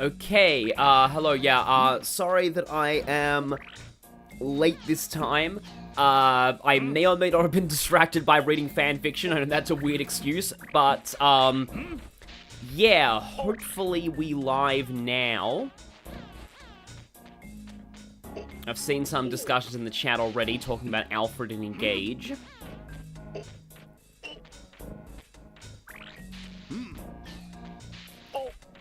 Okay, hello, yeah, sorry that I am late this time. I may or may not have been distracted by reading fanfiction, and that's a weird excuse, but, yeah, hopefully we live now. I've seen some discussions in the chat already talking about Alfred and Engage.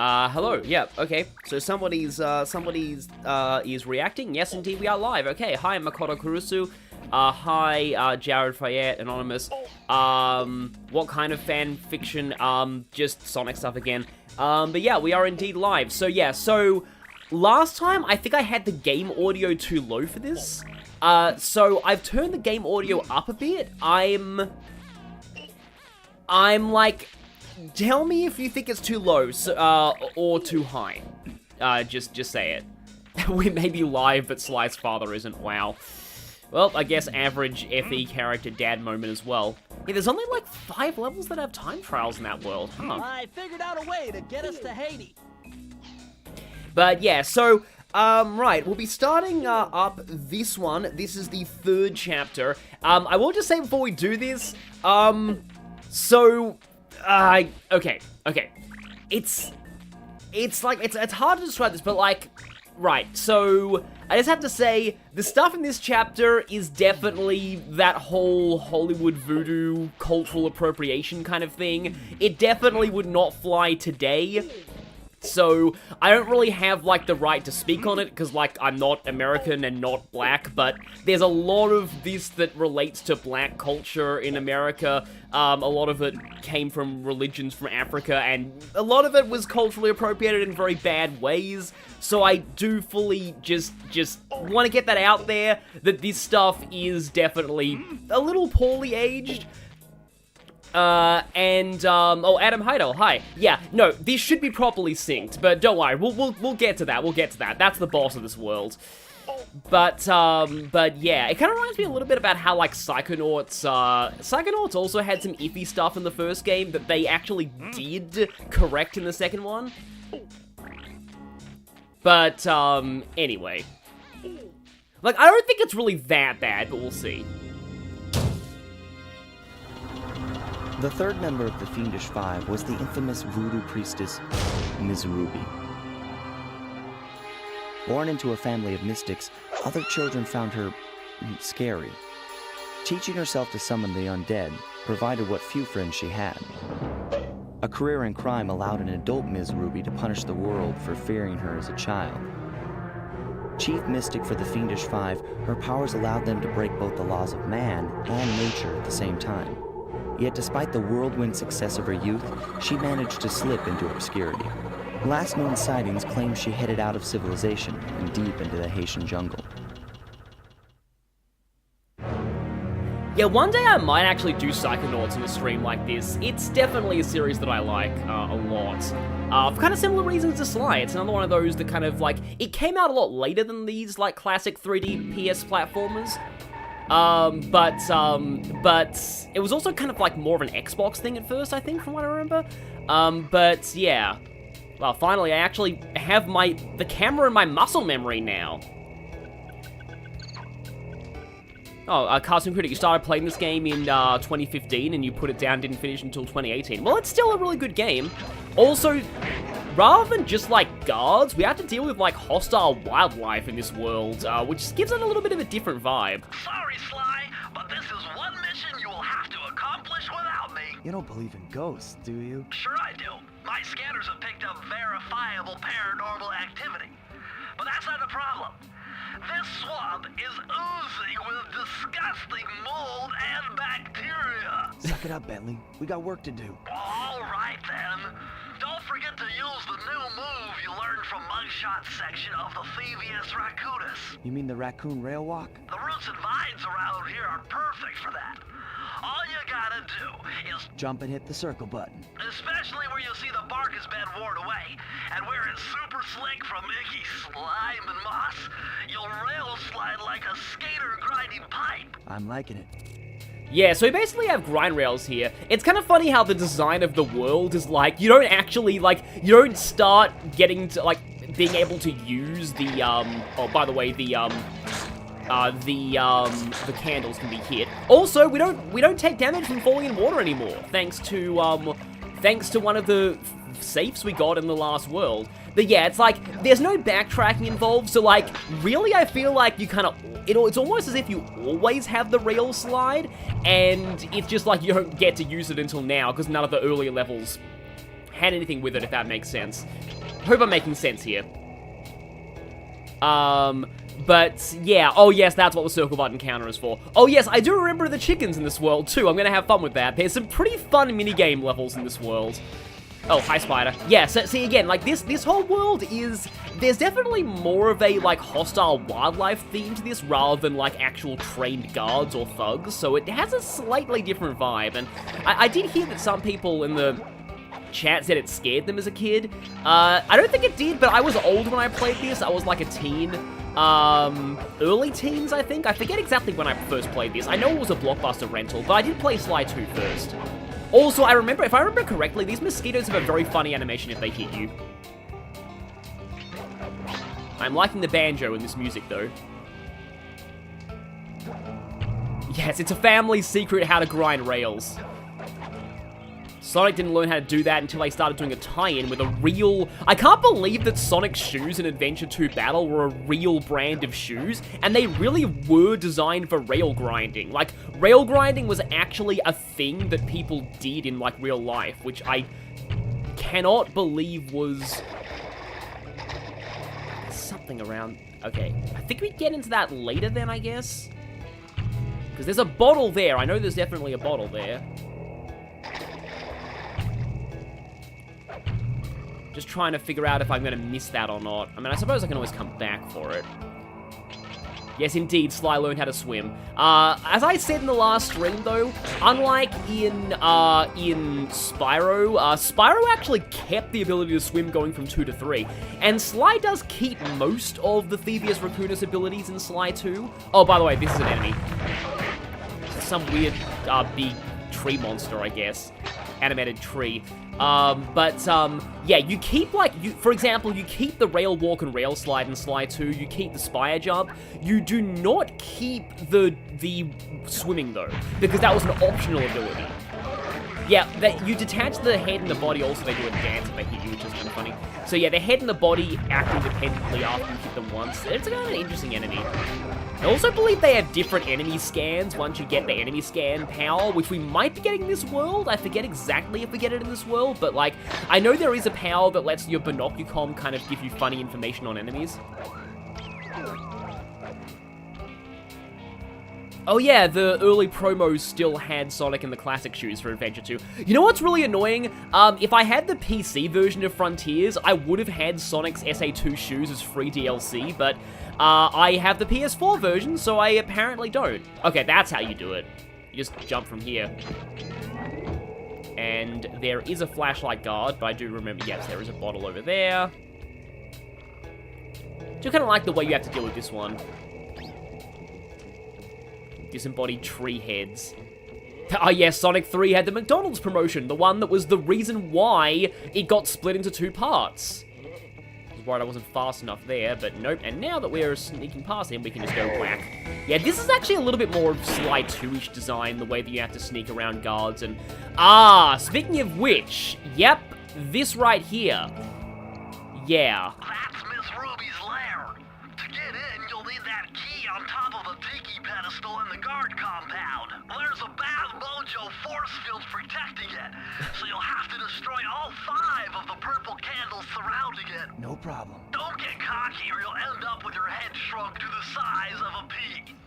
Hello, yeah, okay, so somebody's is reacting, yes, indeed, we are live, okay, hi, Makoto Kurusu, hi, Jared Fayette, Anonymous, what kind of fan fiction, just Sonic stuff again, but yeah, we are indeed live, so yeah, so, last time, I think I had the game audio too low for this, so I've turned the game audio up a bit, I'm like, tell me if you think it's too low, so, or too high. Just say it. We may be live, but Sly's father isn't. Wow. Well, I guess average FE character dad moment as well. Yeah, there's only like 5 levels that have time trials in that world, huh? I figured out a way to get us to Haiti. But yeah, so, right, we'll be starting up this one. This is the 3rd chapter. I will just say before we do this, okay. It's hard to describe this, but like, right, so, I just have to say, the stuff in this chapter is definitely that whole Hollywood voodoo cultural appropriation kind of thing. It definitely would not fly today. So, I don't really have, like, the right to speak on it, because, like, I'm not American and not black, but there's a lot of this that relates to black culture in America. A lot of it came from religions from Africa, and a lot of it was culturally appropriated in very bad ways. So I do fully just want to get that out there, that this stuff is definitely a little poorly aged. Oh, Adam Heidel, hi. Yeah, no, these should be properly synced, but don't worry, we'll get to that, That's the boss of this world. But yeah, it kind of reminds me a little bit about how, like, Psychonauts also had some iffy stuff in the first game that they actually did correct in the second one. But, anyway. Like, I don't think it's really that bad, but we'll see. The 3rd member of the Fiendish Five was the infamous voodoo priestess, Ms. Ruby. Born into a family of mystics, other children found her scary. Teaching herself to summon the undead provided what few friends she had. A career in crime allowed an adult Ms. Ruby to punish the world for fearing her as a child. Chief mystic for the Fiendish Five, her powers allowed them to break both the laws of man and nature at the same time. Yet despite the whirlwind success of her youth, she managed to slip into obscurity. Last known sightings claim she headed out of civilization and deep into the Haitian jungle. Yeah, one day I might actually do Psychonauts in a stream like this. It's definitely a series that I like a lot. For kind of similar reasons to Sly. It's another one of those that kind of, like, it came out a lot later than these, like, classic 3D PS platformers. But it was also kind of like more of an Xbox thing at first, I think, from what I remember. But yeah. Well, finally, I actually have the camera in my muscle memory now. Oh, Cartoon Critic, you started playing this game in 2015 and you put it down, didn't finish until 2018. Well, it's still a really good game. Also, rather than just, like, guards, we have to deal with, like, hostile wildlife in this world, which gives it a little bit of a different vibe. Sorry, Sly, but this is one mission you will have to accomplish without me. You don't believe in ghosts, do you? Sure I do. My scanners have picked up verifiable paranormal activity. But that's not the problem. This swamp is oozing with disgusting mold and bacteria. Suck it up, Bentley. We got work to do. All right, then. Don't forget to use the new move you learned from Mugshot's section of the Thievius Racoonus. You mean the Raccoon rail walk? The roots and vines around here are perfect for that. All you gotta do is jump and hit the circle button. Especially where you see the bark has been worn away, and where it's super slick from icky slime and moss, you'll rail slide like a skater grinding pipe. I'm liking it. Yeah, so we basically have grind rails here. It's kind of funny how the design of the world is like, you don't actually, like, you don't start getting to, like, being able to use the, oh, by the way, the candles can be hit. Also, we don't take damage from falling in water anymore, thanks to one of the safes we got in the last world. But yeah, it's like, there's no backtracking involved, so like, really I feel like you kind of, it's almost as if you always have the rail slide, and it's just like you don't get to use it until now, because none of the earlier levels had anything with it, if that makes sense. Hope I'm making sense here. But, yeah, oh yes, that's what the circle button counter is for. Oh yes, I do remember the chickens in this world, too. I'm gonna have fun with that. There's some pretty fun minigame levels in this world. Oh, hi, spider. Yeah, so, see, again, like, this whole world is... There's definitely more of a, like, hostile wildlife theme to this, rather than, like, actual trained guards or thugs, so it has a slightly different vibe, and I did hear that some people in the chat said it scared them as a kid. I don't think it did, but I was old when I played this. I was, like, a teen. Early teens, I think. I forget exactly when I first played this. I know it was a Blockbuster rental, but I did play Sly 2 first. Also, if I remember correctly, these mosquitoes have a very funny animation if they hit you. I'm liking the banjo in this music, though. Yes, it's a family secret how to grind rails. Sonic didn't learn how to do that until they started doing a tie-in with a real... I can't believe that Sonic's shoes in Adventure 2 Battle were a real brand of shoes, and they really were designed for rail grinding. Like, rail grinding was actually a thing that people did in, like, real life, which I cannot believe was... something around... Okay, I think we get into that later then, I guess? Because there's a bottle there. I know there's definitely a bottle there. Just trying to figure out if I'm going to miss that or not. I mean, I suppose I can always come back for it. Yes, indeed, Sly learned how to swim. As I said in the last stream, though, unlike in Spyro, Spyro actually kept the ability to swim going from 2 to 3. And Sly does keep most of the Thievius Racoonus abilities in Sly 2. Oh, by the way, this is an enemy. Some weird, big tree monster, I guess. Animated tree. Yeah, you keep, like, for example, you keep the rail walk and rail slide in Sly 2, you keep the spire jump, you do not keep the swimming, though, because that was an optional ability. Yeah, you detach the head and the body, also they do a dance if they hit you, which is kind of funny. So yeah, the head and the body act independently after you hit them once. It's kind of an interesting enemy. I also believe they have different enemy scans once you get the enemy scan power, which we might be getting in this world. I forget exactly if we get it in this world, but, like, I know there is a power that lets your binocucom kind of give you funny information on enemies. Oh yeah, the early promos still had Sonic in the classic shoes for Adventure 2. You know what's really annoying? If I had the PC version of Frontiers, I would have had Sonic's SA2 shoes as free DLC, but I have the PS4 version, so I apparently don't. Okay, that's how you do it. You just jump from here. And there is a flashlight guard, but I do remember, yes, there is a bottle over there. Do kind of like the way you have to deal with this one. Disembodied tree heads. Oh yes, Sonic 3 had the McDonald's promotion, the one that was the reason why it got split into 2 parts. I was worried I wasn't fast enough there, but nope. And now that we're sneaking past him, we can just go whack. Yeah, this is actually a little bit more of Sly 2-ish design, the way that you have to sneak around guards and... speaking of which, yep, this right here. Yeah. That's Miss Ruby's lair. To get in, you'll need that key on top of a tiki pedestal in the guard compound. There's a bad mojo force field protecting it, so you'll have to destroy all 5 of the purple candles surrounding it. No problem. Don't get cocky or you'll end up with your head shrunk to the size of a pea.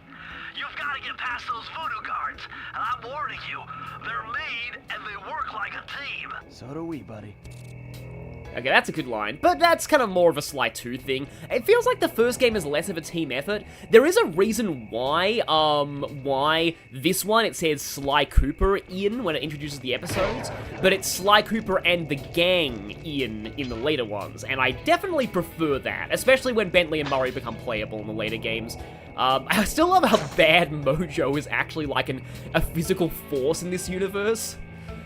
You've got to get past those voodoo guards, and I'm warning you, they're mean and they work like a team. So do we, buddy. Okay, that's a good line, but that's kind of more of a Sly 2 thing. It feels like the first game is less of a team effort. There is a reason why this one, it says Sly Cooper in when it introduces the episodes, but it's Sly Cooper and the gang in the later ones, and I definitely prefer that, especially when Bentley and Murray become playable in the later games. I still love how bad Mojo is actually like a physical force in this universe.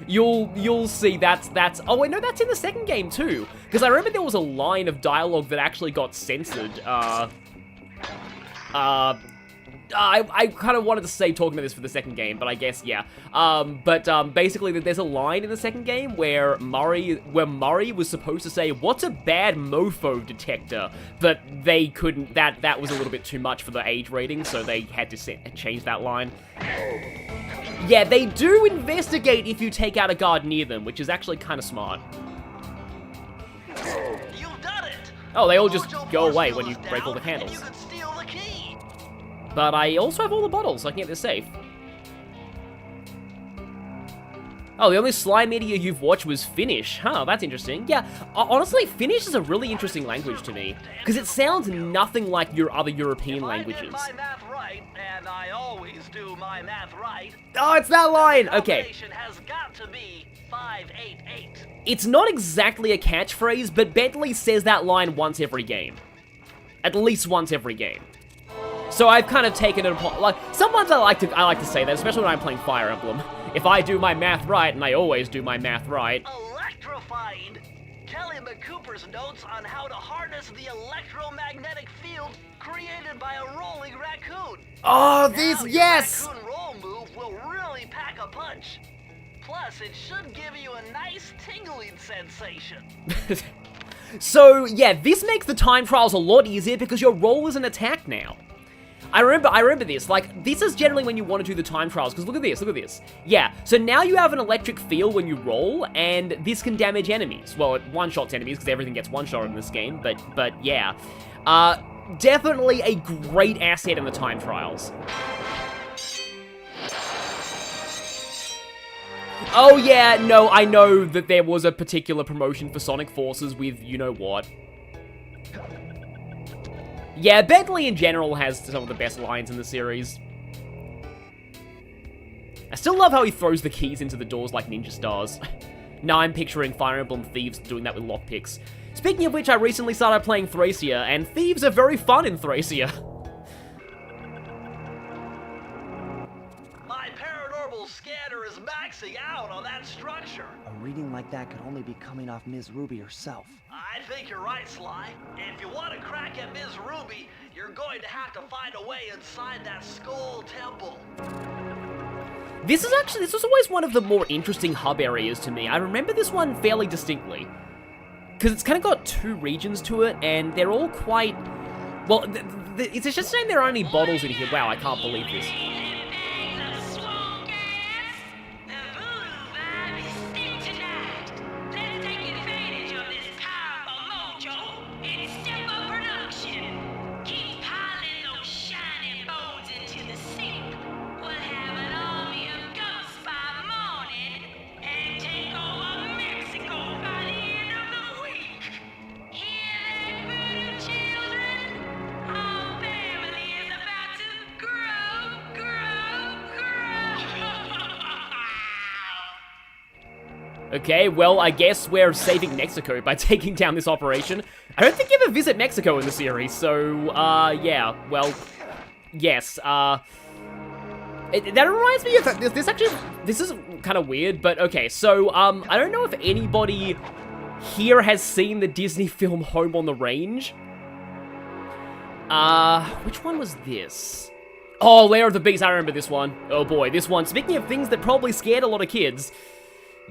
You'll see that's oh wait, no, that's in the second game too, because I remember there was a line of dialogue that actually got censored. I kind of wanted to say talking about this for the second game, but I guess yeah. Basically there's a line in the second game where Murray was supposed to say, "What's a bad mofo detector?" But they couldn't. That was a little bit too much for the age rating, so they had to change that line. Yeah, they do investigate if you take out a guard near them, which is actually kind of smart. You've done it! Oh, they all just go away when you break all the candles. And you can steal the key. But I also have all the bottles, so I can get this safe. Oh, the only Sly media you've watched was Finnish. Huh, that's interesting. Yeah, honestly, Finnish is a really interesting language to me, because it sounds nothing like your other European languages. I did my math right, and I always do my math right. Oh, it's that line! Okay. Combination has got to be 588. It's not exactly a catchphrase, but Bentley says that line once every game. At least once every game. So I've kind of taken it upon, like, sometimes I like to say that, especially when I'm playing Fire Emblem. If I do my math right, and I always do my math right. Electrified! Kelly McCooper's notes on how to harness the electromagnetic field created by a rolling raccoon. Oh, Now yes! your raccoon roll move will really pack a punch. Plus, it should give you a nice tingling sensation. So, yeah, this makes the time trials a lot easier because your roll is an attack now. I remember this, like, this is generally when you want to do the time trials, because look at this. Yeah, so now you have an electric field when you roll, and this can damage enemies. Well, it one-shots enemies, because everything gets one-shot in this game, but yeah. Definitely a great asset in the time trials. Oh yeah, no, I know that there was a particular promotion for Sonic Forces with you-know-what. Yeah, Bentley in general has some of the best lines in the series. I still love how he throws the keys into the doors like ninja stars. Now I'm picturing Fire Emblem Thieves doing that with lockpicks. Speaking of which, I recently started playing Thracia, and thieves are very fun in Thracia. My paranormal scanner is maxing out on that structure. A reading like that could only be coming off Ms. Ruby herself. I think you're right, Sly. If you want to crack at Ms. Ruby, you're going to have to find a way inside that skull temple. This was always one of the more interesting hub areas to me. I remember this one fairly distinctly. Because it's kind of got two regions to it, and they're all quite... Well, it's just saying there are only bottles in here. Wow, I can't believe this. Okay, well, I guess we're saving Mexico by taking down this operation. I don't think you ever visit Mexico in the series, so, yeah, well, yes, that reminds me of, this is kind of weird, but okay, so, I don't know if anybody here has seen the Disney film Home on the Range. Which one was this? Oh, Lair of the Beast, I remember this one. Oh boy, this one. Speaking of things that probably scared a lot of kids,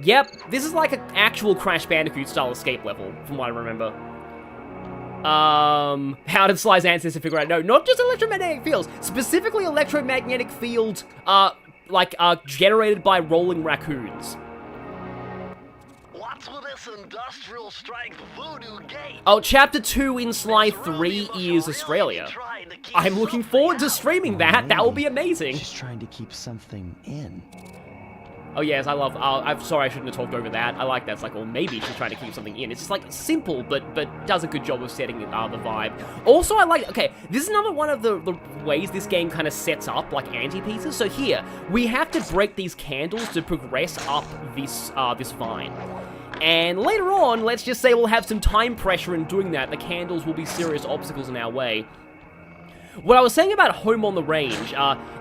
yep, this is like an actual Crash Bandicoot style escape level, from what I remember. How did Sly's ancestor figure out? No, not just electromagnetic fields, specifically electromagnetic fields, generated by rolling raccoons. What's with this industrial strength voodoo gate? Oh, Chapter 2 in Sly 3 is Australia. I'm looking forward to streaming that. That will be amazing. She's trying to keep something in. Oh yes, I love, I'm sorry I shouldn't have talked over that. I like that. It's like, well, maybe she's trying to keep something in. It's just like simple, but does a good job of setting the vibe. Also, I like, okay, this is another one of the ways this game kind of sets up like anti-pieces. So here, we have to break these candles to progress up this vine. And later on, let's just say we'll have some time pressure in doing that. The candles will be serious obstacles in our way. What I was saying about Home on the Range,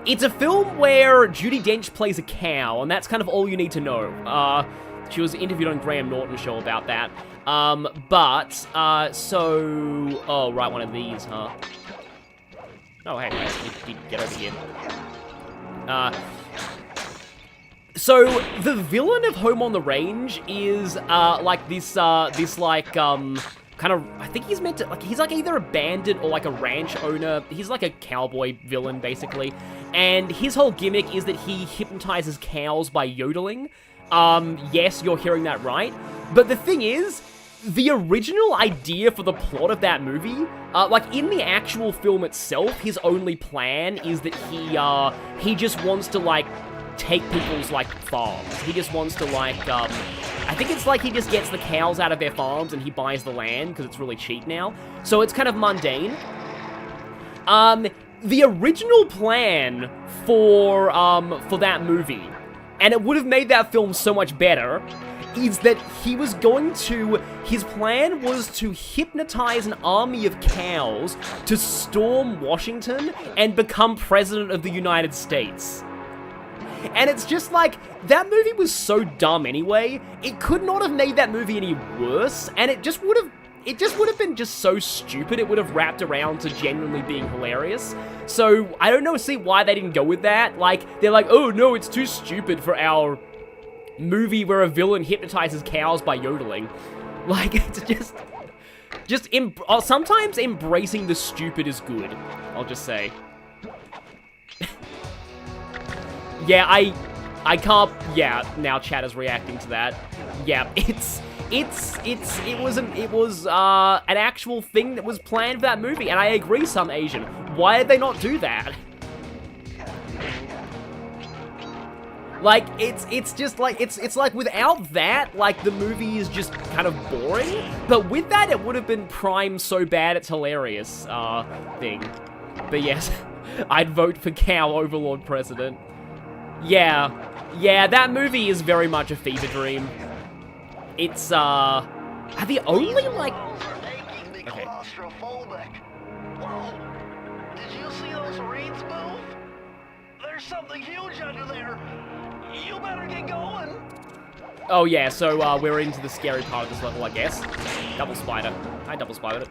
it's a film where Judi Dench plays a cow, and that's kind of all you need to know. She was interviewed on Graham Norton's show about that. Oh, right, one of these, huh? Oh, hey, get over here. So, the villain of Home on the Range is, like, kind of, I think he's meant to, like, he's like either a bandit or like a ranch owner. He's like a cowboy villain, basically. And his whole gimmick is that he hypnotizes cows by yodeling. Yes, you're hearing that right. But the thing is, the original idea for the plot of that movie, like in the actual film itself, his only plan is that he just wants to like take people's like farms. He just wants to like, I think it's like he just gets the cows out of their farms and he buys the land because it's really cheap now. So it's kind of mundane. The original plan for that movie, and it would have made that film so much better, is that his plan was to hypnotize an army of cows to storm Washington and become president of the United States. And it's just like, that movie was so dumb anyway, it could not have made that movie any worse, and it just would have been just so stupid, it would have wrapped around to genuinely being hilarious. So, I don't know, see why they didn't go with that. Like, they're like, oh no, it's too stupid for our movie where a villain hypnotizes cows by yodeling. Like, it's sometimes embracing the stupid is good, I'll just say. Yeah, I can't, yeah, now chat is reacting to that. Yeah, it was an actual thing that was planned for that movie, and I agree, some Asian. Why did they not do that? Like, it's just like, it's like without that, like, the movie is just kind of boring, but with that, it would have been prime so bad it's hilarious, thing. But yes, I'd vote for Cow Overlord President. Yeah, that movie is very much a fever dream. It's, are the only, like... Okay. Whoa! Did you see those reeds move? There's something huge under there. You better get going. Oh yeah, so, we're into the scary part of this level, I guess. Double spider. I double spidered it.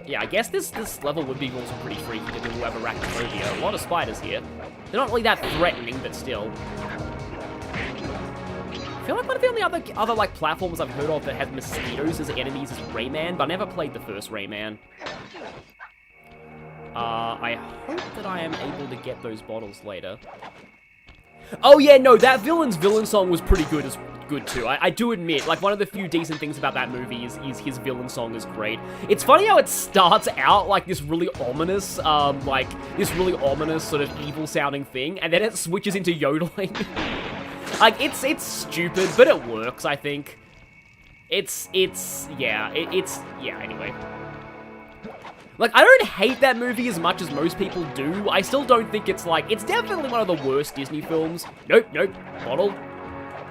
Yeah, I guess this level would be also pretty freaky to people who have arachnophobia. A lot of spiders here. They're not really that threatening, but still. I feel like one of the only other like platforms I've heard of that has mosquitoes as enemies is Rayman, but I never played the first Rayman. I hope that I am able to get those bottles later. Oh yeah, no, that villain song was pretty good too. I do admit, like, one of the few decent things about that movie is his villain song is great. It's funny how it starts out like this really ominous, sort of evil-sounding thing, and then it switches into yodeling. Like, it's stupid, but it works, I think. Yeah, anyway. Like, I don't hate that movie as much as most people do. I still don't think it's definitely one of the worst Disney films. Nope, bottle.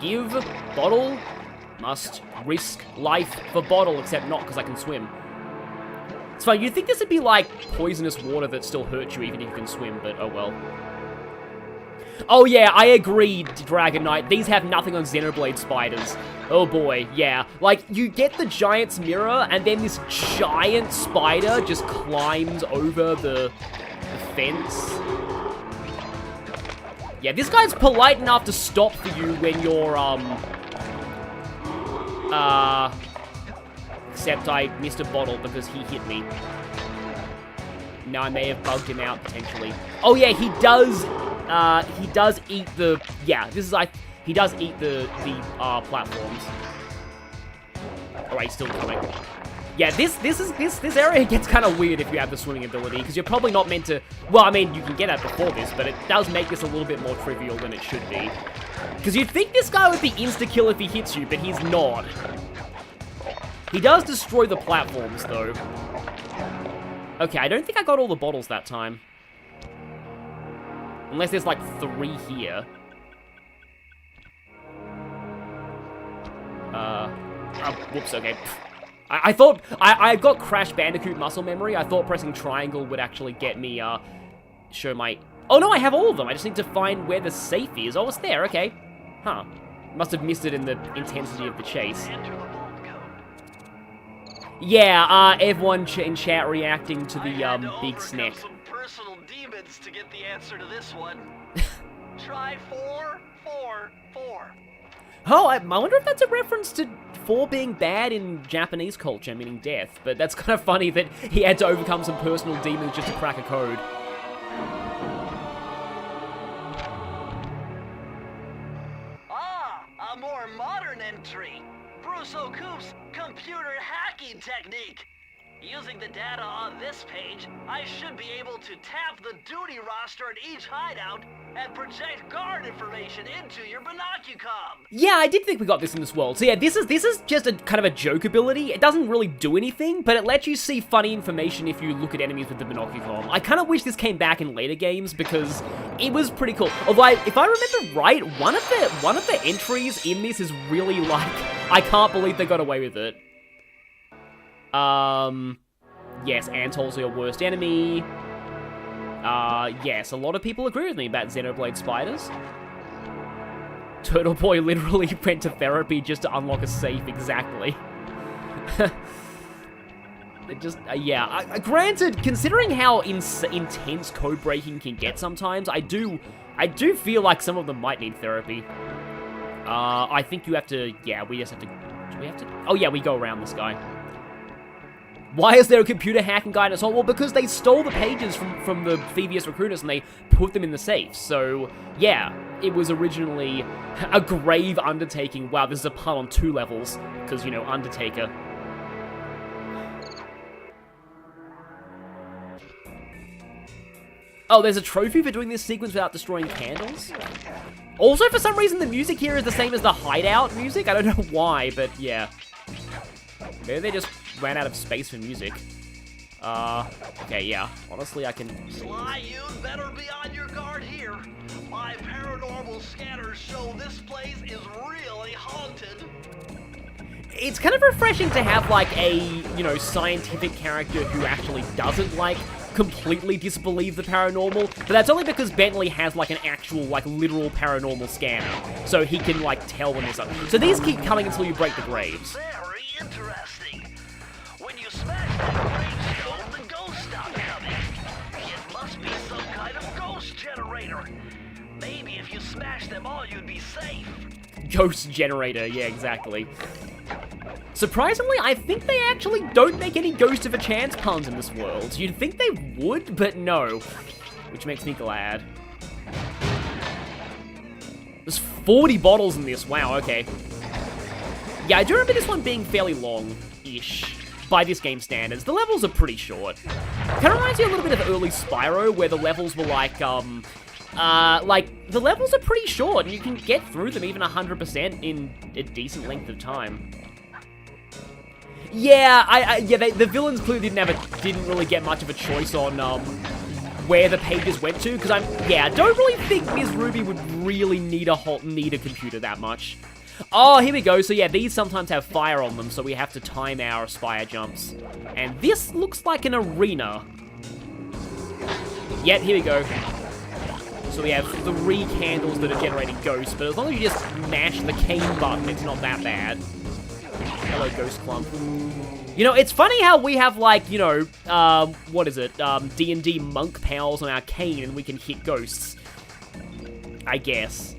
Give, bottle, must risk life for bottle, except not because I can swim. It's fine, you'd think this would be like poisonous water that still hurts you even if you can swim, but oh well. Oh yeah, I agree, Dragon Knight, these have nothing on Xenoblade spiders. Oh boy, yeah. Like, you get the giant's mirror, and then this giant spider just climbs over the fence. Yeah, this guy's polite enough to stop for you when you're, except I missed a bottle because he hit me. Now I may have bugged him out, potentially. Oh yeah, he does eat the, yeah, this is like, he does eat the platforms. Alright, still coming. Yeah, this area gets kind of weird if you have the swimming ability, because you're probably not meant to... Well, I mean, you can get that before this, but it does make this a little bit more trivial than it should be. Because you'd think this guy would be insta-kill if he hits you, but he's not. He does destroy the platforms, though. Okay, I don't think I got all the bottles that time. Unless there's like 3 here. Whoops, okay. I thought, I got Crash Bandicoot muscle memory. I thought pressing triangle would actually get me, show my... Oh no, I have all of them. I just need to find where the safe is. Oh, it's there, okay. Huh. Must have missed it in the intensity of the chase. Yeah, everyone in chat reacting to the, big snack. Some personal demons to get the answer to this one. Try 4, 4, 4. Oh, I wonder if that's a reference to 4 being bad in Japanese culture, meaning death. But that's kind of funny that he had to overcome some personal demons just to crack a code. Ah, a more modern entry. Bruce O'Coop's computer hacking technique. Using the data on this page, I should be able to tap the duty roster at each hideout and project guard information into your binocucom. Yeah, I did think we got this in this world. So yeah, this is just a kind of a joke ability. It doesn't really do anything, but it lets you see funny information if you look at enemies with the binocucom. I kind of wish this came back in later games because it was pretty cool. Although, if I remember right, one of the entries in this is really like, I can't believe they got away with it. Yes, Antol's your worst enemy. Yes, a lot of people agree with me about Xenoblade spiders. Turtle Boy literally went to therapy just to unlock a safe, exactly. It just, yeah, granted, considering how intense code breaking can get sometimes, I do feel like some of them might need therapy. I think you have to, yeah, we just have to, do we have to? Oh yeah, we go around this guy. Why is there a computer hacking guide? Well, because they stole the pages from the Thievius Racoonus and they put them in the safe. So, yeah, it was originally a grave undertaking. Wow, this is a pun on 2 levels. Because, you know, Undertaker. Oh, there's a trophy for doing this sequence without destroying candles? Also, for some reason, the music here is the same as the hideout music. I don't know why, but yeah. Maybe they just ran out of space for music. Okay, yeah. Honestly, I can... Sly, you'd better be on your guard here. My paranormal scanners show this place is really haunted. It's kind of refreshing to have, like, a, you know, scientific character who actually doesn't, like, completely disbelieve the paranormal. But that's only because Bentley has, like, an actual, like, literal paranormal scanner. So he can, like, tell when there's something. So these keep coming until you break the graves. Very interesting. When you smash that gravestone, the ghosts stop coming. It must be some kind of ghost generator. Maybe if you smash them all, you'd be safe. Ghost generator, yeah, exactly. Surprisingly, I think they actually don't make any Ghost of a Chance puns in this world. You'd think they would, but no. Which makes me glad. There's 40 bottles in this, wow, okay. Yeah, I do remember this one being fairly long-ish by this game standards. The levels are pretty short. Kind of reminds me a little bit of early Spyro, where the levels were like, the levels are pretty short, and you can get through them even 100% in a decent length of time. Yeah, the villains clearly didn't really get much of a choice on, where the pages went to, because I don't really think Ms. Ruby would really need a computer that much. Oh, here we go. So yeah, these sometimes have fire on them, so we have to time our Spire jumps. And this looks like an arena. Yep, here we go. So we have 3 candles that are generating ghosts, but as long as you just mash the cane button, it's not that bad. Hello, Ghost Clump. You know, it's funny how we have, like, you know, what is it? D&D monk powers on our cane and we can hit ghosts. I guess.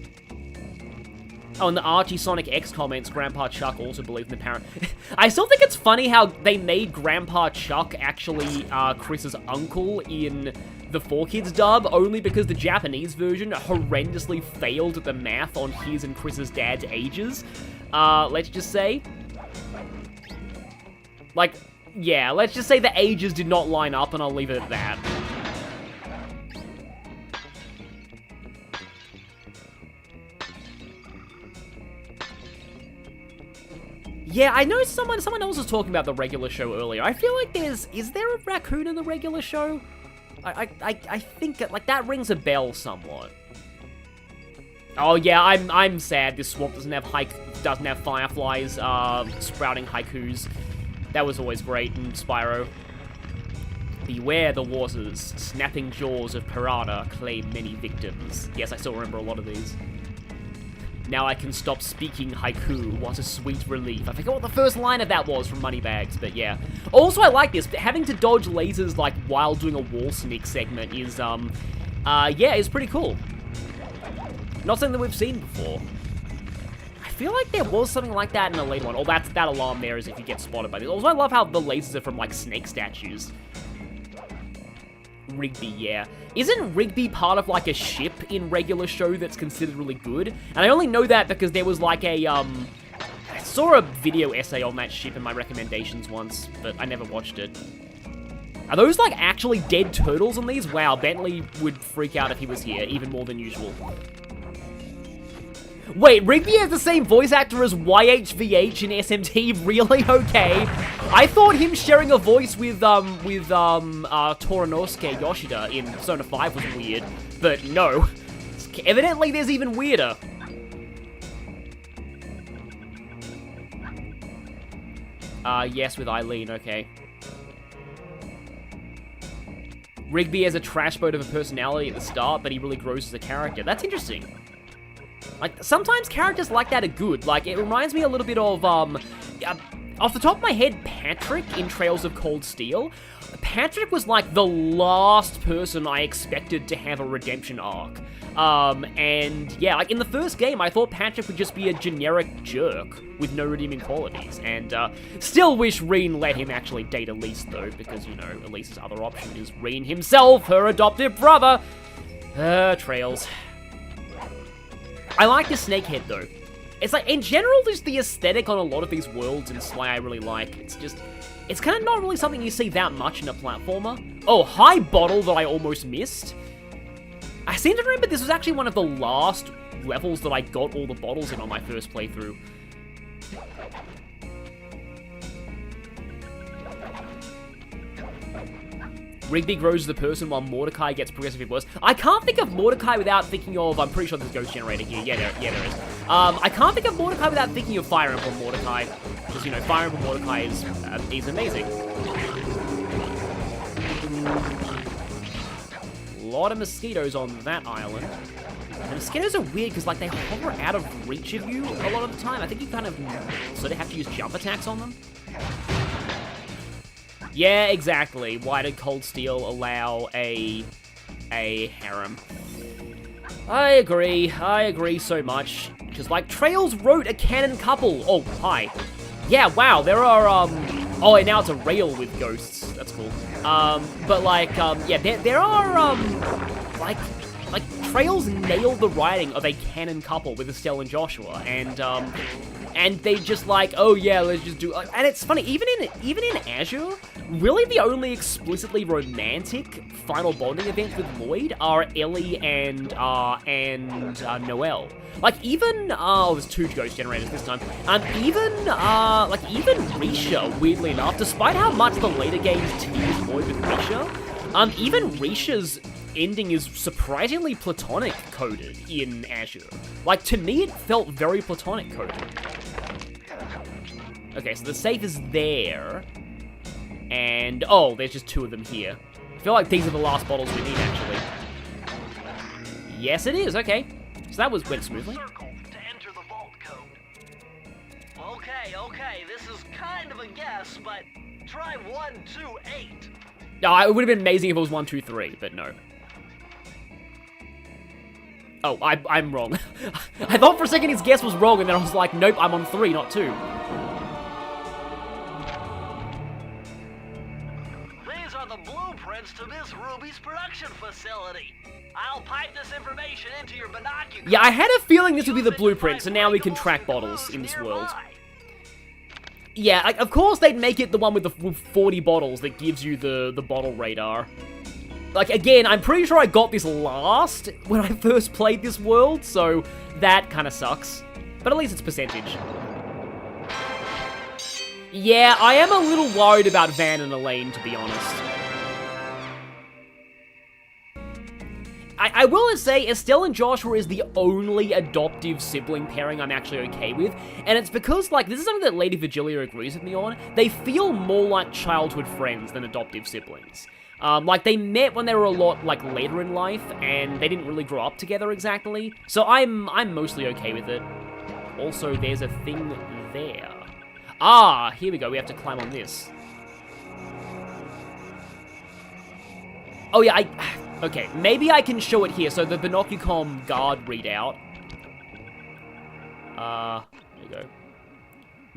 Oh, and the Archie Sonic X comments, Grandpa Chuck also believed in the parent. I still think it's funny how they made Grandpa Chuck actually Chris's uncle in the 4Kids dub, only because the Japanese version horrendously failed at the math on his and Chris's dad's ages. Let's just say. Like, yeah, let's just say the ages did not line up, and I'll leave it at that. Yeah, I know someone else was talking about the regular show earlier. I feel like is there a raccoon in the regular show? I think like that rings a bell somewhat. Oh yeah, I'm sad this swamp doesn't have fireflies sprouting haikus. That was always great in Spyro. Beware the waters, snapping jaws of piranha claim many victims. Yes, I still remember a lot of these. Now I can stop speaking haiku, what a sweet relief. I forget what the first line of that was from Moneybags, but yeah. Also, I like this, having to dodge lasers like while doing a wall sneak segment is, yeah, is pretty cool. Not something that we've seen before. I feel like there was something like that in a later one. Oh, that alarm there is if you get spotted by this. Also, I love how the lasers are from, like, snake statues. Rigby, yeah. Isn't Rigby part of, like, a ship in regular show that's considered really good? And I only know that because there was, like, I saw a video essay on that ship in my recommendations once, but I never watched it. Are those, like, actually dead turtles on these? Wow, Bentley would freak out if he was here, even more than usual. Wait, Rigby has the same voice actor as YHVH in SMT? Really? Okay. I thought him sharing a voice with Toranosuke Yoshida in Persona 5 was weird, but no. Evidently, there's even weirder. Yes, with Eileen, okay. Rigby has a trash boat of a personality at the start, but he really grows as a character. That's interesting. Like, sometimes characters like that are good. Like, it reminds me a little bit of, off the top of my head, Patrick in Trails of Cold Steel. Patrick was, like, the last person I expected to have a redemption arc. And, yeah, like, in the first game, I thought Patrick would just be a generic jerk with no redeeming qualities. And, still wish Reen let him actually date Elise, though, because, you know, Elise's other option is Reen himself, her adoptive brother. Trails. I like the snake head, though. It's like, in general, just the aesthetic on a lot of these worlds in Sly I really like. It's just, it's kind of not really something you see that much in a platformer. Oh, high bottle that I almost missed. I seem to remember this was actually one of the last levels that I got all the bottles in on my first playthrough. Rigby grows as a person while Mordecai gets progressively worse. I can't think of Mordecai without thinking of... I'm pretty sure there's a ghost generator here. Yeah, there is. I can't think of Mordecai without thinking of Fire Emblem Mordecai. Because, you know, Fire Emblem Mordecai is amazing. A lot of mosquitoes on that island. And mosquitoes are weird because, like, they hover out of reach of you a lot of the time. I think you kind of sort of have to use jump attacks on them. Yeah, exactly. Why did Cold Steel allow a harem? I agree so much. Because, like, Trails wrote a canon couple. Oh, hi. Yeah, wow, there are, oh, and now it's a rail with ghosts. That's cool. But, like, yeah, there are, like, Trails nailed the writing of a canon couple with Estelle and Joshua, and they just like, oh yeah, let's just do. And it's funny, even in Azure, really the only explicitly romantic final bonding events with Lloyd are Ellie and Noelle. Like even there's two ghost generators this time. Even Risha, weirdly enough, despite how much the later games tease Lloyd with Risha, even Risha's ending is surprisingly platonic coded in Azure. Like, to me, it felt very platonic coded. Okay, so the safe is there. And, oh, there's just two of them here. I feel like these are the last bottles we need, actually. Yes, it is, okay. So that went smoothly. Circle to enter the vault code. Okay, this is kind of a guess, but try 128. No, it would have been amazing if it was 1, 2, 3, but no. Oh, I'm wrong. I thought for a second his guess was wrong, and then I was like, nope, I'm on 3, not 2. These are the blueprints to Miss Ruby's production facility. I'll pipe this information into your binoculars. Yeah, I had a feeling this would be the blueprint, so now we can track bottles in this world. Yeah, like, of course they'd make it the one with the 40 bottles that gives you the bottle radar. Like, again, I'm pretty sure I got this last when I first played this world, so that kind of sucks. But at least it's percentage. Yeah, I am a little worried about Van and Elaine, to be honest. I will say, Estelle and Joshua is the only adoptive sibling pairing I'm actually okay with, and it's because, like, this is something that Lady Virgilia agrees with me on. They feel more like childhood friends than adoptive siblings. Like, they met when they were a lot, like, later in life, and they didn't really grow up together exactly, so I'm mostly okay with it. Also, there's a thing there. Ah, here we go, we have to climb on this. Oh yeah, okay, maybe I can show it here. So the Binocucom guard readout. There you go.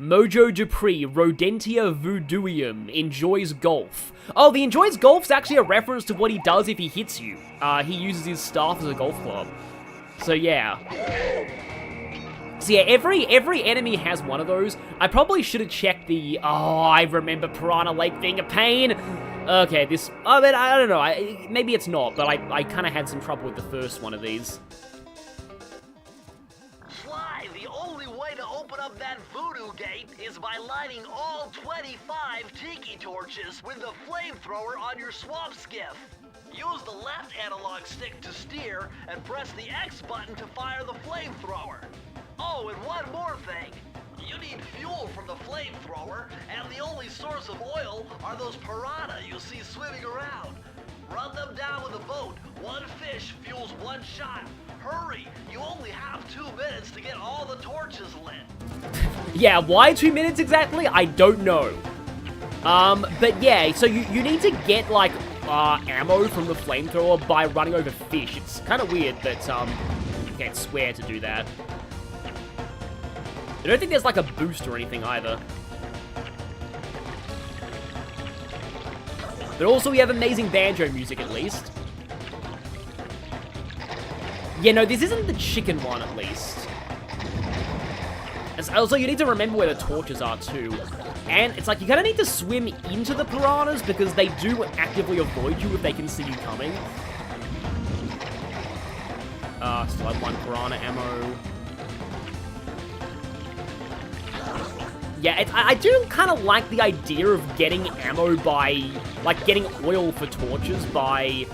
Mojo Dupree, Rodentia Voodooium, enjoys golf. Oh, the enjoys golf's actually a reference to what he does if he hits you. He uses his staff as a golf club. So yeah. So yeah, every enemy has one of those. I probably should have checked the... Oh, I remember Piranha Lake being a pain. Okay, this... I mean, I don't know. Maybe it's not, but I kind of had some trouble with the first one of these. Sly, the only way to open up that voodoo gate is by lighting all 25 tiki torches with the flamethrower on your swamp skiff. Use the left analog stick to steer and press the X button to fire the flamethrower. Oh, and one more thing. You need fuel from the flamethrower, and the only source of oil are those piranha you see swimming around. Run them down with a boat. One fish fuels one shot. Hurry, you only have 2 minutes to get all the torches lit. Yeah, why 2 minutes exactly? I don't know. But yeah, so you need to get, like, ammo from the flamethrower by running over fish. It's kind of weird, but, you can't swear to do that. I don't think there's, like, a boost or anything either. But also, we have amazing banjo music, at least. Yeah, no, this isn't the chicken one, at least. Also, you need to remember where the torches are, too. And it's like, you kind of need to swim into the piranhas, because they do actively avoid you if they can see you coming. Still have 1 piranha ammo. Yeah, I do kind of like the idea of getting ammo by, like, getting oil for torches by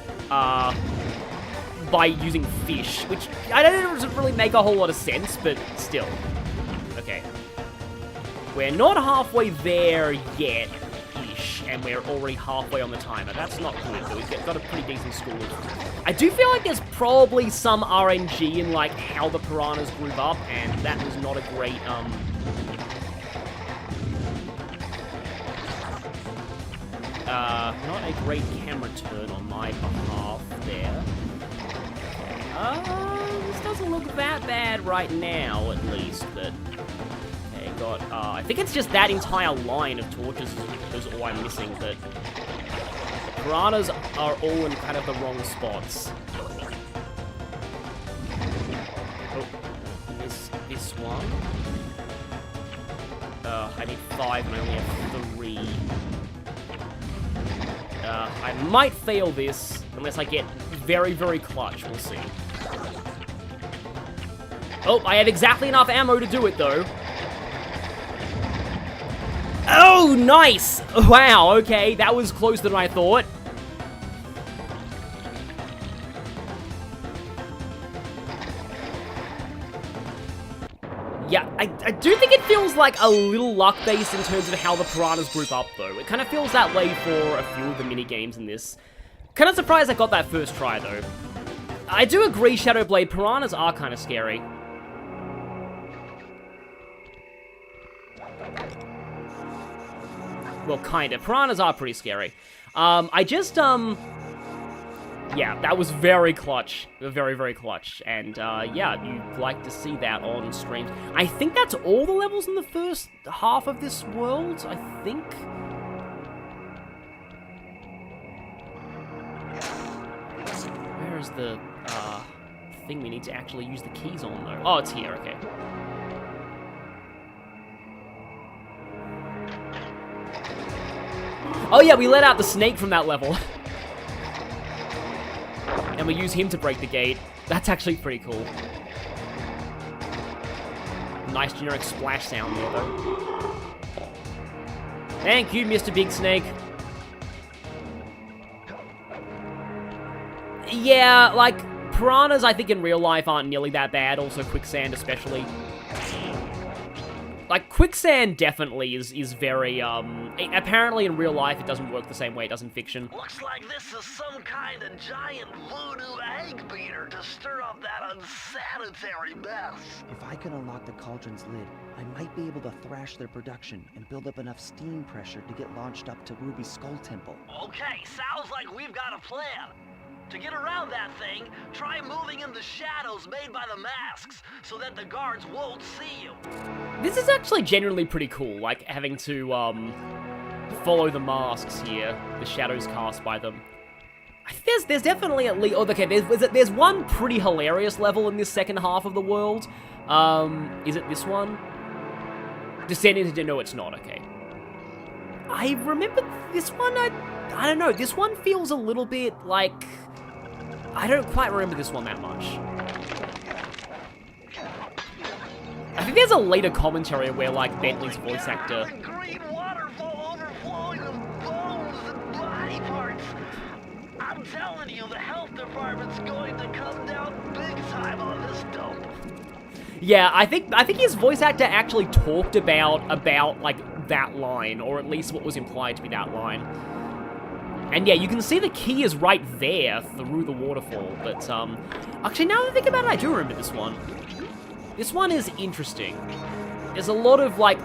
using fish, which I don't really make a whole lot of sense, but still. Okay. We're not halfway there yet-ish, and we're already halfway on the timer. That's not good, but we've got a pretty decent score. I do feel like there's probably some RNG in, like, how the piranhas group up, and that was not a great, not a great camera turn on my behalf there. This doesn't look that bad right now, at least, but... Okay, got, I think it's just that entire line of torches is all I'm missing, but... The piranhas are all in kind of the wrong spots. Oh, this one. I need 5 and I only have 3. I might fail this, unless I get very, very clutch. We'll see. Oh, I have exactly enough ammo to do it, though. Oh, nice! Wow, okay, that was closer than I thought. Yeah, I do think it feels like a little luck-based in terms of how the piranhas group up, though. It kind of feels that way for a few of the mini-games in this. Kind of surprised I got that first try, though. I do agree, Shadowblade, piranhas are kind of scary. Well, kinda. Piranhas are pretty scary. Yeah, that was very clutch. Very, very clutch. And, yeah, you'd like to see that on stream. I think that's all the levels in the first half of this world, I think. Where is the, thing we need to actually use the keys on, though? Oh, it's here, okay. Oh, yeah, we let out the snake from that level. And we use him to break the gate. That's actually pretty cool. Nice generic splash sound there, though. Thank you, Mr. Big Snake. Yeah, like, piranhas, I think, in real life aren't nearly that bad. Also, quicksand, especially. Like, quicksand definitely is very, apparently in real life it doesn't work the same way it does in fiction. Looks like this is some kind of giant voodoo egg beater to stir up that unsanitary mess. If I can unlock the cauldron's lid, I might be able to thrash their production and build up enough steam pressure to get launched up to Ruby's Skull Temple. Okay, sounds like we've got a plan. To get around that thing, try moving in the shadows made by the masks so that the guards won't see you. This is actually genuinely pretty cool, like, having to, follow the masks here, the shadows cast by them. I think there's definitely at least... Oh, okay, there's one pretty hilarious level in this second half of the world. Is it this one? Descend into... No, it's not, okay. I remember this one, I don't know, this one feels a little bit like... I don't quite remember this one that much. I think there's a later commentary where, like, Bentley's voice actor... Green waterfall overflowing with bones and body parts. I'm telling you, the health department's going to come down big time on this dump. Yeah, I think his voice actor actually talked about like that line, or at least what was implied to be that line. And yeah, you can see the key is right there through the waterfall, but actually now that I think about it, I do remember this one. This one is interesting. There's a lot of like,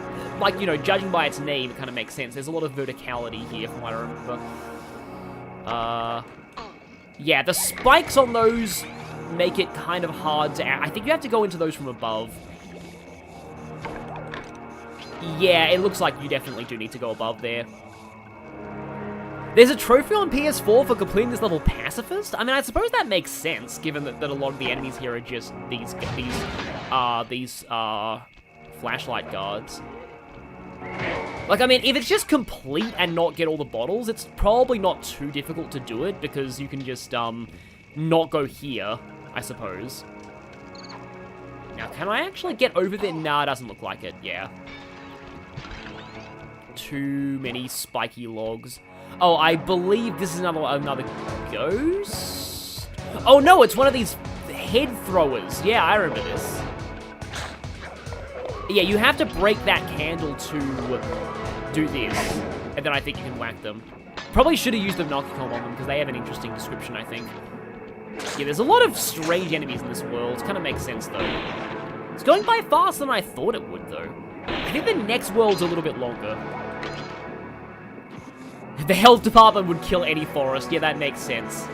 you know, judging by its name, it kind of makes sense. There's a lot of verticality here from what I remember. Yeah, the spikes on those make it kind of hard to... I think you have to go into those from above. Yeah, it looks like you definitely do need to go above there. There's a trophy on PS4 for completing this level pacifist. I mean, I suppose that makes sense, given that a lot of the enemies here are just these flashlight guards. Like, I mean, if it's just complete and not get all the bottles, it's probably not too difficult to do it, because you can just, not go here, I suppose. Now, can I actually get over there? Nah, it doesn't look like it, yeah. Too many spiky logs. Oh, I believe this is another ghost? Oh no, it's one of these head throwers. Yeah, I remember this. Yeah, you have to break that candle to do this, and then I think you can whack them. Probably should have used the Nocticom on them, because they have an interesting description, I think. Yeah, there's a lot of strange enemies in this world. Kind of makes sense, though. It's going by faster than I thought it would, though. I think the next world's a little bit longer. The health department would kill any forest. Yeah, that makes sense.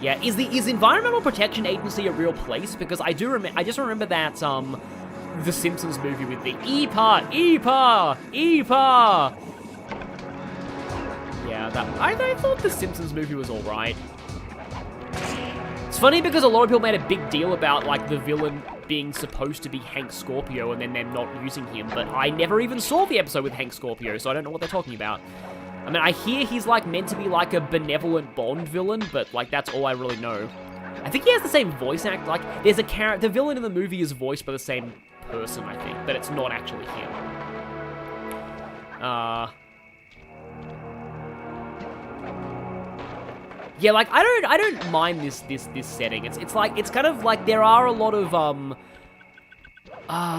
Yeah, is Environmental Protection Agency a real place? Because I just remember that the Simpsons movie with the EPA. Yeah, I thought the Simpsons movie was all right. It's funny because a lot of people made a big deal about, like, the villain being supposed to be Hank Scorpio and then them not using him, but I never even saw the episode with Hank Scorpio, so I don't know what they're talking about. I mean, I hear he's, like, meant to be, like, a benevolent Bond villain, but, like, that's all I really know. I think he has the same voice act, like, there's a character, the villain in the movie is voiced by the same person, I think, but it's not actually him. Yeah, like, I don't mind this setting. It's like, it's kind of like, there are a lot of,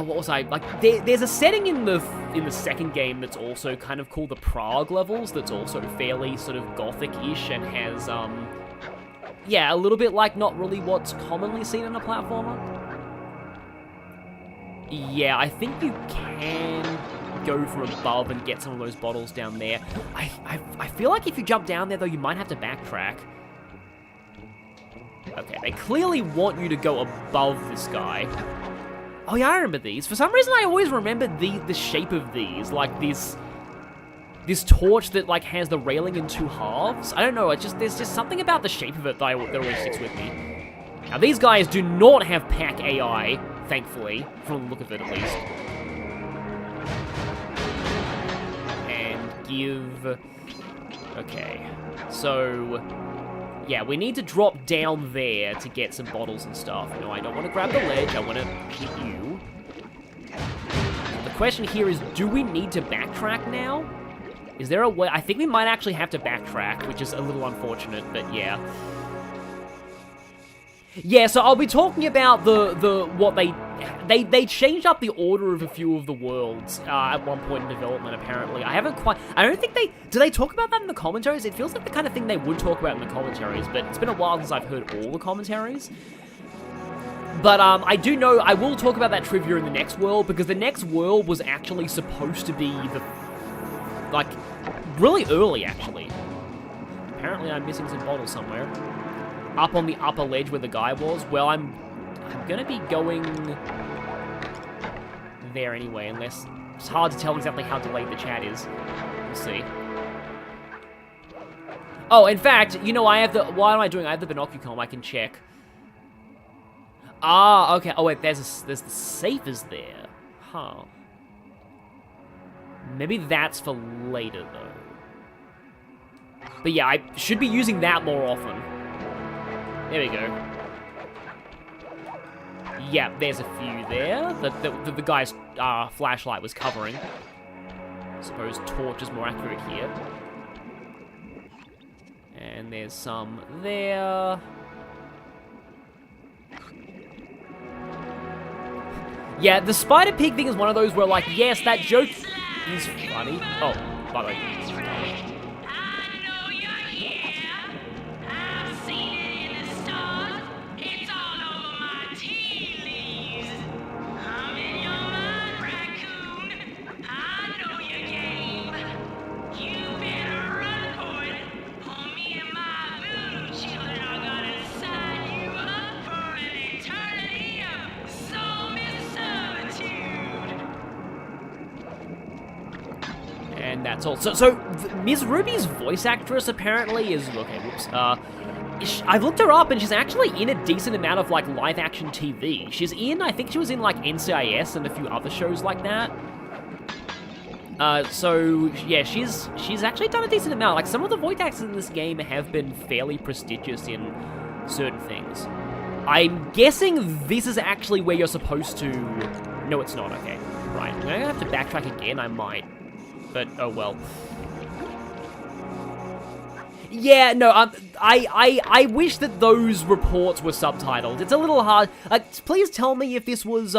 what was I, like, there's a setting in the second game that's also kind of called the Prague levels, that's also fairly sort of gothic-ish and has, yeah, a little bit like not really what's commonly seen in a platformer. Yeah, I think you can go from above and get some of those bottles down there. I feel like if you jump down there, though, you might have to backtrack. Okay, they clearly want you to go above this guy. Oh yeah, I remember these. For some reason, I always remembered the shape of these. Like, this torch that, like, has the railing in two halves. I don't know, there's just something about the shape of it that always sticks with me. Now, these guys do not have pack AI, thankfully, from the look of it, at least. And give... Okay, so... Yeah, we need to drop down there to get some bottles and stuff. No, I don't want to grab the ledge. I want to hit you. The question here is, do we need to backtrack now? Is there a way? I think we might actually have to backtrack, which is a little unfortunate, but yeah. Yeah, so I'll be talking about what they changed up the order of a few of the worlds at one point in development, apparently. I don't think do they talk about that in the commentaries? It feels like the kind of thing they would talk about in the commentaries, but it's been a while since I've heard all the commentaries. But I do know, I will talk about that trivia in the next world, because the next world was actually supposed to be like, really early, actually. Apparently I'm missing some bottles somewhere. Up on the upper ledge where the guy was. Well, I'm gonna be going there anyway, unless it's hard to tell exactly how delayed the chat is. We'll see. Oh, in fact, you know, I have the binocular. I can check. Ah, okay. Oh wait, there's the safe is there. Huh. Maybe that's for later though. But yeah, I should be using that more often. There we go. Yeah, there's a few there that the guy's flashlight was covering. I suppose torch is more accurate here. And there's some there. Yeah, the spider pig thing is one of those where, like, yes, that joke is funny. Oh, by the way. And that's all. So Ms. Ruby's voice actress apparently is, okay, whoops. I've looked her up and she's actually in a decent amount of, like, live action TV. She's in, I think she was in, like, NCIS and a few other shows like that. So yeah, she's actually done a decent amount. Like, some of the voice actors in this game have been fairly prestigious in certain things. I'm guessing this is actually where you're supposed to... No, it's not. Okay, right. I'm gonna have to backtrack again. I might. But, oh well. Yeah, no, I wish that those reports were subtitled. It's a little hard. Please tell me if this was,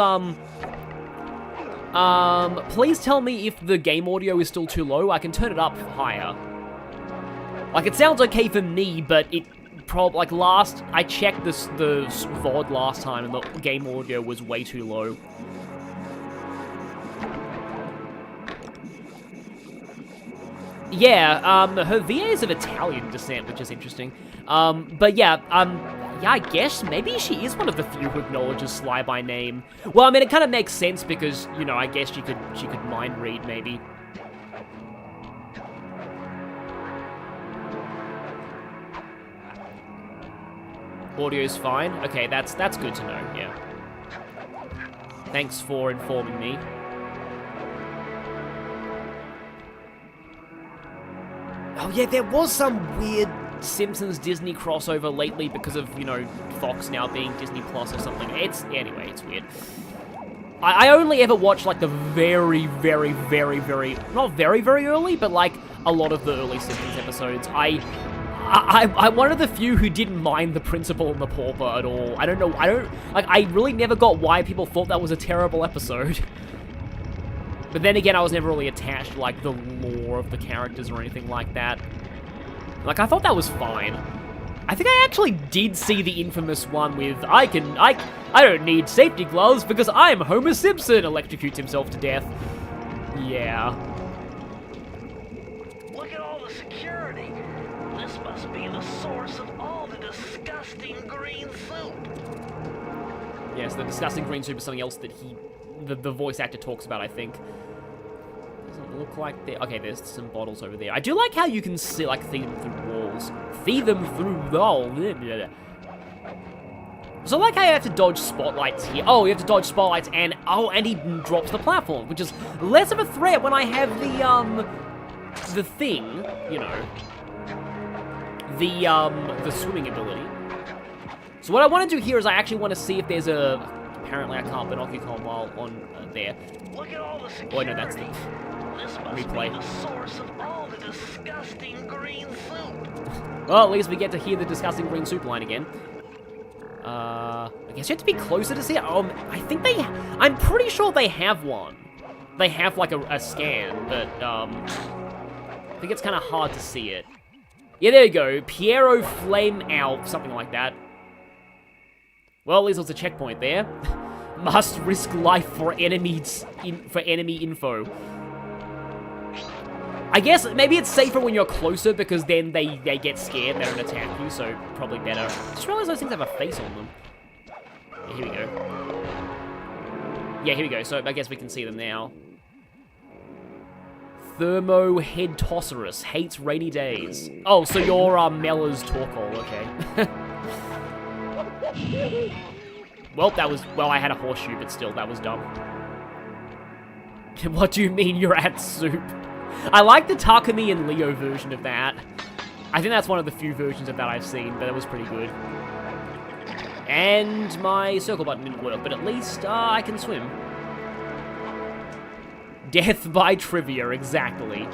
please tell me if the game audio is still too low. I can turn it up higher. Like, it sounds okay for me, but it like, I checked the VOD last time, and the game audio was way too low. Yeah, her VA is of Italian descent, which is interesting. But yeah, yeah, I guess maybe she is one of the few who acknowledges Sly by name. Well, I mean, it kind of makes sense because, you know, I guess she could mind read, maybe. Audio's fine. Okay, that's good to know, yeah. Thanks for informing me. Oh yeah, there was some weird Simpsons Disney crossover lately because of, you know, Fox now being Disney Plus or something. Anyway, it's weird. I only ever watched, like, the very, very, very, very, not very, very early, but, like, a lot of the early Simpsons episodes. I'm one of the few who didn't mind the Principal and the Pauper at all. I really never got why people thought that was a terrible episode. But then again, I was never really attached to, like, the lore of the characters or anything like that. Like, I thought that was fine. I think I actually did see the infamous one with, I don't need safety gloves because I'm Homer Simpson, electrocutes himself to death. Yeah. Look at all the security. This must be the source of all the disgusting green soup. Yes, the disgusting green soup is something else that the voice actor talks about, I think. Doesn't look like there. Okay, there's some bottles over there. I do like how you can see, like, see them through walls. See them through walls. So, like, how you have to dodge spotlights here. Oh, you have to dodge spotlights, and he drops the platform, which is less of a threat when I have the thing, you know, the swimming ability. So what I want to do here is I actually want to see if there's a apparently I can't binocular while on there. Look at all the security. Oh, no, that's the This must replay. be the source of all the disgusting green soup. Well, at least we get to hear the disgusting green soup line again. I guess you have to be closer to see it. I think I'm pretty sure they have one. They have, like, a scan, but, I think it's kind of hard to see it. Yeah, there you go. Piero Flame Out, something like that. Well, at least there's a checkpoint there. Must risk life for enemy info. I guess maybe it's safer when you're closer because then they get scared, they don't attack you, so probably better. Just realized those things have a face on them. Yeah, here we go. Yeah, here we go, so I guess we can see them now. Thermoheadtossaurus hates rainy days. Oh, so you're Mella's Torkoal, okay. Well, I had a horseshoe, but still, that was dumb. What do you mean you're at soup? I like the Takumi and Leo version of that. I think that's one of the few versions of that I've seen, but it was pretty good. And my circle button didn't work, but at least I can swim. Death by trivia, exactly.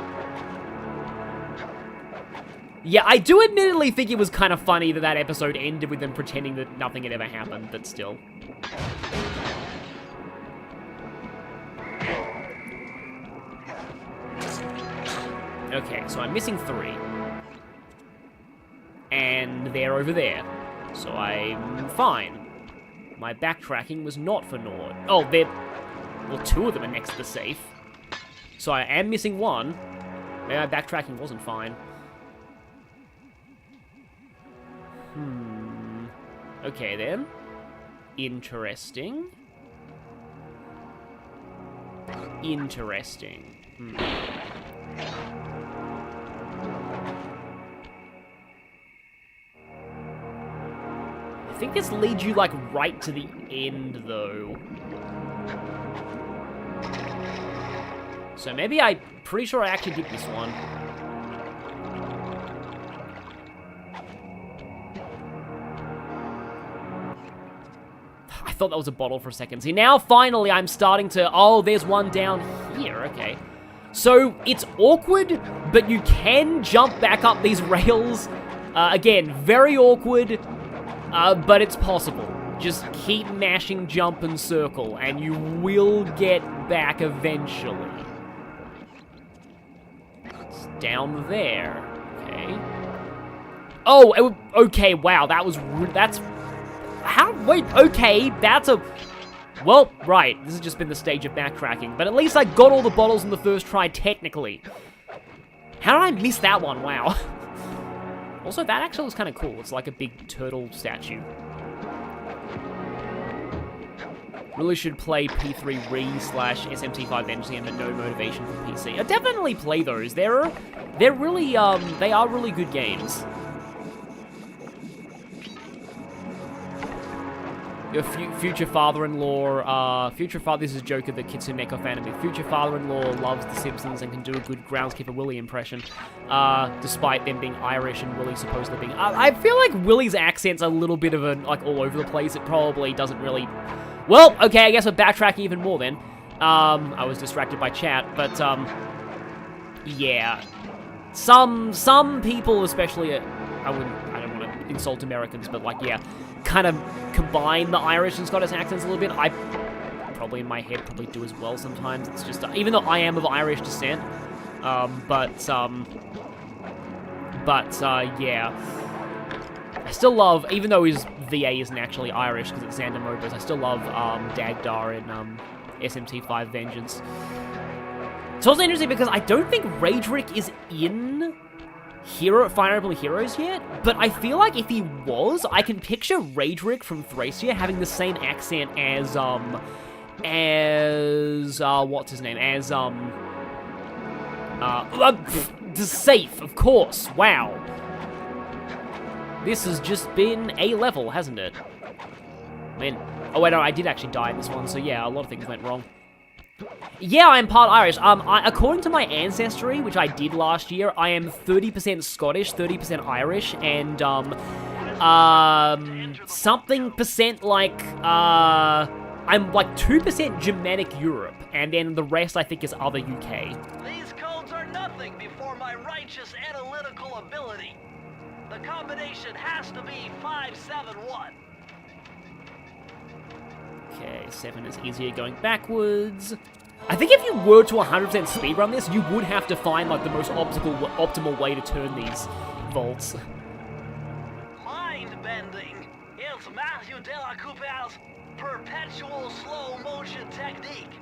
Yeah, I do admittedly think it was kind of funny that episode ended with them pretending that nothing had ever happened, but still. Okay, so I'm missing 3. And they're over there. So I'm fine. My backtracking was not for naught. Oh, well, 2 of them are next to the safe. So I am missing 1. Maybe my backtracking wasn't fine. Okay, then. Interesting. Interesting. I think this leads you, like, right to the end, though. So maybe I'm pretty sure I actually did this one. I thought that was a bottle for a second. See, now finally I'm starting to... Oh, there's one down here. Okay. So it's awkward, but you can jump back up these rails. Again, very awkward, but it's possible. Just keep mashing jump and circle, and you will get back eventually. It's down there. Okay. Oh, okay, wow, that's... How? Wait, okay, that's a... Well, right, this has just been the stage of backtracking, but at least I got all the bottles in the first try, technically. How did I miss that one? Wow. Also, that actually was kind of cool. It's like a big turtle statue. Really should play P3 Re/SMT5 Vengeance, but no motivation for PC. I definitely play those. They're really, they are really good games. Your future father-in-law, this is Joker, the Kitsuneko fan of me. Future father-in-law loves The Simpsons and can do a good Groundskeeper Willie impression, despite them being Irish and Willie supposedly being... I feel like Willie's accent's a little bit of like, all over the place. It probably doesn't really... Well, okay, I guess we're backtracking even more then. I was distracted by chat, but, yeah. Some people, especially, I don't want to insult Americans, but, like, yeah, kind of combine the Irish and Scottish accents a little bit. I probably in my head probably do as well sometimes. It's just, even though I am of Irish descent, yeah. I still love, even though his VA isn't actually Irish because it's Xander Mobus, I still love Dagdar in SMT5 Vengeance. It's also interesting because I don't think Raedric is in Fire Emblem Heroes yet, but I feel like if he was, I can picture Raedric from Thracia having the same accent as what's his name? As, the Safe, of course, wow. This has just been a level, hasn't it? Man, oh wait, no, I did actually die in this one, so yeah, a lot of things went wrong. Yeah, I'm part Irish. According to my ancestry, which I did last year, I am 30% Scottish, 30% Irish, and, something percent, like, I I'm like 2% Germanic Europe, and then the rest I think is other UK. These codes are nothing before my righteous analytical ability. The combination has to be 571. Okay, 7 is easier going backwards. I think if you were to 100% speedrun this, you would have to find like the most optimal way to turn these vaults. Mind-bending is Matthew Della Coupe's perpetual slow motion technique.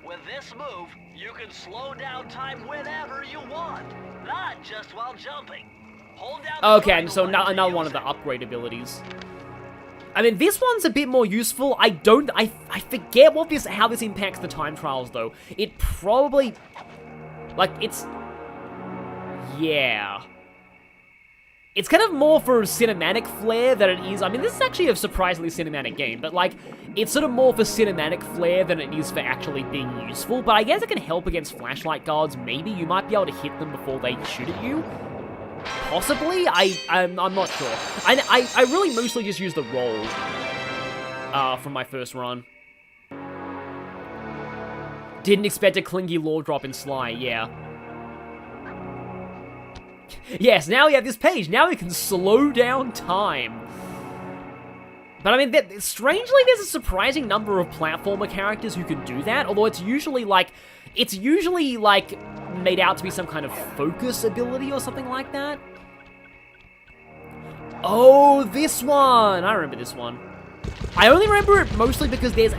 With this move, you can slow down time whenever you want, not just while jumping. Hold down the Okay, and so triangle button to another one use of the it. upgrade abilities. I mean, this one's a bit more useful. I forget how this impacts the time trials, though. It probably, like, yeah. It's kind of more for cinematic flair than it is. I mean, this is actually a surprisingly cinematic game, but, like, it's sort of more for cinematic flair than it is for actually being useful. But I guess it can help against flashlight guards, maybe. You might be able to hit them before they shoot at you. Possibly? I'm not sure. I really mostly just use the roll from my first run. Didn't expect a clingy lore drop in Sly, yeah. Yes, now we have this page. Now we can slow down time. But I mean, strangely, there's a surprising number of platformer characters who can do that, although it's usually like made out to be some kind of focus ability or something like that. Oh, this one! I remember this one. I only remember it mostly because there's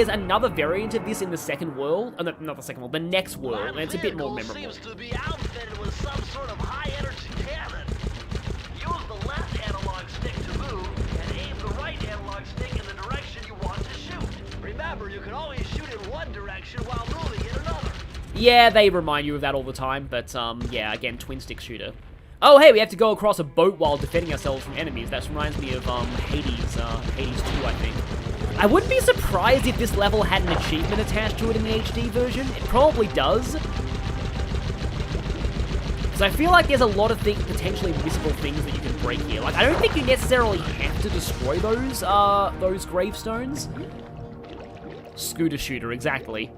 another variant of this in the second world. Oh, no, not the second world, the next world, and it's a bit more memorable. Seems to be outfitted with some sort of high-energy cannon. Use the left analog stick to move, and aim the right analog stick in the direction you want to shoot. Remember, you can always shoot in one direction while moving in another. Yeah, they remind you of that all the time, but, yeah, again, twin-stick shooter. Oh, hey, we have to go across a boat while defending ourselves from enemies. That reminds me of, Hades 2, I think. I wouldn't be surprised if this level had an achievement attached to it in the HD version. It probably does. Because I feel like there's a lot of potentially missable things that you can break here. Like, I don't think you necessarily have to destroy those gravestones. Scooter shooter, exactly.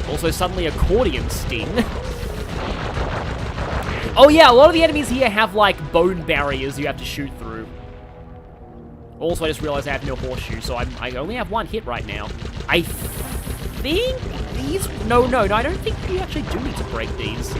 Also, suddenly accordion sting. Oh yeah, a lot of the enemies here have, like, bone barriers you have to shoot through. Also, I just realized I have no horseshoe, so I only have one hit right now. I think these... No, I don't think you actually do need to break these.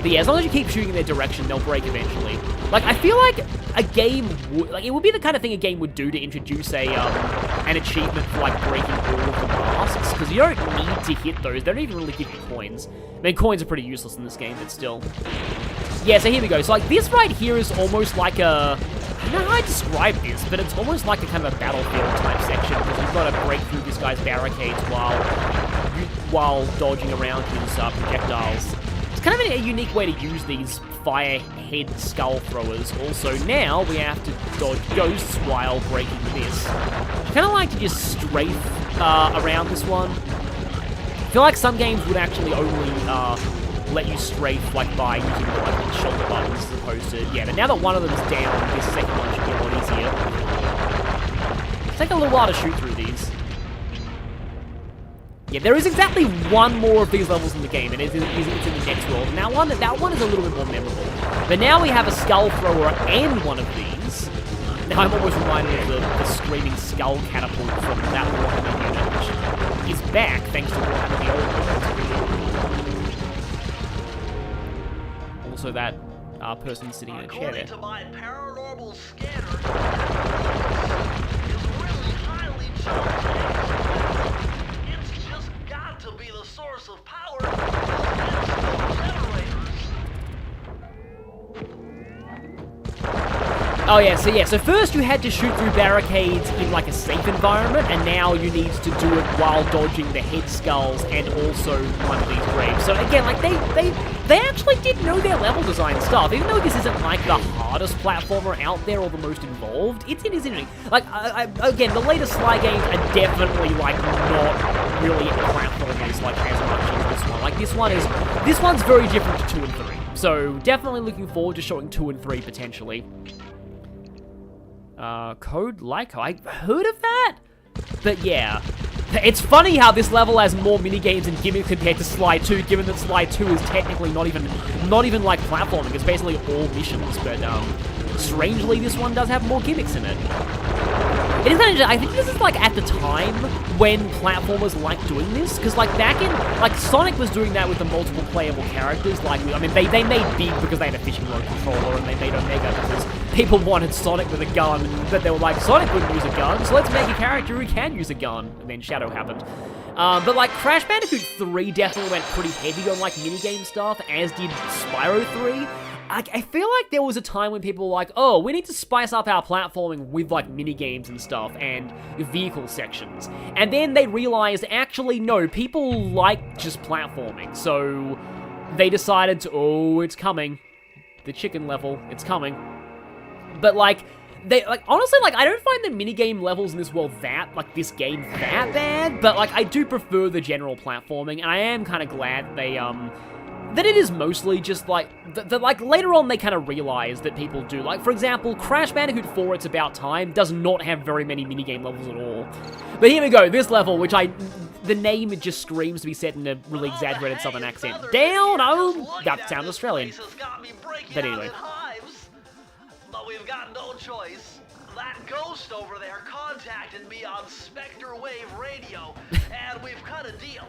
But yeah, as long as you keep shooting in their direction, they'll break eventually. Like, I feel like a game would... Like, it would be the kind of thing a game would do to introduce an achievement for, like, breaking all of the masks. Because you don't need to hit those. They don't even really give you coins. I mean, coins are pretty useless in this game, but still. Yeah, so here we go. So, like, this right here is almost like a... I don't know how I describe this, but it's almost like a kind of a battlefield type section. Because you've got to break through this guy's barricades while dodging around his projectiles. It's kind of a unique way to use these fire head skull throwers. Also, now we have to dodge ghosts while breaking this. I kind of like to just strafe around this one. I feel like some games would actually only let you strafe like by using like the shoulder buttons as opposed to... Yeah, but now that one of them is down, this second one should be a lot easier. It'll take a little while to shoot through these. Yeah, there is exactly one more of these levels in the game, and it's in the next world. And that one is a little bit more memorable. But now we have a skull thrower and one of these. Now I'm almost reminded of the screaming skull catapult from that Warhammer unit, which is back thanks to Warhammer the Old World. Also, that person sitting in a chair there. According to my paranormal scanner, is really highly charged. It's just got to be the source of power for those generators. Oh yeah, so first you had to shoot through barricades in like a safe environment, and now you need to do it while dodging the head skulls and also one of these graves. So again, like they actually did know their level design stuff, even though this isn't like the hardest platformer out there or the most involved. It is interesting. Like again, the latest Sly games are definitely like not really platformers like as much as this one. Like this one's very different to 2 and 3. So definitely looking forward to showing 2 and 3 potentially. Code Lyco. I've heard of that? But yeah. It's funny how this level has more minigames and gimmicks compared to Slide 2, given that Slide 2 is technically not even like platforming. It's basically all missions, but strangely this one does have more gimmicks in it. It is kind of, I think this is like at the time when platformers liked doing this, because like back in, like Sonic was doing that with the multiple playable characters, like, I mean, they made Big because they had a fishing rod controller, and they made Omega because people wanted Sonic with a gun, but they were like, Sonic wouldn't use a gun, so let's make a character who can use a gun, and then Shadow happened. But like Crash Bandicoot 3 definitely went pretty heavy on like minigame stuff, as did Spyro 3. I feel like there was a time when people were like, oh, we need to spice up our platforming with, like, minigames and stuff, and vehicle sections. And then they realized, actually, no, people like just platforming, so they decided to, oh, it's coming. The chicken level, it's coming. But, like, honestly, like, I don't find the minigame levels in this world this game that bad, but, like, I do prefer the general platforming, and I am kind of glad that they, that it is mostly just, like, like, later on they kind of realize that people do. Like, for example, Crash Bandicoot 4, It's About Time, does not have very many minigame levels at all. But here we go, this level, which the name just screams to be set in a really exaggerated southern accent. Down, oh, that sounds Australian. But anyway. But we've got no choice. That ghost over there contacted me on Spectre Wave Radio, and we've cut a deal.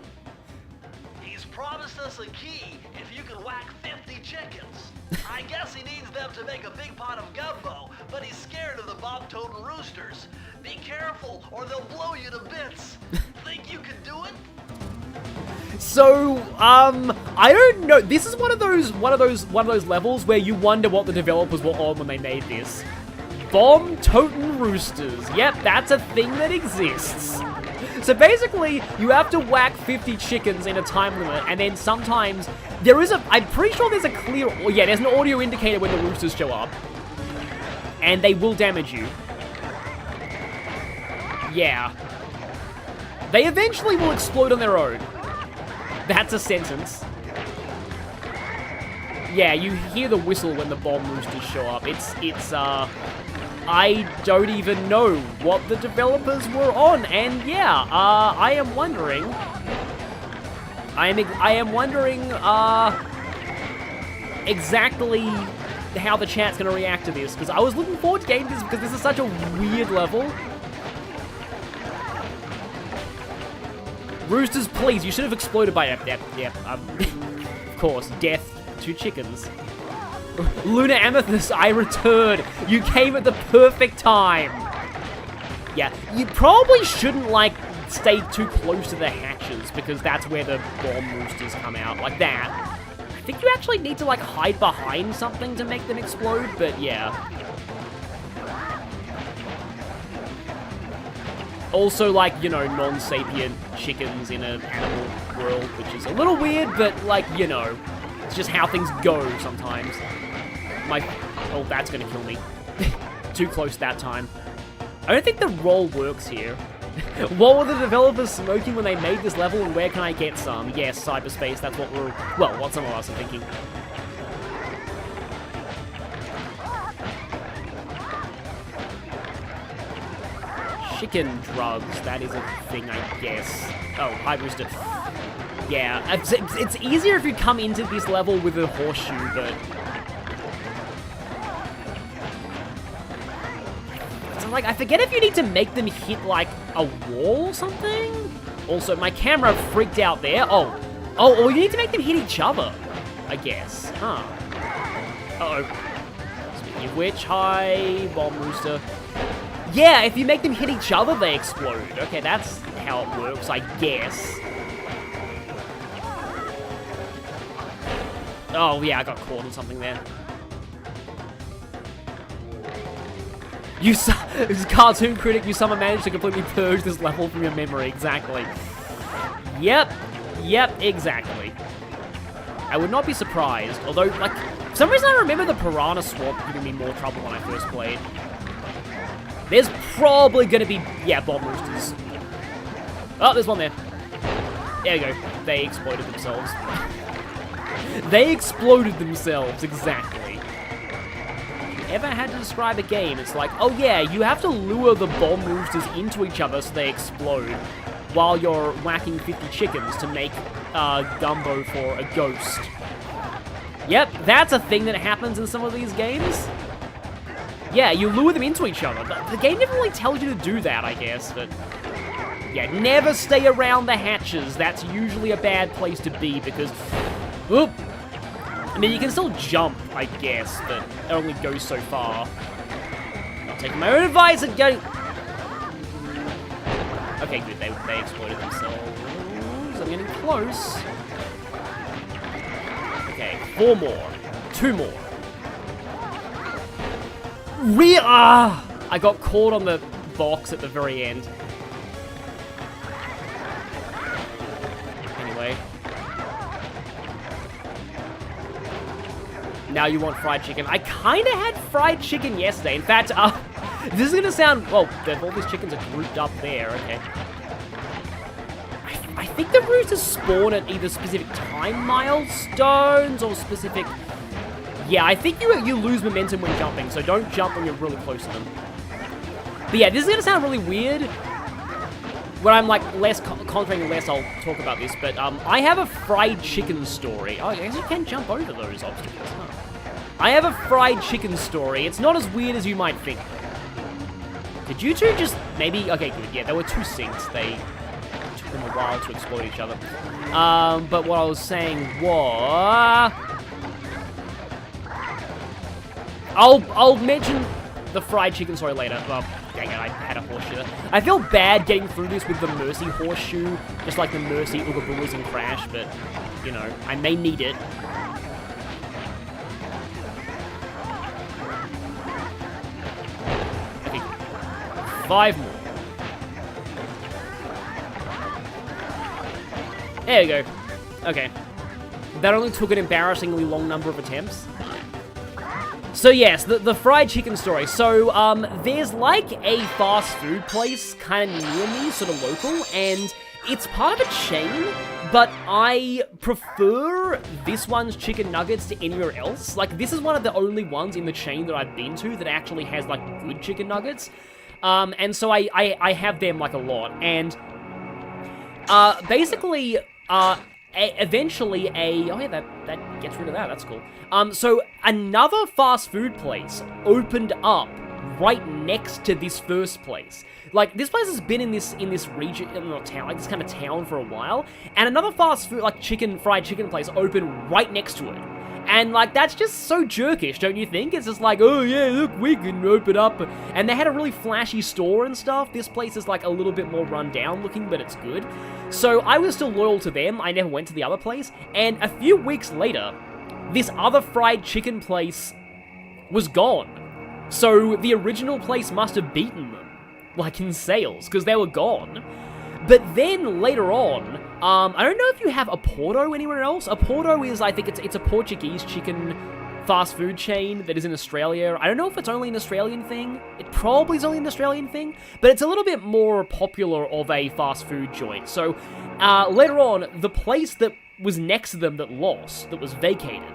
He's promised us a key if you can whack 50 chickens. I guess he needs them to make a big pot of gumbo, but he's scared of the bob-toting roosters. Be careful, or they'll blow you to bits. Think you can do it? So, I don't know. This is one of those levels where you wonder what the developers were on when they made this. Bomb-toting roosters. Yep, that's a thing that exists. So basically, you have to whack 50 chickens in a time limit, and then sometimes I'm pretty sure there's a there's an audio indicator when the roosters show up. And they will damage you. Yeah. They eventually will explode on their own. That's a sentence. Yeah, you hear the whistle when the bomb roosters show up. I don't even know what the developers were on, and yeah, I am wondering, exactly how the chat's gonna react to this, because I was looking forward to getting this because this is such a weird level. Roosters, please, you should have exploded by of course, death to chickens. Luna Amethyst, I returned. You came at the perfect time. Yeah, you probably shouldn't, like, stay too close to the hatches, because that's where the bomb roosters come out, like that. I think you actually need to, like, hide behind something to make them explode, but yeah. Also, like, you know, non-sapient chickens in an animal world, which is a little weird, but, like, you know, it's just how things go sometimes. Oh, that's gonna kill me. Too close that time. I don't think the roll works here. What were the developers smoking when they made this level, and where can I get some? Yes, cyberspace, that's what some of us are thinking. Chicken drugs, that is a thing, I guess. Oh, hi, Rooster. Yeah, it's easier if you come into this level with a horseshoe, but... Like, I forget if you need to make them hit, like, a wall or something? Also, my camera freaked out there. Oh, or you need to make them hit each other, I guess. Huh. Uh-oh. Speaking of which, hi, Bomb Rooster. Yeah, if you make them hit each other, they explode. Okay, that's how it works, I guess. Oh, yeah, I got caught on something there. As a cartoon critic, you somehow managed to completely purge this level from your memory. Exactly. Yep, exactly. I would not be surprised, although, like, for some reason I remember the Piranha Swamp giving me more trouble when I first played. There's probably gonna be, yeah, bomb roosters. Oh, there's one there. There you go. They exploded themselves. They exploded themselves, exactly. ever had to describe a game, it's like, oh yeah, you have to lure the bomb roosters into each other so they explode while you're whacking 50 chickens to make Gumbo for a ghost. Yep, that's a thing that happens in some of these games. Yeah, you lure them into each other. The game never really tells you to do that, I guess, but... yeah, never stay around the hatches. That's usually a bad place to be because... oop. I mean, you can still jump, I guess, but it only goes so far. I'm taking my own advice and going... okay, good. They exploded themselves. I'm getting close. Okay, 4 more. 2 more. I got caught on the box at the very end. Anyway. Now you want fried chicken. I kind of had fried chicken yesterday. In fact, this is going to sound... well, all these chickens are grouped up there. Okay. I think the roosters spawn at either specific time milestones or specific... yeah, I think you lose momentum when jumping, so don't jump when you're really close to them. But yeah, this is going to sound really weird. When I'm, like, less conquering less, I'll talk about this, but I have a fried chicken story. Oh, I guess you can jump over those obstacles, huh? I have a fried chicken story. It's not as weird as you might think. Did you two just maybe... okay, good. Yeah, there were 2 sinks. They took them a while to explode each other. But what I was saying was... I'll mention the fried chicken story later. Well, dang it, I had a horseshoe there. I feel bad getting through this with the Mercy horseshoe, just like the Mercy Ooga Boogas in Crash, but, you know, I may need it. Okay, 5 more. There we go. Okay. That only took an embarrassingly long number of attempts. So yes, the fried chicken story. So, there's like a fast food place kind of near me, sort of local, and it's part of a chain, but I prefer this one's chicken nuggets to anywhere else. Like, this is one of the only ones in the chain that I've been to that actually has, like, good chicken nuggets. And so I have them, like, a lot. And, basically, eventually oh yeah, that gets rid of that, that's cool. So another fast food place opened up right next to this first place. Like, this place has been in this region, not town, like this kind of town for a while, and another fast food, like fried chicken place opened right next to it. And, like, that's just so jerkish, don't you think? It's just like, oh yeah, look, we can open up. And they had a really flashy store and stuff. This place is, like, a little bit more run down looking, but it's good. So I was still loyal to them. I never went to the other place. And a few weeks later, this other fried chicken place was gone. So the original place must have beaten them, like, in sales, because they were gone. But then, later on, I don't know if you have a Porto anywhere else. A Porto is, I think, it's a Portuguese chicken fast food chain that is in Australia. I don't know if it's only an Australian thing. It probably is only an Australian thing, but it's a little bit more popular of a fast food joint. So, later on, the place that was next to them that lost, that was vacated,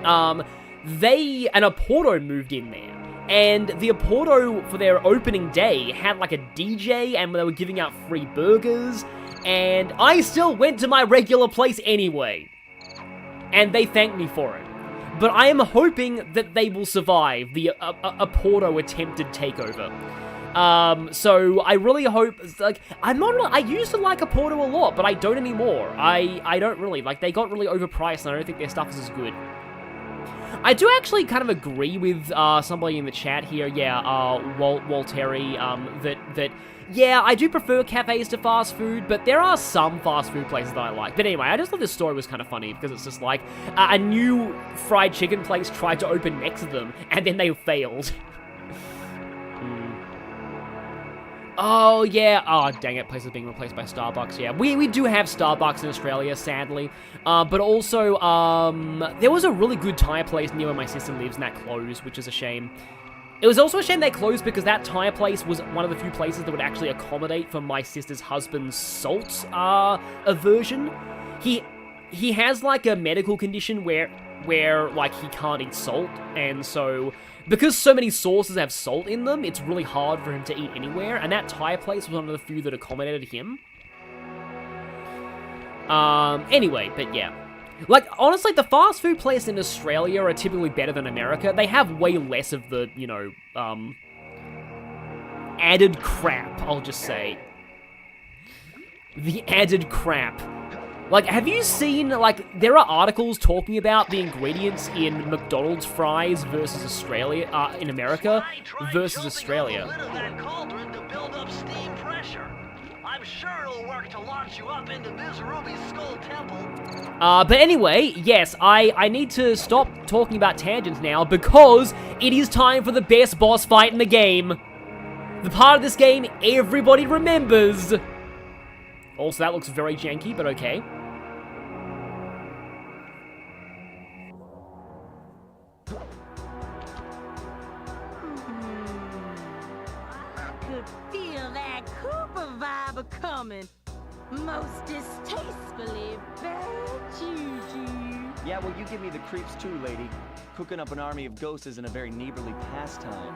and a Porto moved in there. And the Porto, for their opening day, had like a DJ, and they were giving out free burgers, and I still went to my regular place anyway. And they thanked me for it. But I am hoping that they will survive the Porto attempted takeover. So I really hope, like, I used to like a Porto a lot, but I don't anymore. I don't really, like, they got really overpriced, and I don't think their stuff is as good. I do actually kind of agree with somebody in the chat here, yeah, Walteri, that yeah, I do prefer cafes to fast food, but there are some fast food places that I like. But anyway, I just thought this story was kind of funny, because it's just like, a new fried chicken place tried to open next to them, and then they failed. Oh, yeah. Oh, dang it. Place is being replaced by Starbucks. Yeah, we do have Starbucks in Australia, sadly. But also, there was a really good tire place near where my sister lives, and that closed, which is a shame. It was also a shame they closed because that tire place was one of the few places that would actually accommodate for my sister's husband's salt aversion. He has, like, a medical condition where like, he can't eat salt, and so because so many sources have salt in them, it's really hard for him to eat anywhere, and that Thai place was one of the few that accommodated him. Anyway, but yeah. Like, honestly, the fast food places in Australia are typically better than America. They have way less of the, you know, added crap, I'll just say. The added crap. Like, have you seen, like, there are articles talking about the ingredients in McDonald's fries versus Australia, in America versus Australia. I'm sure it'll work to launch you up into this Ruby Skull Temple. But anyway, yes, I need to stop talking about tangents now because it is time for the best boss fight in the game. The part of this game everybody remembers. Also, that looks very janky, but okay. Coming most distastefully bad juju. Yeah, well, you give me the creeps too, lady. Cooking up an army of ghosts isn't a very neighborly pastime.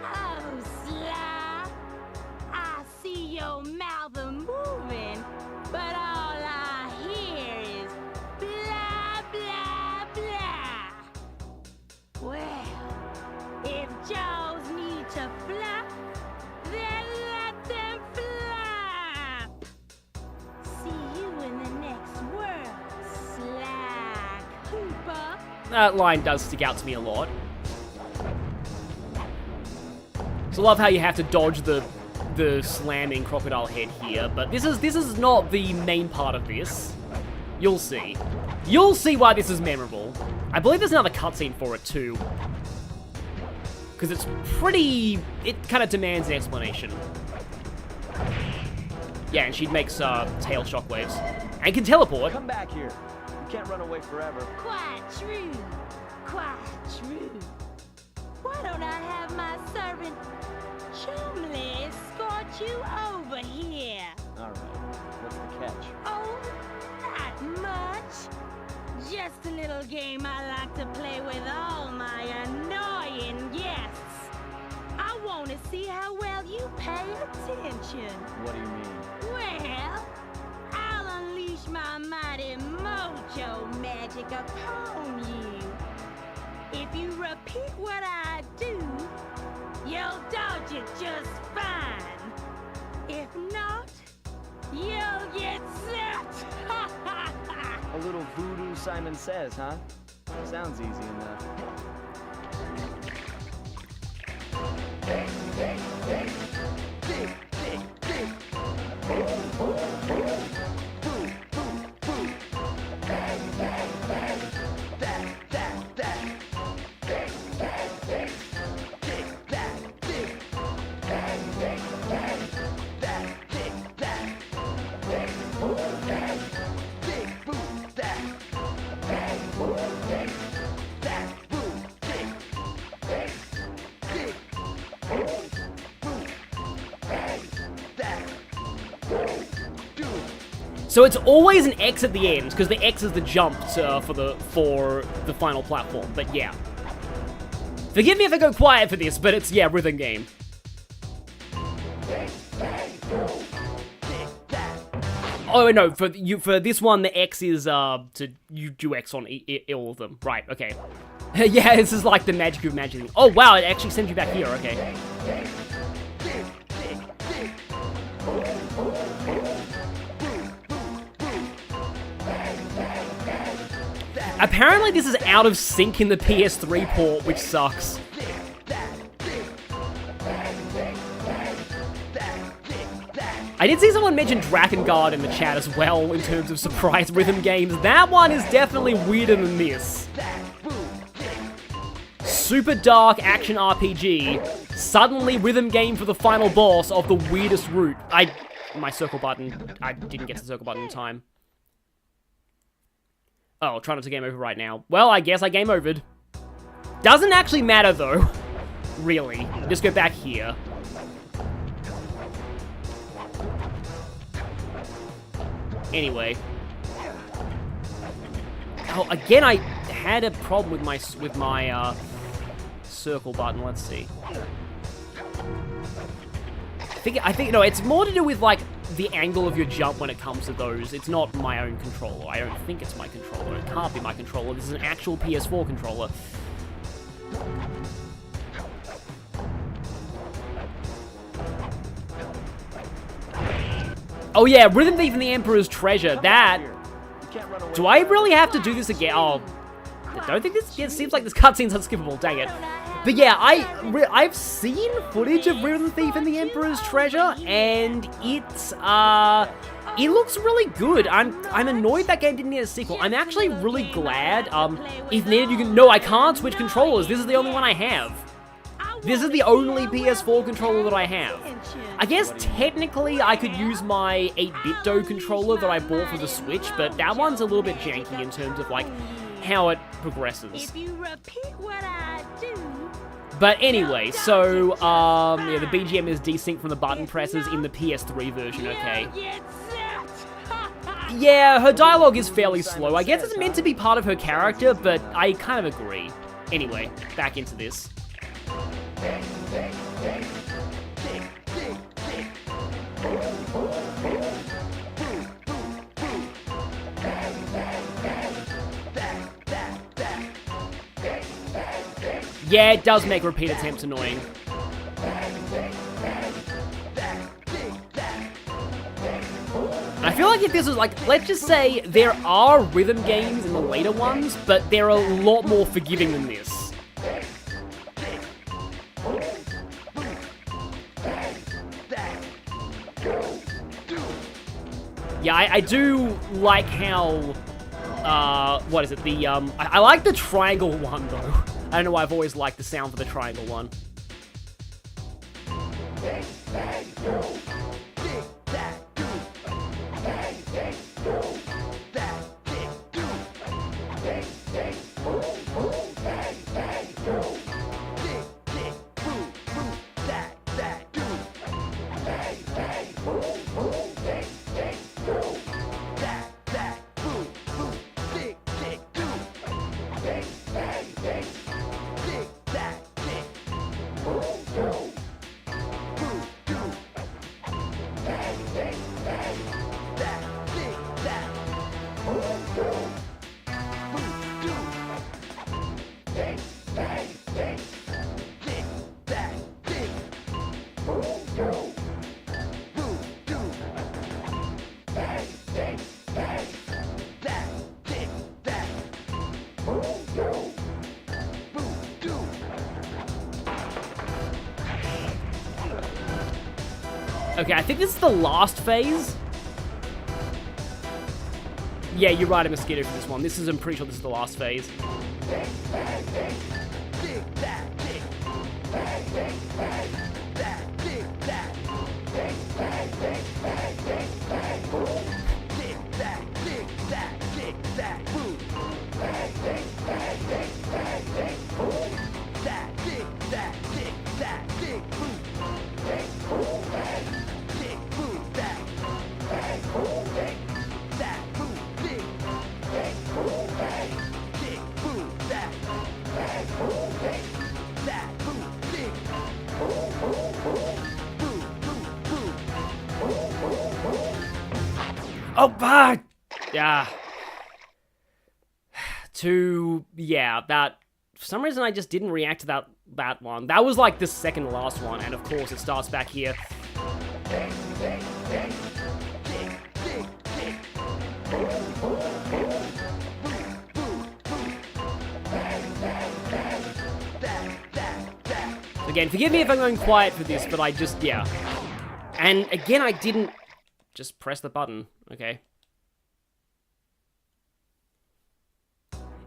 Oh, Sly. I see your mouth moving, but all I hear is blah, blah, blah. Well, if jaws need to flap, then let them flap. See you in the next world, Sly Cooper. That line does stick out to me a lot. So I love how you have to dodge the slamming crocodile head here, but this is not the main part of this. You'll see. You'll see why this is memorable. I believe there's another cutscene for it too. Because it's pretty... it kind of demands an explanation. Yeah, and she makes tail shockwaves. And can teleport. Come back here. You can't run away forever. Quite true. Quite true. Why don't I have my servant Chumley escort you over here? All right. What's the catch? Oh, not much. Just a little game I like to play with all my annoying guests. I want to see how well you pay attention. What do you mean? Well, I'll unleash my mighty mojo magic upon you. If you repeat what I do, you'll dodge it just fine. If not, you'll get zapped. A little voodoo, Simon Says, huh? Sounds easy enough. So it's always an X at the end, because the X is the jump for the final platform, but yeah. Forgive me if I go quiet for this, but it's, yeah, rhythm game. Oh, no, for this one, the X is, you do X on all of them. Right, okay. Yeah, this is like the magic of magic. Oh, wow, it actually sends you back here, okay. Apparently this is out of sync in the PS3 port, which sucks. I did see someone mention Drakengard in the chat as well in terms of surprise rhythm games. That one is definitely weirder than this. Super dark action RPG, suddenly rhythm game for the final boss of the weirdest route. My circle button, I didn't get to the circle button in time. Oh, try not to game over right now. Well, I guess I game overed. Doesn't actually matter, though. Really. Just go back here. Anyway. Oh, again, had a problem with my circle button. Let's see. I think no, it's more to do with like the angle of your jump when it comes to those. It's not my own controller. I don't think it's my controller. It can't be my controller. This is an actual PS4 controller. Oh yeah, Rhythm Thief and the Emperor's Treasure. That... Do I really have to do this again? Oh, I don't think this... It seems like this cutscene's unskippable, dang it. But yeah, I've seen footage of Rhythm Thief and the Emperor's Treasure, and it's, it looks really good. I'm annoyed that game didn't get a sequel. I'm actually really glad. If needed, you can... No, I can't switch controllers. This is the only one I have. This is the only PS4 controller that I have. I guess technically I could use my 8-bit controller that I bought for the Switch, but that one's a little bit janky in terms of like how it progresses. If you repeat what I do. But anyway, so yeah, the BGM is desynced from the button presses in the PS3 version, okay? Yeah, her dialogue is fairly slow. I guess it's meant to be part of her character, but I kind of agree. Anyway, back into this. Yeah, it does make repeat attempts annoying. I feel like if this was like, let's just say there are rhythm games in the later ones, but they're a lot more forgiving than this. Yeah, I do like how, what is it, the, I like the triangle one, though. I don't know why I've always liked the sound for the triangle one. Okay, I think this is the last phase. Yeah, you're right, I'm a mosquito for this one. This is, I'm pretty sure this is the last phase. Oh, bad! Yeah. Yeah, that... For some reason, I just didn't react to that one. That was like the second to last one, and of course, it starts back here. Again, forgive me if I'm going quiet for this, but I just, yeah. And again, I didn't just press the button, okay.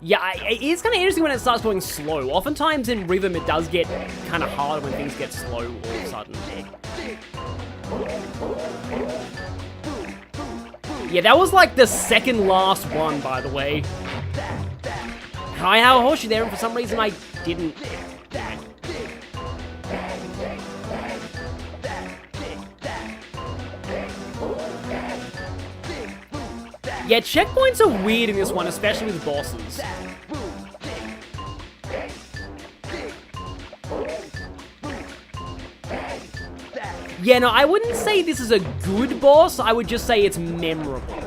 Yeah, it's kind of interesting when it starts going slow. Oftentimes in rhythm, it does get kind of hard when things get slow all of a sudden. Yeah, that was like the second last one, by the way. I had a horseshoe there, and for some reason I didn't. Yeah, checkpoints are weird in this one, especially with bosses. Yeah, no, I wouldn't say this is a good boss. I would just say it's memorable.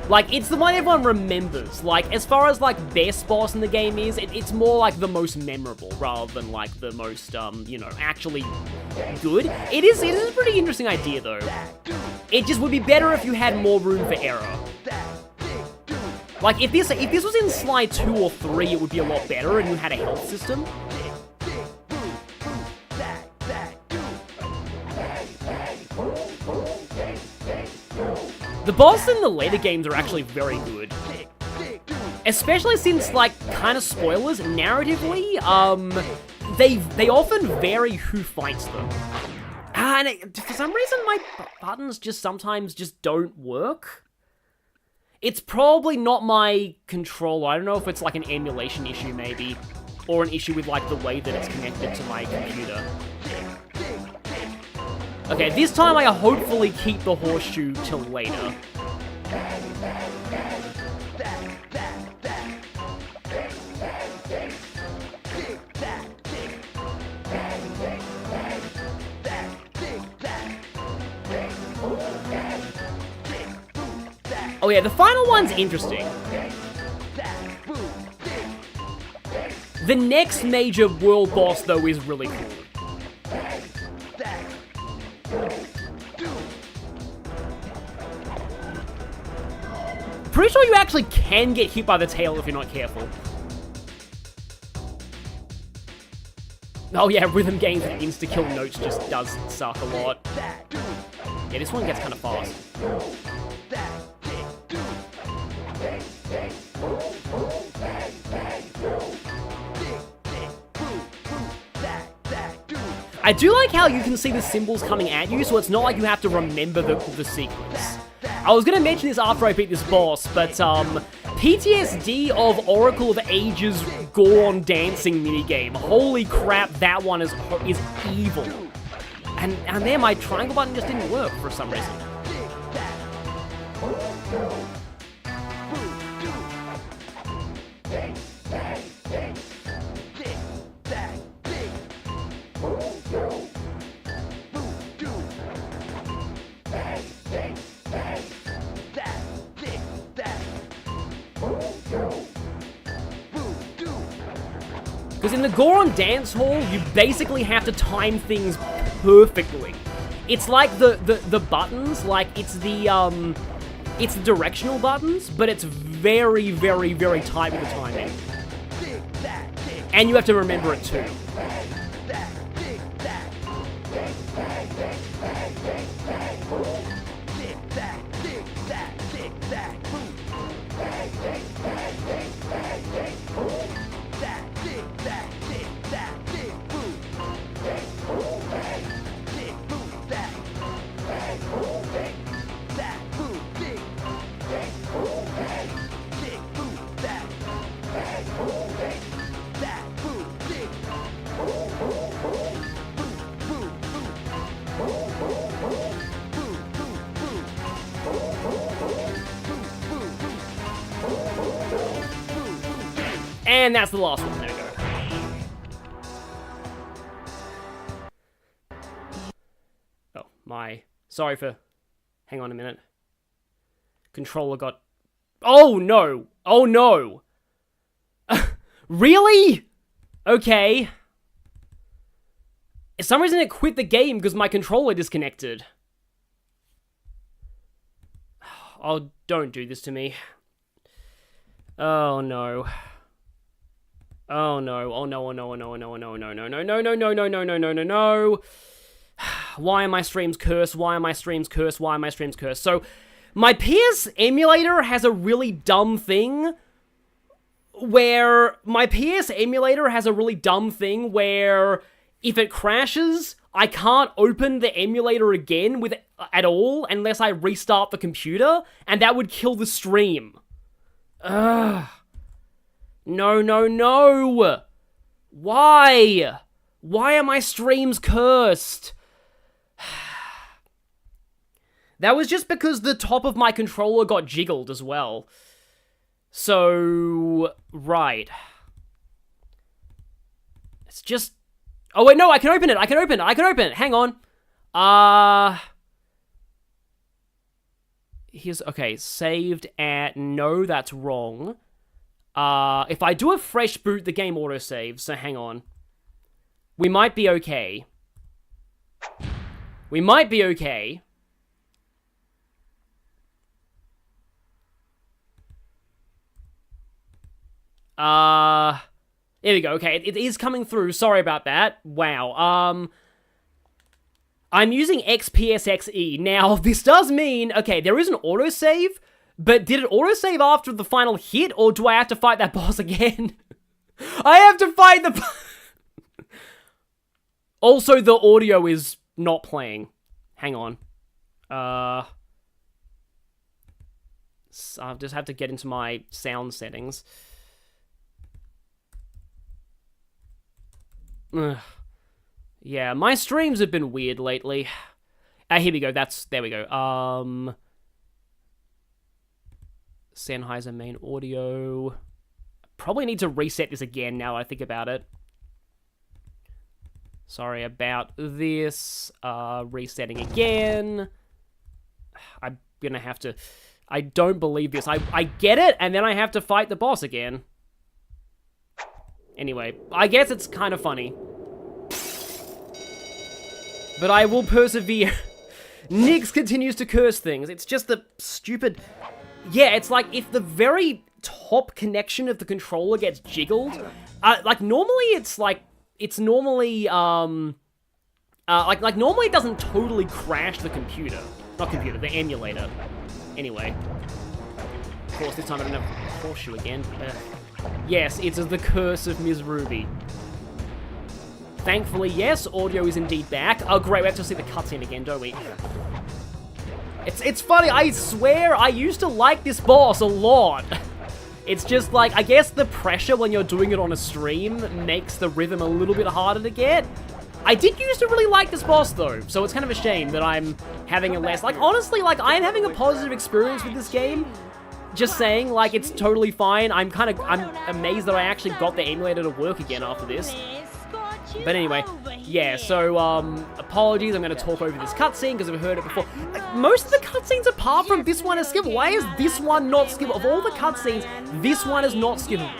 Like, it's the one everyone remembers. Like, as far as, like, best boss in the game is, it's more, like, the most memorable rather than, like, the most, you know, actually good. It is a pretty interesting idea, though. It just would be better if you had more room for error. Like, if this was in Slide 2 or 3, it would be a lot better and you had a health system. The boss in the later games are actually very good. Especially since, like, kind of spoilers, narratively, they often vary who fights them. And for some reason, my buttons just sometimes just don't work. It's probably not my controller. I don't know if it's, like, an emulation issue, maybe. Or an issue with, like, the way that it's connected to my computer. Okay, this time I hopefully keep the horseshoe till later. Oh yeah, the final one's interesting. The next major world boss, though, is really cool. Pretty sure you actually can get hit by the tail if you're not careful. Oh yeah, rhythm games with insta-kill notes just does suck a lot. Yeah, this one gets kind of fast. I do like how you can see the symbols coming at you, so it's not like you have to remember the sequence. I was gonna mention this after I beat this boss, but PTSD of Oracle of Ages Goron dancing minigame. Holy crap, that one is evil. And there, my triangle button just didn't work for some reason. Because in the Goron Dance Hall, you basically have to time things perfectly. It's like the buttons, like it's the directional buttons, but it's very, very, very tight with the timing. And you have to remember it too. And that's the last one. There we go. Oh, my. Sorry for... Hang on a minute. Controller got... Oh, no! Oh, no! Really? Okay. For some reason it quit the game because my controller disconnected. Oh, don't do this to me. Oh, no. Oh no, oh no, oh no, oh no, oh no, oh no, no, no, no, no, no, no, no, no, no, no, no, no. Why are my streams cursed? Why are my streams cursed? Why are my streams cursed? So, my PS emulator has a really dumb thing where if it crashes, I can't open the emulator again at all unless I restart the computer, and that would kill the stream. Ugh. No, no, no! Why? Why are my streams cursed? That was just because the top of my controller got jiggled as well. So, right. It's just... Oh wait, no, I can open it, I can open it, I can open it, hang on. Here's, okay, saved at, no, that's wrong. If I do a fresh boot, the game autosaves, so hang on. We might be okay. We might be okay. There we go, okay, it is coming through, sorry about that. Wow, I'm using XPSXE. Now, this does mean, okay, there is an autosave, but did it autosave after the final hit, or do I have to fight that boss again? I have to fight the... Also, the audio is not playing. Hang on. I'll just have to get into my sound settings. Ugh. Yeah, my streams have been weird lately. Here we go, there we go. Sennheiser main audio. Probably need to reset this again now I think about it. Sorry about this. Resetting again. I'm gonna have to... I don't believe this. I get it, and then I have to fight the boss again. Anyway, I guess it's kind of funny. But I will persevere. Nix continues to curse things. It's just the stupid... Yeah, it's like if the very top connection of the controller gets jiggled, like normally it's like... It's normally, like normally it doesn't totally crash the computer. Not computer, the emulator. Anyway. Of course, this time I don't have a horseshoe again. Yes, it's the curse of Ms. Ruby. Thankfully, yes, audio is indeed back. Oh, great, we have to see the cutscene again, don't we? It's funny, I swear I used to like this boss a lot. It's just like, I guess the pressure when you're doing it on a stream makes the rhythm a little bit harder to get. I did used to really like this boss though, so it's kind of a shame that I'm having a less, like honestly, like I'm having a positive experience with this game. Just saying, like it's totally fine. I'm amazed that I actually got the emulator to work again after this. But anyway, yeah, so, apologies, I'm gonna talk over this cutscene, because I've heard it before. Most of the cutscenes, apart from this one, are skippable. Why is this one not skippable? Of all the cutscenes, this one is not skippable.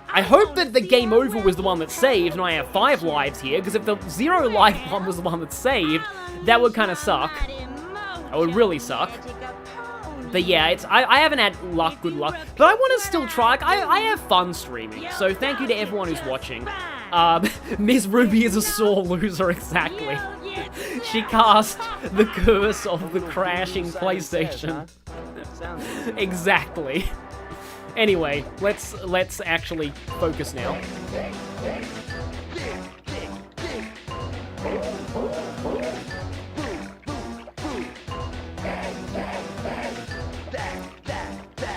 I hope that the game over was the one that saved, and I have 5 lives here, because if the 0 life one was the one that saved, that would kind of suck. That would really suck. But yeah, I haven't had good luck, but I want to still try. I have fun streaming, so thank you to everyone who's watching. Miss Ruby is a sore loser, exactly. She cast the curse of the crashing PlayStation. Exactly. Anyway, let's actually focus now.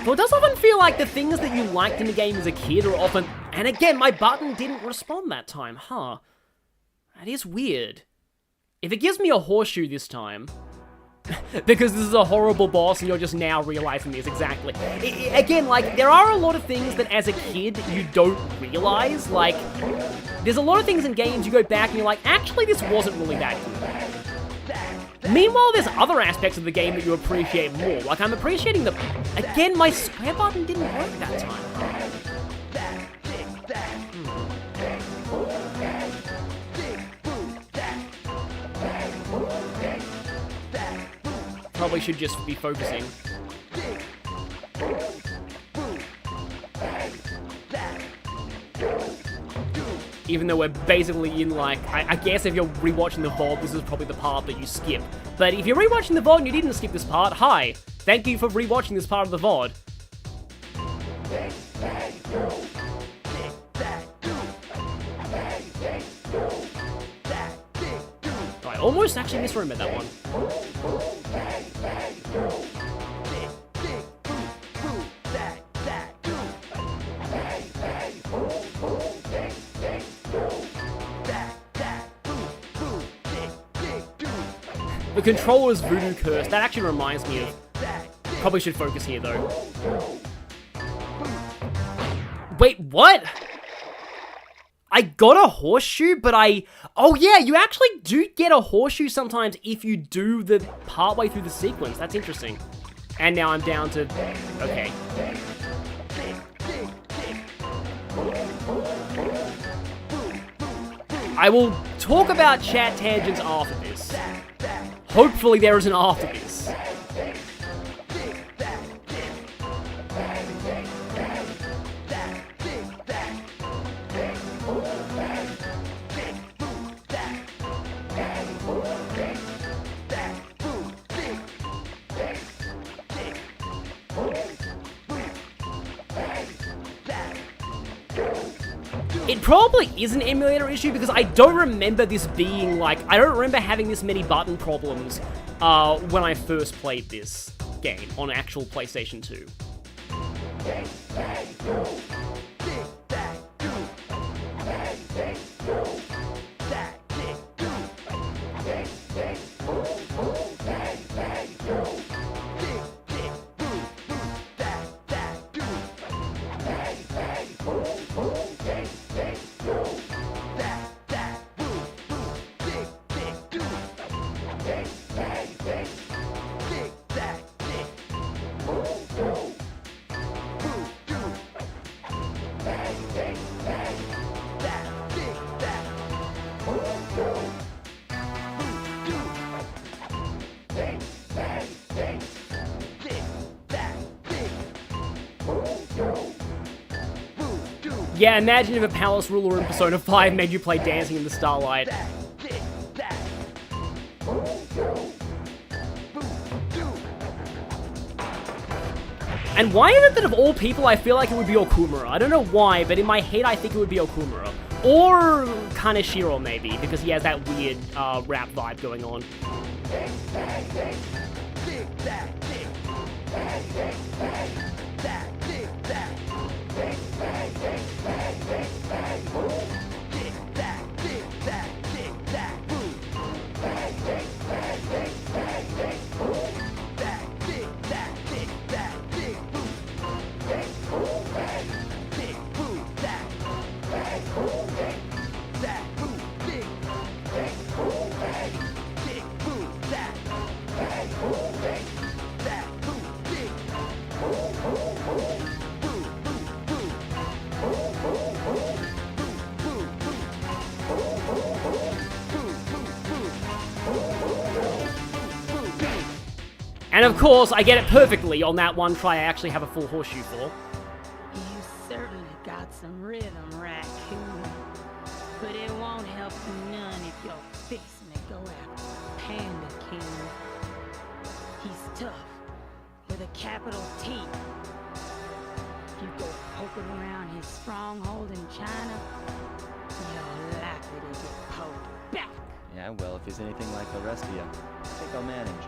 Well, it does often feel like the things that you liked in the game as a kid are often... And again, my button didn't respond that time, huh? That is weird. If it gives me a horseshoe this time... because this is a horrible boss and you're just now realizing this, exactly. Again, like, there are a lot of things that as a kid you don't realize. Like, there's a lot of things in games you go back and you're like, actually this wasn't really that good. Meanwhile, there's other aspects of the game that you appreciate more. Like, I'm appreciating the... Again, my square button didn't work that time. Probably should just be focusing. Even though we're basically in, like, I guess if you're rewatching the VOD, this is probably the part that you skip. But if you're rewatching the VOD and you didn't skip this part, hi. Thank you for rewatching this part of the VOD. I almost actually misremembered that one. The controller's Voodoo curse, that actually reminds me of... Probably should focus here, though. Wait, what? I got a horseshoe, but oh yeah, you actually do get a horseshoe sometimes if you do the partway through the sequence. That's interesting. And now I'm down to, okay. I will talk about chat tangents after this. Hopefully there is an after this. It probably is an emulator issue because I don't remember this being like, I don't remember having this many button problems when I first played this game on actual PlayStation 2. Yeah, imagine if a palace ruler in Persona 5 made you play Dancing in the Starlight. And why is it that of all people I feel like it would be Okumura? I don't know why, but in my head I think it would be Okumura. Or Kaneshiro maybe, because he has that weird rap vibe going on. And of course, I get it perfectly on that one try I actually have a full horseshoe for. You certainly got some rhythm, Raccoon. But it won't help you none if you're fixing to go after Panda King. He's tough, with a capital T. If you go poking around his stronghold in China, you're likely to get poked back. Yeah, well, if he's anything like the rest of you, I think I'll manage.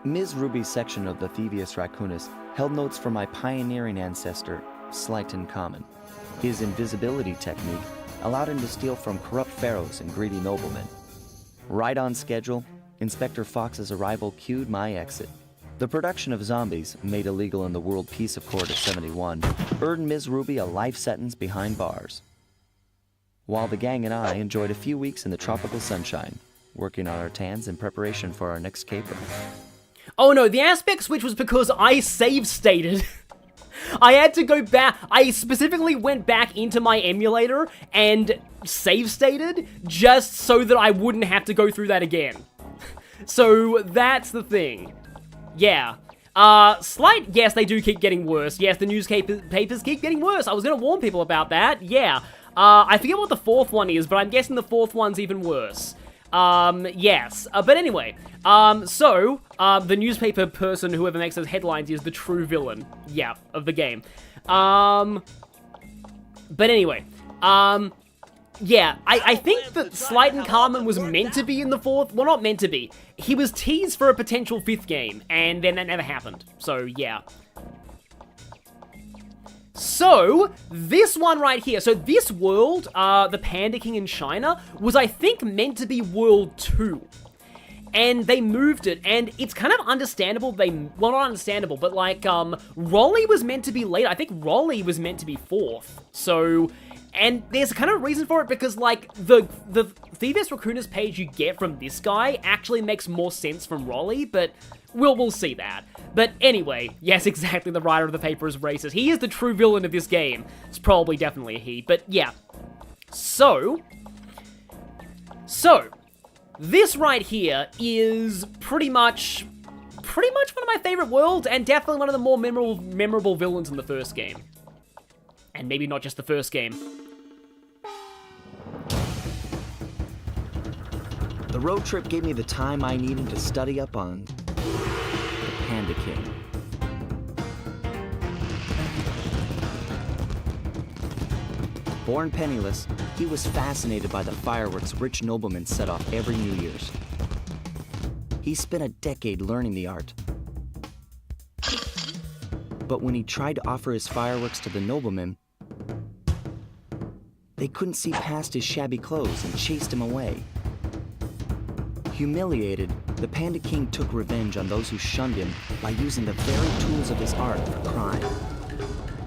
Ms. Ruby's section of the Thievius Racoonus held notes from my pioneering ancestor, Slighton Common. His invisibility technique allowed him to steal from corrupt pharaohs and greedy noblemen. Right on schedule, Inspector Fox's arrival cued my exit. The production of zombies, made illegal in the World Peace Accord of 71, earned Ms. Ruby a life sentence behind bars. While the gang and I enjoyed a few weeks in the tropical sunshine, working on our tans in preparation for our next caper. Oh no, the aspect switch was because I save stated. I had to go back. I specifically went back into my emulator and save stated just so that I wouldn't have to go through that again. So that's the thing. Yeah. Yes, they do keep getting worse. Yes, the newspapers keep getting worse. I was gonna warn people about that. Yeah. I forget what the fourth one is, but I'm guessing the fourth one's even worse. Yes. But anyway, the newspaper person, whoever makes those headlines, is the true villain, yeah, of the game. But anyway, yeah, I think that Slighton Carmen was meant to be in the fourth, well, not meant to be. He was teased for a potential fifth game, and then that never happened, so yeah. So, this one right here, so this world, the Panda King in China, was I think meant to be World 2. And they moved it, and it's kind of understandable, well not understandable, but like, Raleigh was meant to be later, I think Raleigh was meant to be 4th. So, And there's kind of a reason for it, because, like, the Thievius Racoonus page you get from this guy actually makes more sense from Rolly, but we'll see that. But anyway, yes, exactly, the writer of the paper is racist. He is the true villain of this game. It's probably definitely a he, but yeah. So, this right here is pretty much one of my favorite worlds, and definitely one of the more memorable villains in the first game. And maybe not just the first game. The road trip gave me the time I needed to study up on the Panda King. Born penniless, he was fascinated by the fireworks rich noblemen set off every New Year's. He spent a decade learning the art. But when he tried to offer his fireworks to the noblemen, they couldn't see past his shabby clothes and chased him away. Humiliated, the Panda King took revenge on those who shunned him by using the very tools of his art for crime.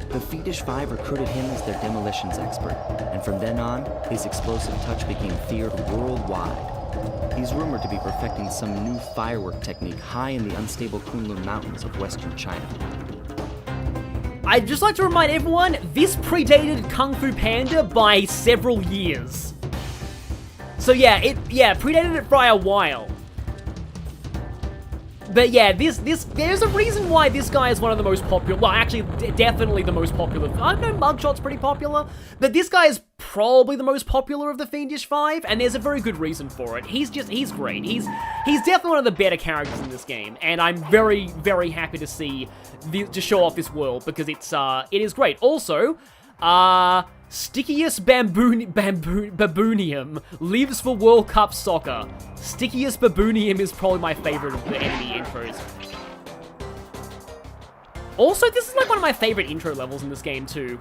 The Fiendish Five recruited him as their demolitions expert, and from then on, his explosive touch became feared worldwide. He's rumored to be perfecting some new firework technique high in the unstable Kunlun Mountains of western China. I'd just like to remind everyone, this predated Kung Fu Panda by several years. So yeah, predated it by a while. But yeah, there's a reason why this guy is one of the most popular, well, actually, definitely the most popular. I know Mugshot's pretty popular, but this guy is probably the most popular of the Fiendish Five, and there's a very good reason for it. He's great. He's definitely one of the better characters in this game, and I'm very, very happy to see, to show off this world, because it is great. Also, Stickius Baboonium lives for World Cup Soccer. Stickius Baboonium is probably my favorite of the enemy intros. Also, this is like one of my favorite intro levels in this game too.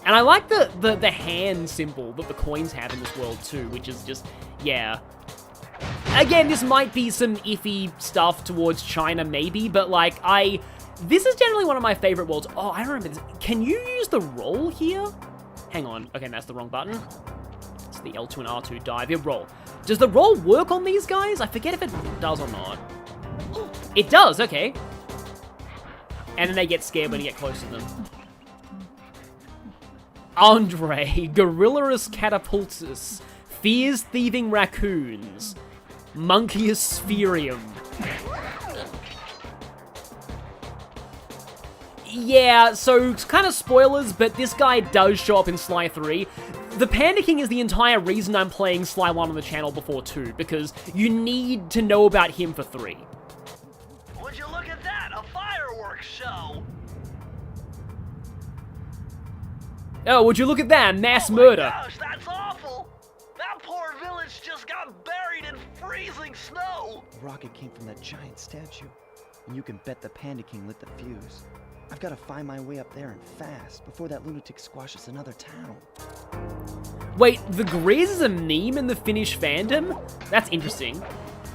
And I like the hand symbol that the coins have in this world too, which is just, yeah. Again, this might be some iffy stuff towards China maybe, but like, this is generally one of my favorite worlds. Oh, I remember this. Can you use the roll here? Hang on. Okay, that's the wrong button. It's the L2 and R2 dive. Yeah, roll. Does the roll work on these guys? I forget if it does or not. It does, okay. And then they get scared when you get close to them. Andre, Gorillurus Catapultus, fears thieving raccoons, Monkeus Spherium. Yeah, so kind of spoilers, but this guy does show up in Sly 3. The Panda King is the entire reason I'm playing Sly 1 on the channel before 2, because you need to know about him for 3. Would you look at that? A fireworks show! Oh, would you look at that? Mass murder. Oh my gosh, that's awful! That poor village just got buried in freezing snow! The rocket came from that giant statue, and you can bet the Panda King lit the fuse. I've got to find my way up there and fast before that lunatic squashes another town. Wait, the Grizz is a meme in the Finnish fandom? That's interesting.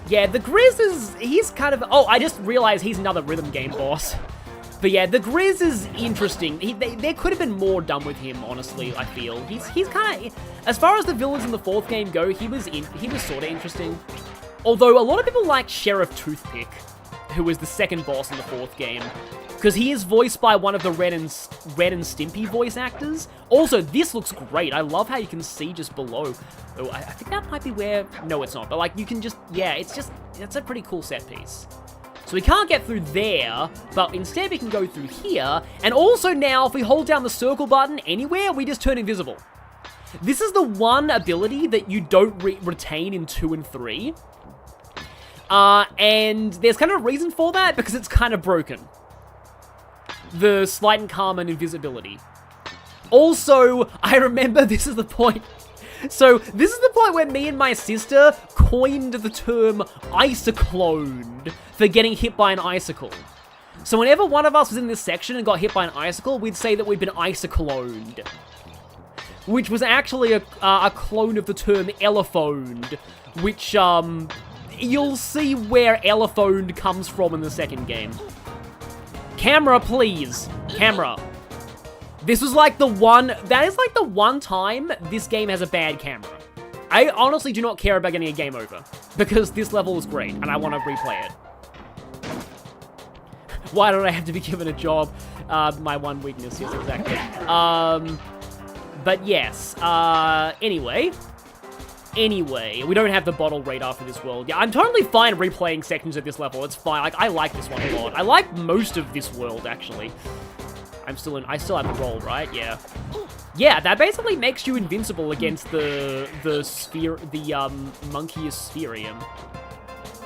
Yeah, the Grizz he's kind of, oh, I just realized he's another rhythm game boss. But yeah, the Grizz is interesting. There could have been more done with him, honestly, I feel. He's kind of, as far as the villains in the 4th game go, he was sort of interesting. Although a lot of people like Sheriff Toothpick, who was the 2nd boss in the 4th game. Because he is voiced by one of the Red and Stimpy voice actors. Also, this looks great. I love how you can see just below. Oh, I think that might be where... No, it's not. But, like, you can just... Yeah, it's a pretty cool set piece. So we can't get through there, but instead we can go through here. And also now, if we hold down the circle button anywhere, we just turn invisible. This is the one ability that you don't retain in 2 and 3. And there's kind of a reason for that, because it's kind of broken. The Slight and Calm and Invisibility. Also, I remember this is the point. So, this is the point where me and my sister coined the term icicloned for getting hit by an icicle. So whenever one of us was in this section and got hit by an icicle, we'd say that we'd been icicloned. Which was actually a clone of the term elephoned, which, you'll see where elephoned comes from in the 2nd game. Camera, please. Camera. This was like the one, that is like the one time this game has a bad camera. I honestly do not care about getting a game over, because this level is great, and I want to replay it. Why don't I have to be given a job? My one weakness, yes, exactly. But yes, anyway, we don't have the bottle radar for this world. Yeah, I'm totally fine replaying sections of this level, it's fine. Like, I like this one a lot. I like most of this world, actually. I still have the roll, right? Yeah. Yeah, that basically makes you invincible against the Monkey's Spherium.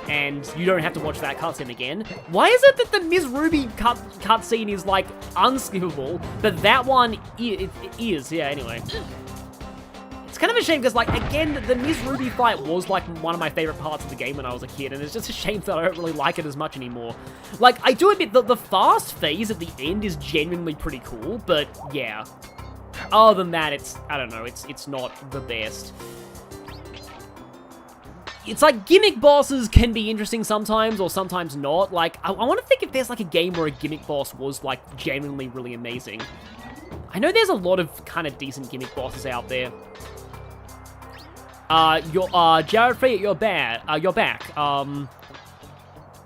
And you don't have to watch that cutscene again. Why is it that the Ms. Ruby cutscene is, like, unskippable, but that one is? Yeah, anyway. It's kind of a shame, because, like, again, the Ms. Ruby fight was, like, one of my favorite parts of the game when I was a kid, and it's just a shame that I don't really like it as much anymore. Like, I do admit that the fast phase at the end is genuinely pretty cool, but, yeah. Other than that, I don't know, it's not the best. It's like gimmick bosses can be interesting sometimes, or sometimes not. Like, I want to think if there's, like, a game where a gimmick boss was, like, genuinely really amazing. I know there's a lot of kind of decent gimmick bosses out there. Jared Frey, you're back.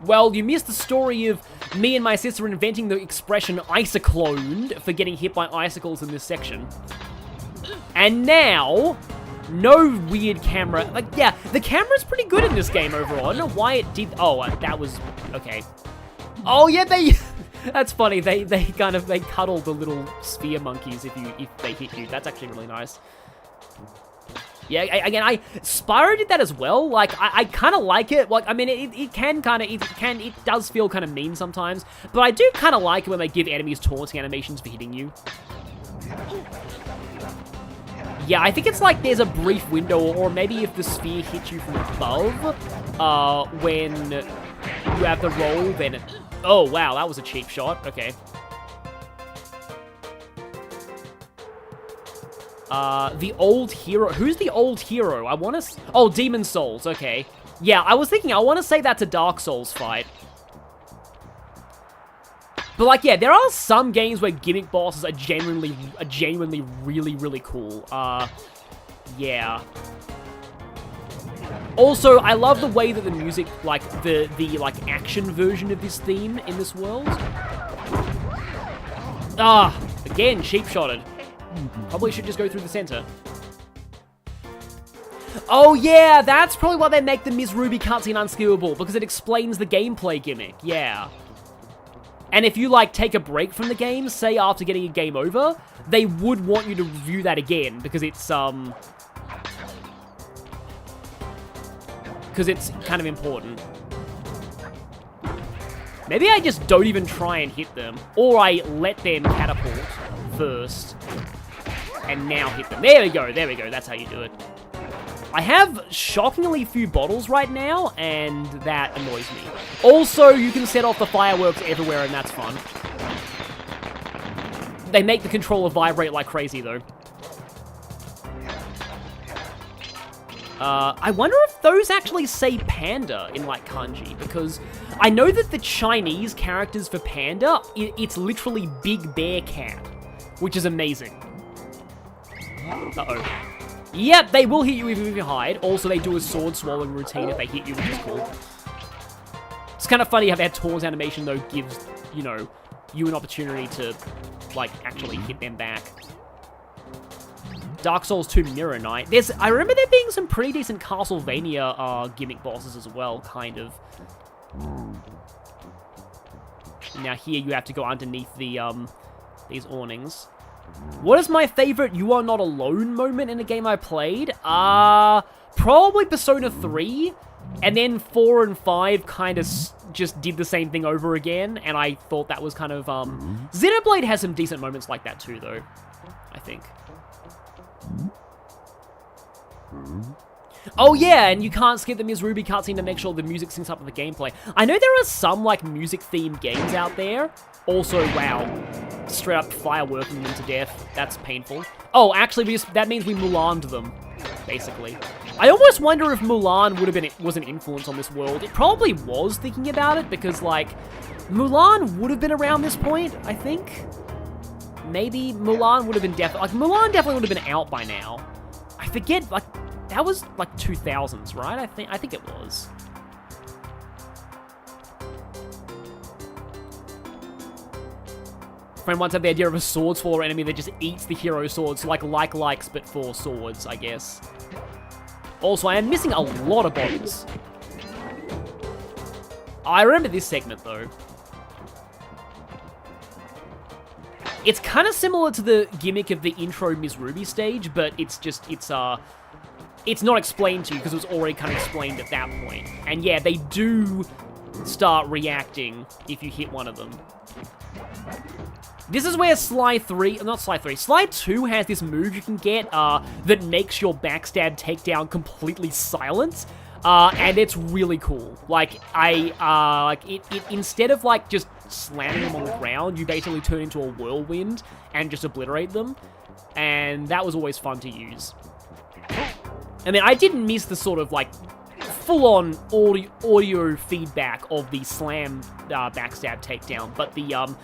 Well, you missed the story of me and my sister inventing the expression icicloned for getting hit by icicles in this section. And now, no weird camera. Like, yeah, the camera's pretty good in this game overall. I don't know why it did. Oh, that was okay. Oh yeah, that's funny. They cuddle the little sphere monkeys if they hit you. That's actually really nice. Yeah, again, Spyro did that as well. Like, I kind of like it. Like, I mean, it does feel kind of mean sometimes, but I do kind of like it when they give enemies taunting animations for hitting you. Yeah, I think it's like there's a brief window, or maybe if the sphere hits you from above, when you have the roll, then oh, wow, that was a cheap shot. Okay. The old hero. Who's the old hero? I want to... Oh, Demon Souls. Okay. Yeah, I was thinking, I want to say that's a Dark Souls fight. But, like, yeah, there are some games where gimmick bosses are genuinely really, really cool. Yeah. Also, I love the way that the music, like, the action version of this theme in this world. Again, cheap-shotted. Probably should just go through the center. Oh yeah, that's probably why they make the Ms. Ruby cutscene unskippable, because it explains the gameplay gimmick, yeah. And if you, like, take a break from the game, say after getting a game over, they would want you to review that again, because it's kind of important. Maybe I just don't even try and hit them, or I let them catapult first, and now hit them. There we go, that's how you do it. I have shockingly few bottles right now, and that annoys me. Also, you can set off the fireworks everywhere, and that's fun. They make the controller vibrate like crazy, though. I wonder if those actually say panda in, like, kanji, because I know that the Chinese characters for panda, it's literally Big Bear Cat, which is amazing. Uh-oh. Yep, they will hit you even if you hide. Also, they do a sword swallowing routine if they hit you, which is cool. It's kind of funny how their taunt animation, though, gives, you know, you an opportunity to, like, actually hit them back. Dark Souls 2 Mirror Knight. I remember there being some pretty decent Castlevania gimmick bosses as well, kind of. Now here you have to go underneath the these awnings. What is my favorite You Are Not Alone moment in a game I played? Probably Persona 3, and then 4 and 5 kind of just did the same thing over again, and I thought that was kind of, Xenoblade has some decent moments like that too, though, I think. Oh yeah, and you can't skip the Ms. Ruby cutscene to make sure the music syncs up with the gameplay. I know there are some, like, music-themed games out there. Also, wow, straight up fireworking them to death. That's painful. Oh, actually, that means we Mulan'd them, basically. I almost wonder if Mulan was an influence on this world. It probably was, thinking about it, because, like, Mulan would have been around this point, I think. maybe Mulan would have been Mulan definitely would have been out by now. I forget, like, that was like 2000s, right? I think it was. Friend once had the idea of a swords fall enemy that just eats the hero swords, so like likes, but for swords, I guess. Also, I am missing a lot of bodies. I remember this segment, though. It's kind of similar to the gimmick of the intro Ms. Ruby stage, but it's not explained to you because it was already kind of explained at that point. And yeah, they do start reacting if you hit one of them. This is where Sly 2 has this move you can get that makes your backstab takedown completely silent. And it's really cool. Like, instead of, like, just slamming them on the ground, you basically turn into a whirlwind and just obliterate them. And that was always fun to use. I mean, I didn't miss the sort of, like, full-on audio feedback of the slam backstab takedown, but the,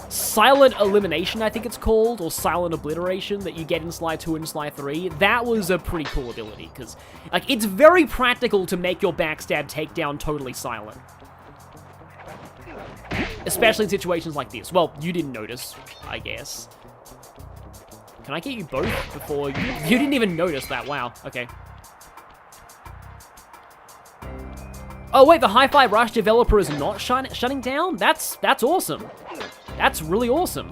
silent elimination, I think it's called, or silent obliteration that you get in Sly 2 and Sly 3, that was a pretty cool ability, because, like, it's very practical to make your backstab takedown totally silent. Especially in situations like this. Well, you didn't notice, I guess. Can I get you both before you... You didn't even notice that, wow, okay. Oh wait, the Hi-Fi Rush developer is not shutting down? That's awesome. That's really awesome.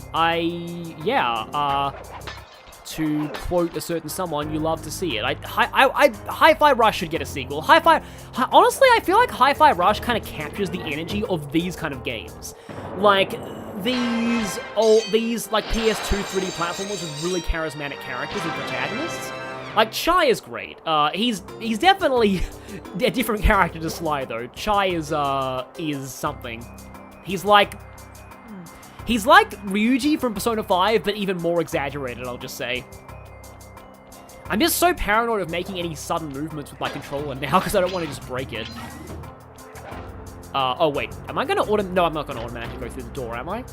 To quote a certain someone, you love to see it. Hi-Fi Rush should get a sequel. Honestly, I feel like Hi-Fi Rush kind of captures the energy of these kind of games. Like, these like PS2 3D platformers with really charismatic characters and protagonists. Like, Chai is great. He's definitely a different character to Sly, though. Chai is something. He's like Ryuji from Persona 5, but even more exaggerated, I'll just say. I'm just so paranoid of making any sudden movements with my controller now, because I don't want to just break it. Oh wait, am I gonna no, I'm not gonna automatically go through the door, am I?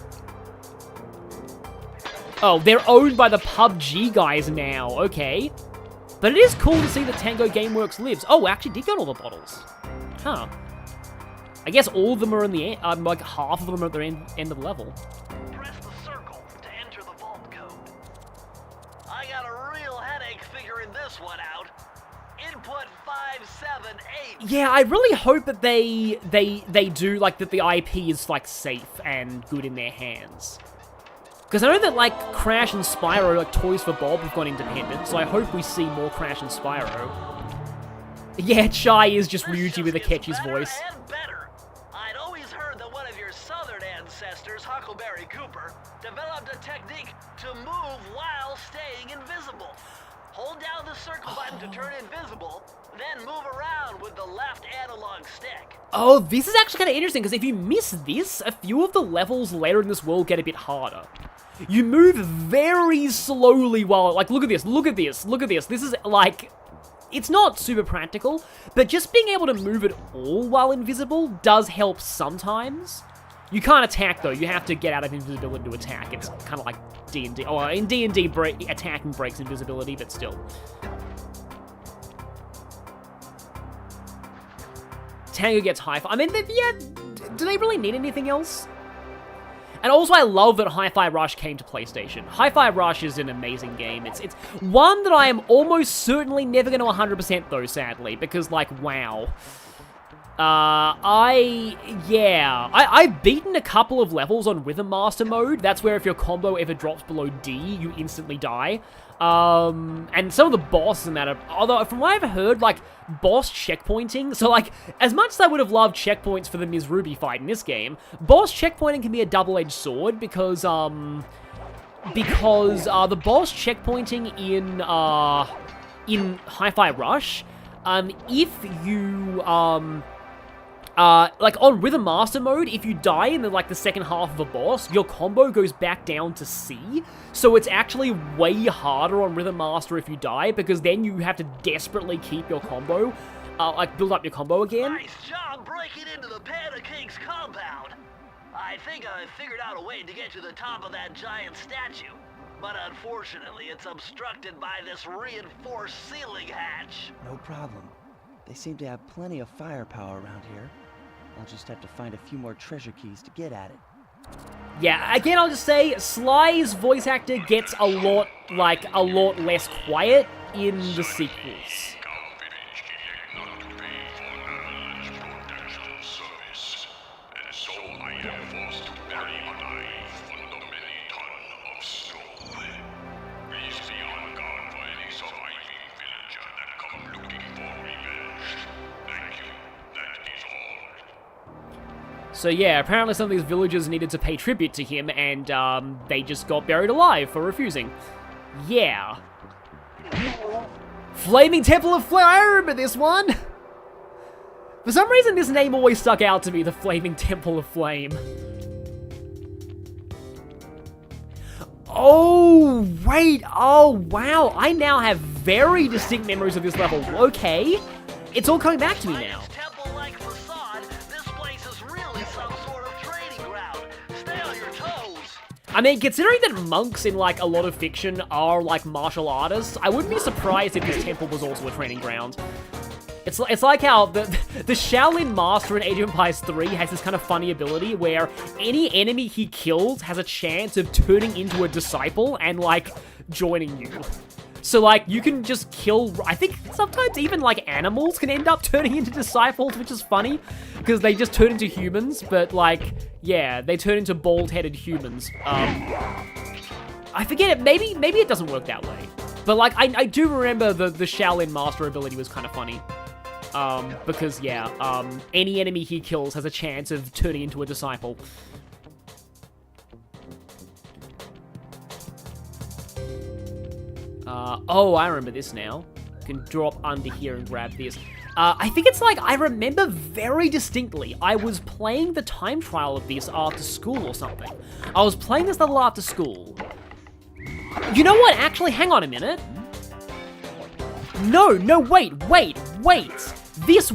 Oh, they're owned by the PUBG guys now, okay. But it is cool to see that Tango Gameworks lives. Oh, I actually did get all the bottles. Huh. I guess all of them are in the end, like half of them are at the end of the level. Press the circle to enter the vault code. I got a real headache figuring this one out. Input 578. Yeah, I really hope that they do, like, that the IP is, like, safe and good in their hands. Because I know that, like, Crash and Spyro, like, Toys for Bob have gone independent, so I hope we see more Crash and Spyro. Yeah, Chai is just Ryuji with a catchy voice. And better. I'd always heard that one of your southern ancestors, Huckleberry Cooper, developed a technique to move while staying invisible. Hold down the circle button to turn invisible, then move around with the left analog stick. Oh, this is actually kind of interesting, because if you miss this, a few of the levels later in this world get a bit harder. You move very slowly while, like, look at this, look at this, look at this. This is, like, it's not super practical, but just being able to move it all while invisible does help sometimes. You can't attack, though. You have to get out of invisibility to attack. It's kind of like D&D. Oh, in D&D, attacking breaks invisibility, but still. Tango gets Hi-Fi. I mean, yeah, do they really need anything else? And also, I love that Hi-Fi Rush came to PlayStation. Hi-Fi Rush is an amazing game. It's one that I am almost certainly never going to 100% though, sadly, because, like, wow. I've beaten a couple of levels on Rhythm Master mode. That's where if your combo ever drops below D, you instantly die. And some of the bosses in that although from what I've heard, like, boss checkpointing, so, like, as much as I would have loved checkpoints for the Ms. Ruby fight in this game, boss checkpointing can be a double-edged sword, because the boss checkpointing in Hi-Fi Rush, if you, like, on Rhythm Master mode, if you die in the second half of a boss, your combo goes back down to C, so it's actually way harder on Rhythm Master if you die, because then you have to desperately keep your combo, like, build up your combo again. Nice job breaking into the Panda King's compound. I think I figured out a way to get to the top of that giant statue. But unfortunately, it's obstructed by this reinforced ceiling hatch. No problem. They seem to have plenty of firepower around here. I'll just have to find a few more treasure keys to get at it. Yeah, again, I'll just say, Sly's voice actor gets a lot less quiet in the sequels. So yeah, apparently some of these villagers needed to pay tribute to him, and they just got buried alive for refusing. Yeah. Flaming Temple of Flame, I remember this one! For some reason, this name always stuck out to me, the Flaming Temple of Flame. Oh, wait, oh, wow, I now have very distinct memories of this level. Okay, it's all coming back to me now. Temple-like facade, this place is really some sort of training ground. Stay on your toes. I mean, considering that monks in, like, a lot of fiction are, like, martial artists, I wouldn't be surprised if this temple was also a training ground. It's like how the Shaolin Master in Age of Empires 3 has this kind of funny ability where any enemy he kills has a chance of turning into a disciple and, like, joining you. So, like, you can just kill... I think sometimes even, like, animals can end up turning into disciples, which is funny, because they just turn into humans, but, like, yeah, they turn into bald-headed humans. I forget it. Maybe it doesn't work that way. But, like, I do remember the Shaolin Master ability was kind of funny. Because, yeah, any enemy he kills has a chance of turning into a disciple. Oh, I remember this now. You can drop under here and grab this. I think it's like, I remember very distinctly, I was playing the time trial of this after school or something. I was playing this level after school. You know what? Actually, hang on a minute. No, wait. This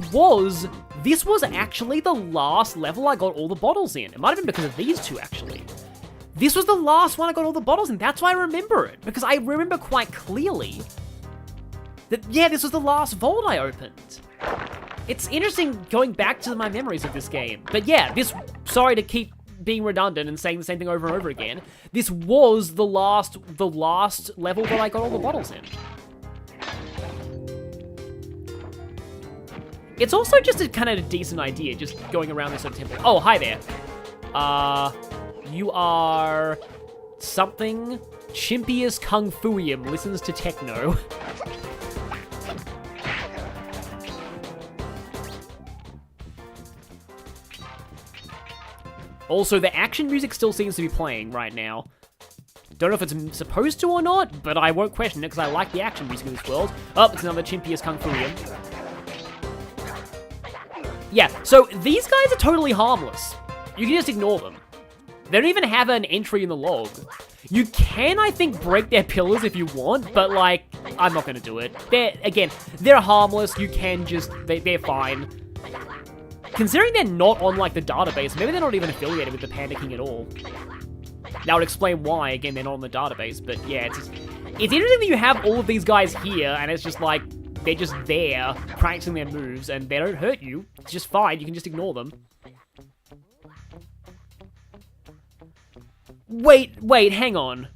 was actually the last level I got all the bottles in. It might have been because of these two, actually. This was the last one I got all the bottles in. That's why I remember it. Because I remember quite clearly that, yeah, this was the last vault I opened. It's interesting going back to my memories of this game. But yeah, sorry to keep being redundant and saying the same thing over and over again. This was the last level that I got all the bottles in. It's also just a kind of a decent idea, just going around this sort of temple. Oh, hi there. You are something. Chimpius Kung Fuium listens to techno. Also, the action music still seems to be playing right now. Don't know if it's supposed to or not, but I won't question it because I like the action music in this world. Oh, it's another Chimpius Kung Fuium. Yeah, so these guys are totally harmless. You can just ignore them. They don't even have an entry in the log. You can, I think, break their pillars if you want, but, like, I'm not going to do it. They're harmless. You can just... They're fine. Considering they're not on, like, the database, maybe they're not even affiliated with the Panda King at all. That would explain why, again, they're not on the database, but yeah, it's interesting that you have all of these guys here, and it's just, like, they're just there, practicing their moves, and they don't hurt you. It's just fine, you can just ignore them. Wait, hang on.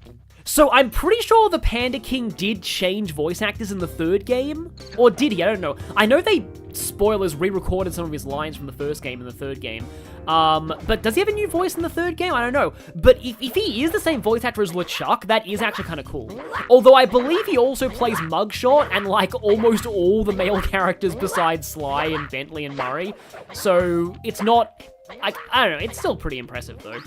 So I'm pretty sure the Panda King did change voice actors in the third game? Or did he? I don't know. I know they, spoilers, re-recorded some of his lines from the first game in the third game. But does he have a new voice in the third game? I don't know. But if he is the same voice actor as LeChuck, that is actually kind of cool. Although I believe he also plays Mugshot and, like, almost all the male characters besides Sly and Bentley and Murray. So it's not... I don't know. It's still pretty impressive, though.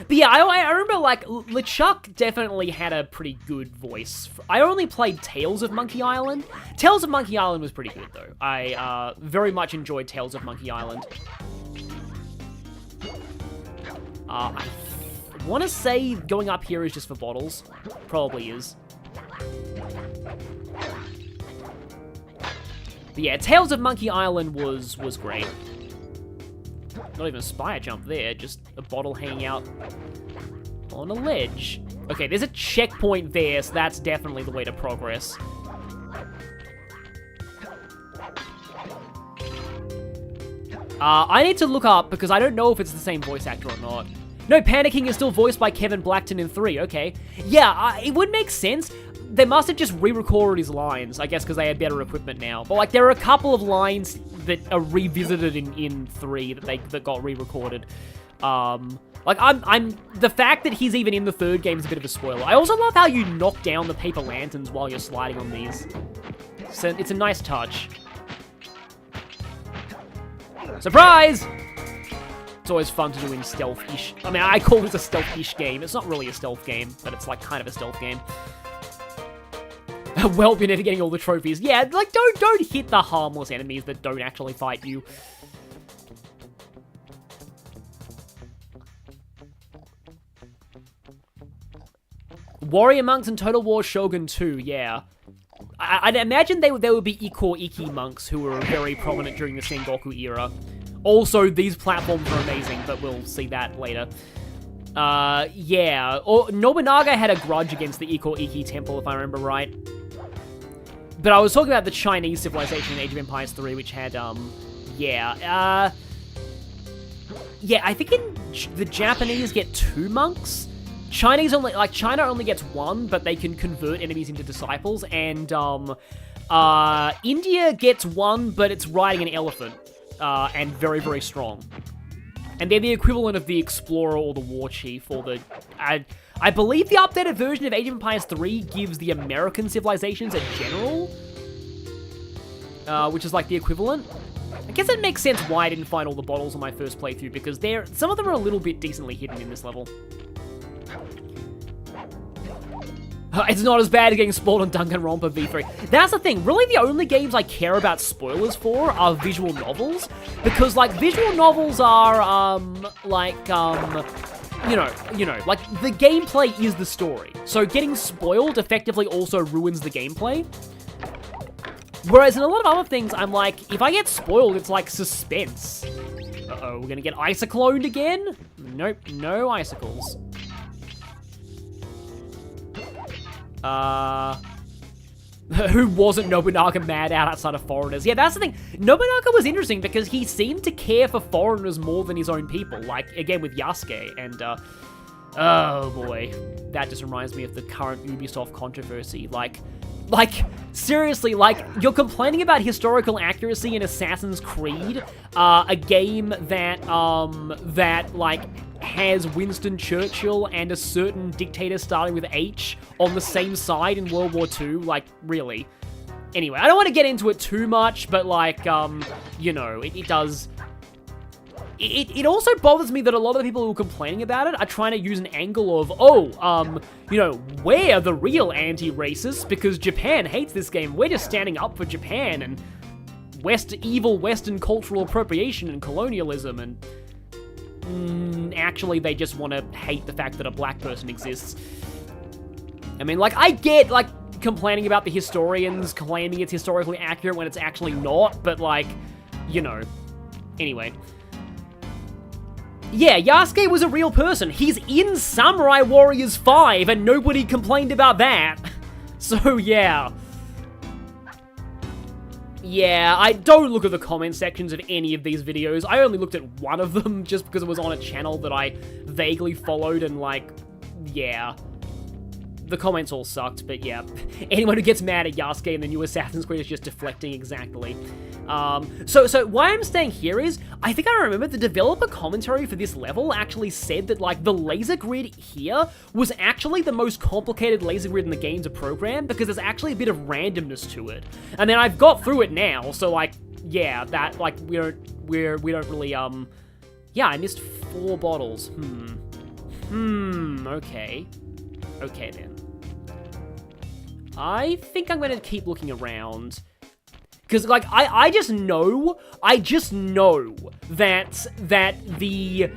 But yeah, I remember, like, LeChuck definitely had a pretty good voice. I only played Tales of Monkey Island. Tales of Monkey Island was pretty good, though. I very much enjoyed Tales of Monkey Island. I want to say going up here is just for bottles. Probably is. But yeah, Tales of Monkey Island was great. Not even a spire jump there, just a bottle hanging out on a ledge. Okay, there's a checkpoint there, so that's definitely the way to progress. I need to look up, because I don't know if it's the same voice actor or not. No, Panda King is still voiced by Kevin Blackton in 3, okay. Yeah, it would make sense. They must have just re-recorded his lines, I guess, because they had better equipment now. But, like, there are a couple of lines that are revisited in 3 that got re-recorded. Like, the fact that he's even in the 3rd game is a bit of a spoiler. I also love how you knock down the paper lanterns while you're sliding on these. So it's a nice touch. Surprise! It's always fun to do in stealth-ish. I mean, I call this a stealth-ish game. It's not really a stealth game, but it's, like, kind of a stealth game. Well, you're never getting all the trophies. Yeah, like, don't hit the harmless enemies that don't actually fight you. Warrior Monks and Total War Shogun 2, yeah. I'd imagine there would be Iko Iki monks who were very prominent during the Sengoku era. Also, these platforms are amazing, but we'll see that later. Yeah. Nobunaga had a grudge against the Iko Iki temple, if I remember right. But I was talking about the Chinese civilization in Age of Empires 3, which had, yeah. Yeah, I think the Japanese get 2 monks. China only gets 1, but they can convert enemies into disciples, and, India gets 1, but it's riding an elephant, and very, very strong. And they're the equivalent of the Explorer or the War Chief, or the, I believe the updated version of Age of Empires 3 gives the American civilizations a general, which is like the equivalent. I guess it makes sense why I didn't find all the bottles on my first playthrough, because some of them are a little bit decently hidden in this level. It's not as bad as getting spoiled on Danganronpa V3. That's the thing, really the only games I care about spoilers for are visual novels, because, like, visual novels are, you know, like, the gameplay is the story, so getting spoiled effectively also ruins the gameplay. Whereas in a lot of other things, I'm like, if I get spoiled, it's like suspense. Uh-oh, we're gonna get icycloned again? Nope, no icicles. Who wasn't Nobunaga mad outside of foreigners? Yeah, that's the thing. Nobunaga was interesting because he seemed to care for foreigners more than his own people. Like, again, with Yasuke, and, oh boy. That just reminds me of the current Ubisoft controversy. Like, seriously, like, you're complaining about historical accuracy in Assassin's Creed, a game that, like, has Winston Churchill and a certain dictator starting with H on the same side in World War II, like, really. Anyway, I don't want to get into it too much, but, like, you know, it does... It also bothers me that a lot of the people who are complaining about it are trying to use an angle of, oh, you know, we're the real anti-racists because Japan hates this game. We're just standing up for Japan and evil Western cultural appropriation and colonialism, and actually they just want to hate the fact that a black person exists. I mean, like, I get, like, complaining about the historians claiming it's historically accurate when it's actually not, but, like, you know. Anyway. Yeah, Yasuke was a real person. He's in Samurai Warriors 5, and nobody complained about that. So, yeah. Yeah, I don't look at the comment sections of any of these videos. I only looked at one of them just because it was on a channel that I vaguely followed, and, like, yeah. The comments all sucked, but yeah. Anyone who gets mad at Yasuke in the new Assassin's Creed is just deflecting exactly. So why I'm staying here is, I think I remember the developer commentary for this level actually said that, like, the laser grid here was actually the most complicated laser grid in the game to program, because there's actually a bit of randomness to it. And then I've got through it now, so, like, yeah, that, like, we don't really, yeah, I missed 4 bottles. Okay. Okay, then. I think I'm gonna keep looking around. Because, like, I just know that the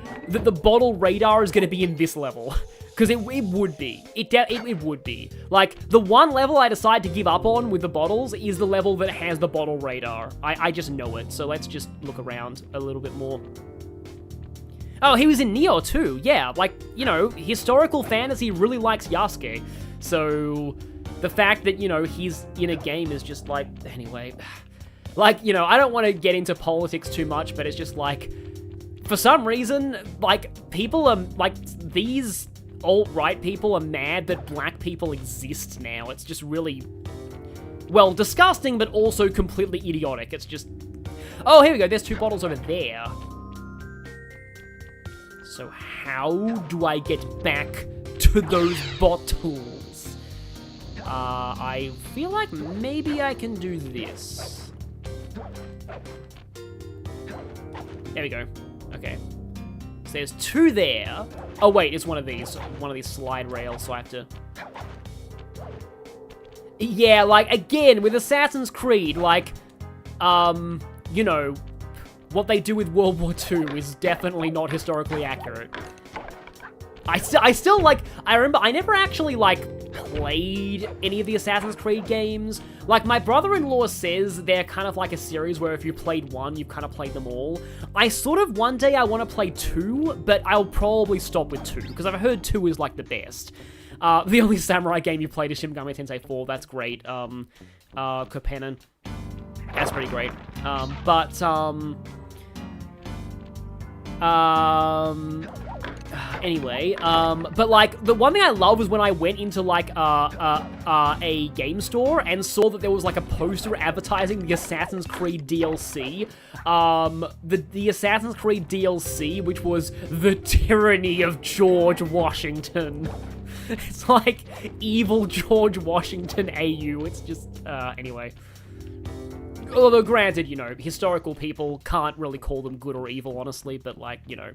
bottle radar is gonna be in this level. Because it would be. It would be. Like, the one level I decide to give up on with the bottles is the level that has the bottle radar. I just know it, so let's just look around a little bit more. Oh, he was in Neo too, yeah. Like, you know, historical fantasy really likes Yasuke. So, the fact that, you know, he's in a game is just like, anyway. Like, you know, I don't want to get into politics too much, but it's just like, for some reason, like, people are, like, these alt-right people are mad that black people exist now. It's just really, well, disgusting, but also completely idiotic. It's just, oh, here we go, there's 2 bottles over there. So how do I get back to those bottles? I feel like maybe I can do this. There we go. Okay. So there's 2 there. Oh wait, it's one of these slide rails, so I have to... Yeah, like, again, with Assassin's Creed, like, you know, what they do with World War II is definitely not historically accurate. I still, like, I remember I never actually, like, played any of the Assassin's Creed games. Like, my brother-in-law says they're kind of like a series where if you played one, you've kind of played them all. I sort of, one day I want to play 2, but I'll probably stop with 2, because I've heard 2 is, like, the best. The only samurai game you played is Shin Megami Tensei 4, that's great. Kopanen, that's pretty great. Anyway, but like, the one thing I love was when I went into like, a game store and saw that there was like a poster advertising the Assassin's Creed DLC. The Assassin's Creed DLC, which was The Tyranny of George Washington. It's like evil George Washington AU. It's just, anyway. Although granted, you know, historical people can't really call them good or evil, honestly, but like, you know,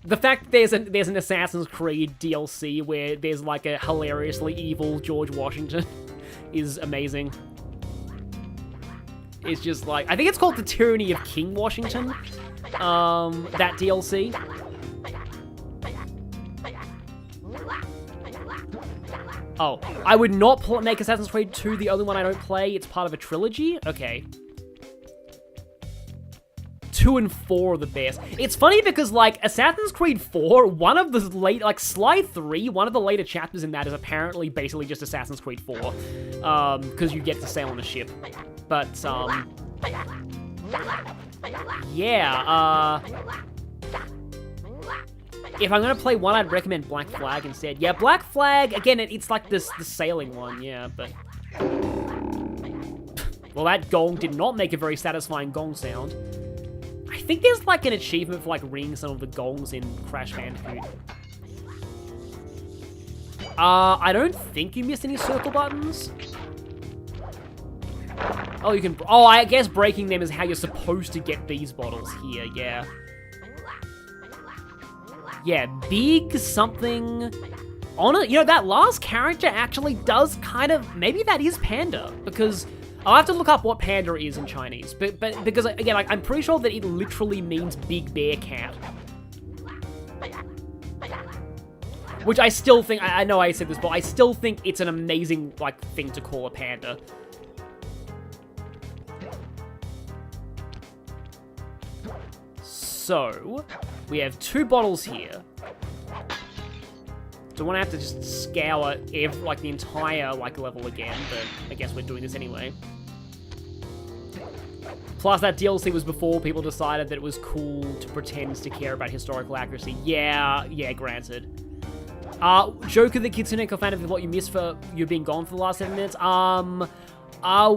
the fact there's an Assassin's Creed DLC where there's like a hilariously evil George Washington is amazing. It's just like, I think it's called The Tyranny of King Washington, that DLC. Oh, I would not make Assassin's Creed 2 the only one I don't play. It's part of a trilogy? Okay. 2 and 4 are the best. It's funny because, like, Assassin's Creed 4, one of the late, like, Slide 3, one of the later chapters in that is apparently basically just Assassin's Creed 4. Because you get to sail on a ship. But, yeah, if I'm gonna play one, I'd recommend Black Flag instead. Yeah, Black Flag, again, it's like the sailing one, yeah, but... Well, that gong did not make a very satisfying gong sound. I think there's like an achievement for like ringing some of the gongs in Crash Bandicoot. I don't think you missed any circle buttons. Oh, you can... Oh, I guess breaking them is how you're supposed to get these bottles here, yeah. Yeah, big something... You know, that last character actually does kind of... Maybe that is Panda, because... I'll have to look up what panda is in Chinese, but because, again, like, I'm pretty sure that it literally means big bear cat. Which I still think... I know I said this, but I still think it's an amazing, like, thing to call a panda. So, we have 2 bottles here. Don't want to have to just scour like the entire like level again, but I guess we're doing this anyway. Plus, that DLC was before people decided that it was cool to pretend to care about historical accuracy. Yeah, granted. Joker the Kitsune fan of what you missed for you being gone for the last 7 minutes.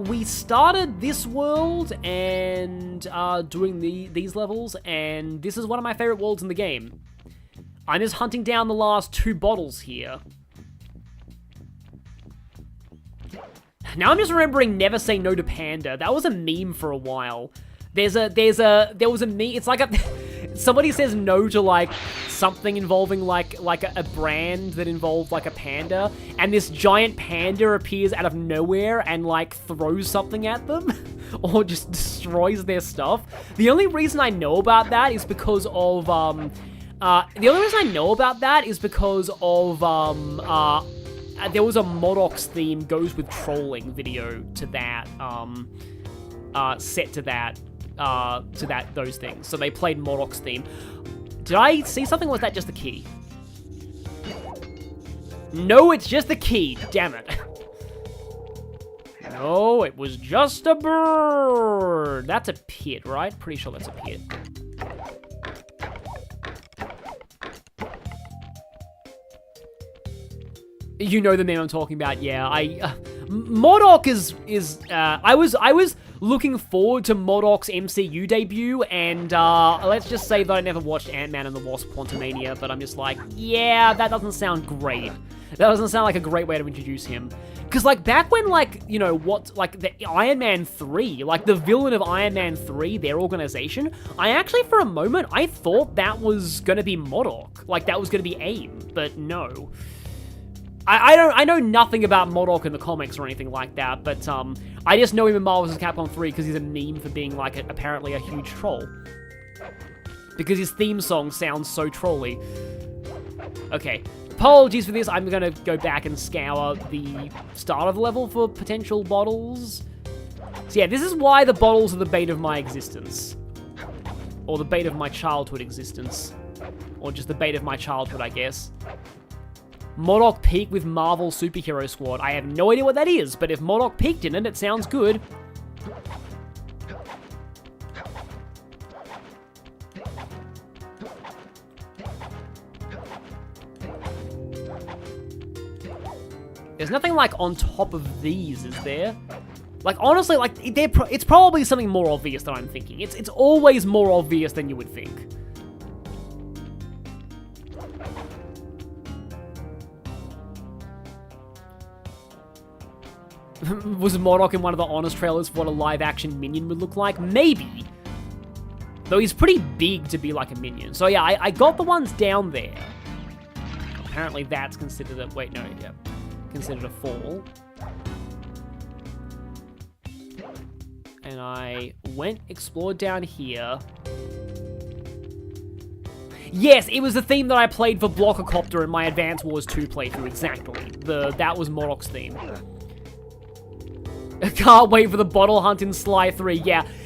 We started this world and doing these levels, and this is one of my favorite worlds in the game. I'm just hunting down the last 2 bottles here. Now I'm just remembering Never Say No to Panda. That was a meme for a while. There was a meme. It's like somebody says no to like something involving like a brand that involved like a panda, and this giant panda appears out of nowhere and like throws something at them, or just destroys their stuff. The only reason I know about that is because of there was a Modox theme goes with trolling video to that, set to that, those things. So they played Modox theme. Did I see something, or was that just the key? No, it's just the key. Damn it. No, it was just a bird. That's a pit, right? Pretty sure that's a pit. You know the meme I'm talking about, yeah. MODOK I was looking forward to MODOK's MCU debut, and let's just say that I never watched Ant-Man and the Wasp: Quantumania, but I'm just like, yeah, that doesn't sound great. That doesn't sound like a great way to introduce him. Because, like, back when, like, you know, the Iron Man 3, like, the villain of Iron Man 3, their organization, I actually, for a moment, I thought that was gonna be MODOK. Like, that was gonna be AIM, but no. I know nothing about MODOK in the comics or anything like that, but I just know him in Marvel vs. Capcom 3 because he's a meme for being, like, apparently a huge troll. Because his theme song sounds so trolly. Okay, apologies for this. I'm gonna go back and scour the start of the level for potential bottles. So yeah, this is why the bottles are the bane of my existence. Or the bane of my childhood existence. Or just the bane of my childhood, I guess. MODOK peak with Marvel Superhero Squad. I have no idea what that is, but if MODOK peaked in it, it sounds good. There's nothing, like, on top of these, is there? Like, honestly, like, it's probably something more obvious than I'm thinking. It's always more obvious than you would think. Was MODOK in one of the Honest trailers for what a live-action minion would look like? Maybe. Though he's pretty big to be like a minion. So yeah, I got the ones down there. Apparently that's considered a... Wait, no, yeah. Considered a fall. And I explored down here. Yes, it was the theme that I played for Blockocopter in my Advance Wars 2 playthrough, exactly. That was MODOK's theme. I can't wait for the bottle hunt in Sly 3.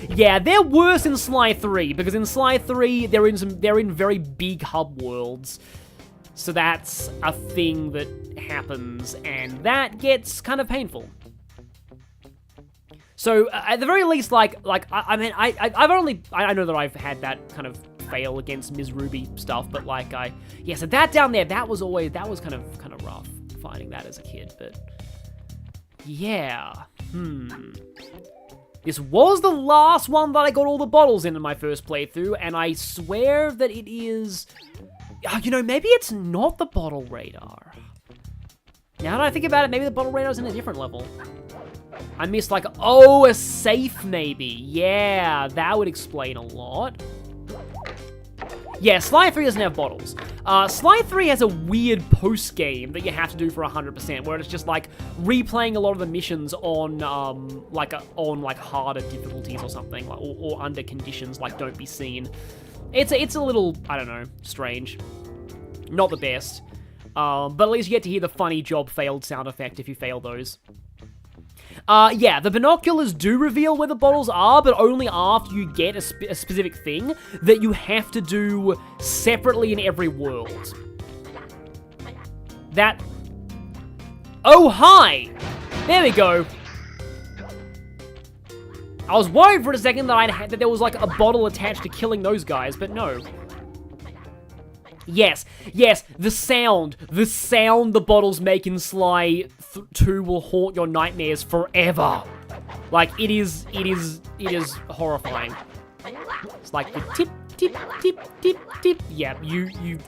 Yeah, they're worse in Sly 3, because in Sly 3, they're in very big hub worlds. So that's a thing that happens, and that gets kind of painful. So, at the very least, I know that I've had that kind of fail against Ms. Ruby stuff, but so that down there, that was kind of rough, finding that as a kid, but yeah. This was the last one that I got all the bottles in my first playthrough, and I swear that it is... You know, maybe it's not the bottle radar. Now that I think about it, maybe the bottle radar's in a different level. I missed, a safe, maybe. Yeah, that would explain a lot. Yeah, Sly 3 doesn't have bottles. Sly 3 has a weird post-game that you have to do for 100%, where it's just, replaying a lot of the missions on, harder difficulties or something, or under conditions, don't be seen. It's a little, I don't know, strange. Not the best. But at least you get to hear the funny job failed sound effect if you fail those. Yeah, the binoculars do reveal where the bottles are, but only after you get a specific thing that you have to do separately in every world. Oh, hi! There we go. I was worried for a second that there was, a bottle attached to killing those guys, but no. Yes, the sound the bottles make in Sly 2 will haunt your nightmares forever. It is horrifying. It's like the tip, tip, tip, tip, tip. Yeah,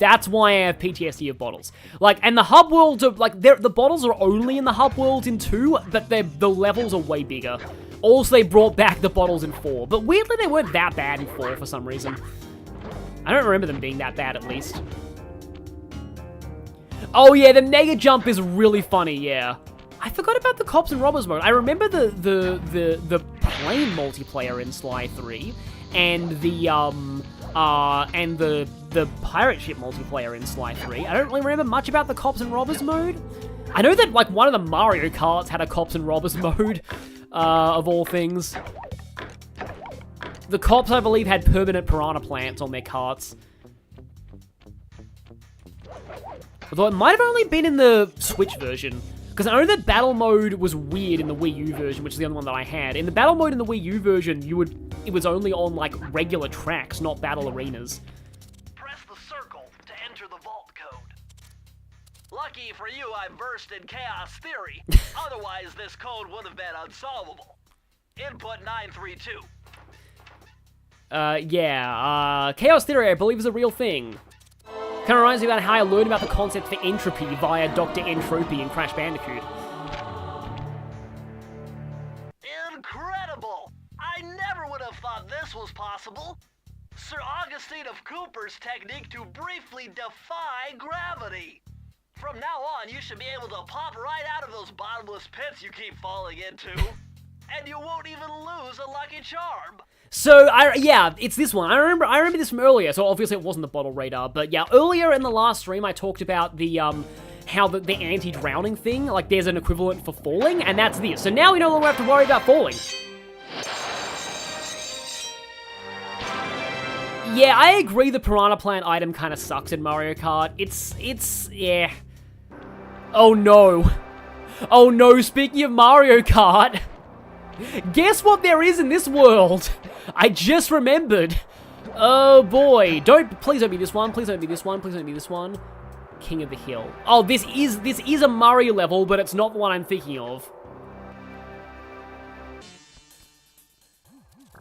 that's why I have PTSD of bottles. And the hub worlds are, the bottles are only in the hub worlds in 2, but the levels are way bigger. Also, they brought back the bottles in 4, but weirdly they weren't that bad in 4 for some reason. I don't remember them being that bad, at least. Oh yeah, the mega jump is really funny, yeah. I forgot about the cops and robbers mode. I remember the plane multiplayer in Sly 3, and the pirate ship multiplayer in Sly 3. I don't really remember much about the cops and robbers mode. I know that, one of the Mario Karts had a cops and robbers mode, of all things. The cops, I believe, had permanent piranha plants on their carts. Although it might have only been in the Switch version. Because I know that battle mode was weird in the Wii U version, which is the only one that I had. In the battle mode in the Wii U version, it was only on, like, regular tracks, not battle arenas. Press the circle to enter the vault code. Lucky for you, I versed in chaos theory. Otherwise, this code would have been unsolvable. Input 932. Chaos theory, I believe, is a real thing. Kind of reminds me about how I learned about the concept for entropy via Dr. Entropy in Crash Bandicoot. Incredible! I never would have thought this was possible. Sir Augustine of Cooper's technique to briefly defy gravity. From now on, you should be able to pop right out of those bottomless pits you keep falling into. And you won't even lose a lucky charm. So, yeah, it's this one. I remember this from earlier, so obviously it wasn't the bottle radar, but yeah, earlier in the last stream I talked about the, how the anti-drowning thing, like there's an equivalent for falling, and that's this. So now we no longer have to worry about falling. Yeah, I agree the Piranha Plant item kind of sucks in Mario Kart. Yeah. Oh no. Oh no, speaking of Mario Kart, guess what there is in this world? I just remembered. Oh boy. Please don't be this one. Please don't be this one. Please don't be this one. King of the Hill. Oh, this is a Mario level, but it's not the one I'm thinking of.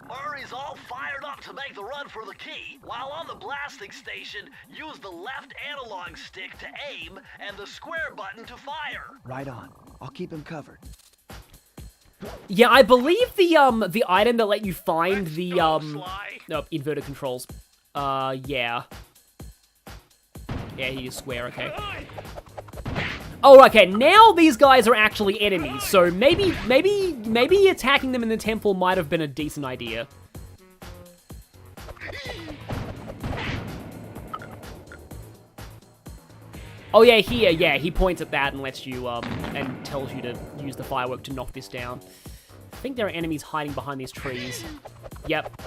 Murray's all fired up to make the run for the key. While on the blasting station, use the left analog stick to aim and the square button to fire. Right on. I'll keep him covered. Yeah, I believe the item that let you find the, no, inverted controls. Yeah. Yeah, he is square, okay. Oh, okay, now these guys are actually enemies, so maybe attacking them in the temple might have been a decent idea. Oh yeah, here, yeah, he points at that and lets you, and tells you to use the firework to knock this down. I think there are enemies hiding behind these trees. Yep.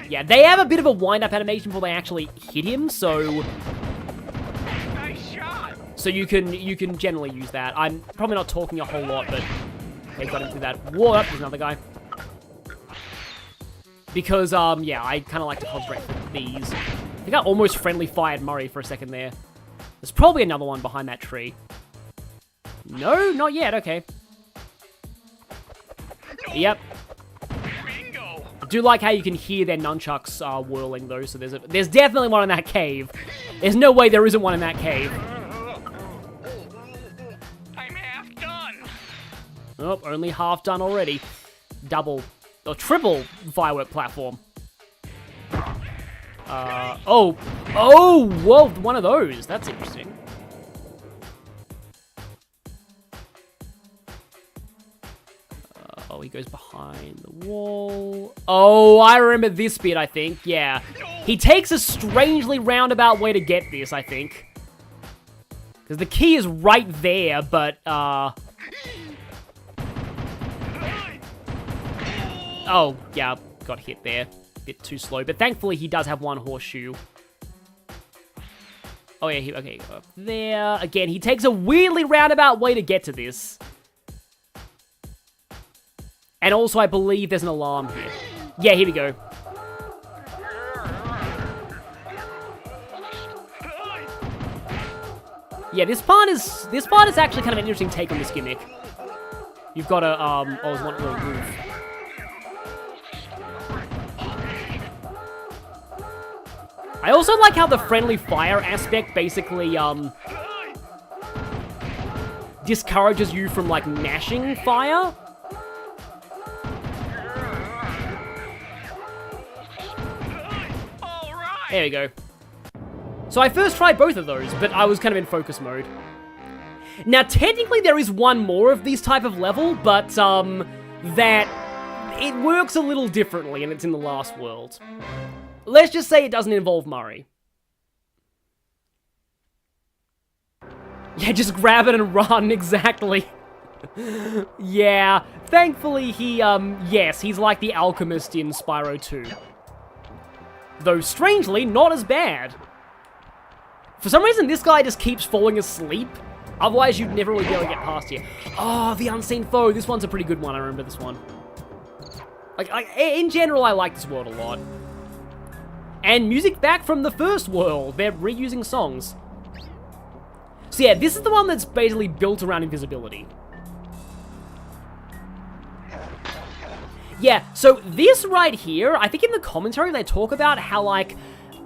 Yeah, they have a bit of a wind-up animation before they actually hit him, so... So you can generally use that. I'm probably not talking a whole lot, but they got him through that. Whoa, there's another guy. Because, yeah, I kind of like to concentrate with these. I think I almost friendly fired Murray for a second there. There's probably another one behind that tree. No, not yet, okay. Yep. Bingo! I do like how you can hear their nunchucks whirling, though, so there's definitely one in that cave. There's no way there isn't one in that cave. I'm half done. Oh, only half done already. Double, or triple firework platform. Oh, whoa, one of those. That's interesting. Oh, he goes behind the wall. Oh, I remember this bit, I think. Yeah. He takes a strangely roundabout way to get this, I think. Because the key is right there, but, oh, yeah, got hit there. Bit too slow, but thankfully he does have one horseshoe. Oh yeah, okay, up there. Again, he takes a weirdly roundabout way to get to this. And also, I believe there's an alarm here. Yeah, here we go. Yeah, this part is actually kind of an interesting take on this gimmick. You've got a, oh, there's one little roof. I also like how the friendly fire aspect basically, discourages you from, like, mashing fire. There we go. So I first tried both of those, but I was kind of in focus mode. Now, technically there is one more of these type of level, but, that it works a little differently, and it's in the last world. Let's just say it doesn't involve Murray. Yeah, just grab it and run, exactly. Yeah, thankfully he, yes, he's like the alchemist in Spyro 2. Though, strangely, not as bad. For some reason, this guy just keeps falling asleep. Otherwise, you'd never really be able to get past here. Oh, the unseen foe. This one's a pretty good one. I remember this one. Like, in general, I like this world a lot. And music back from the first world. They're reusing songs. So yeah, this is the one that's basically built around invisibility. Yeah, so this right here, I think in the commentary they talk about how, like,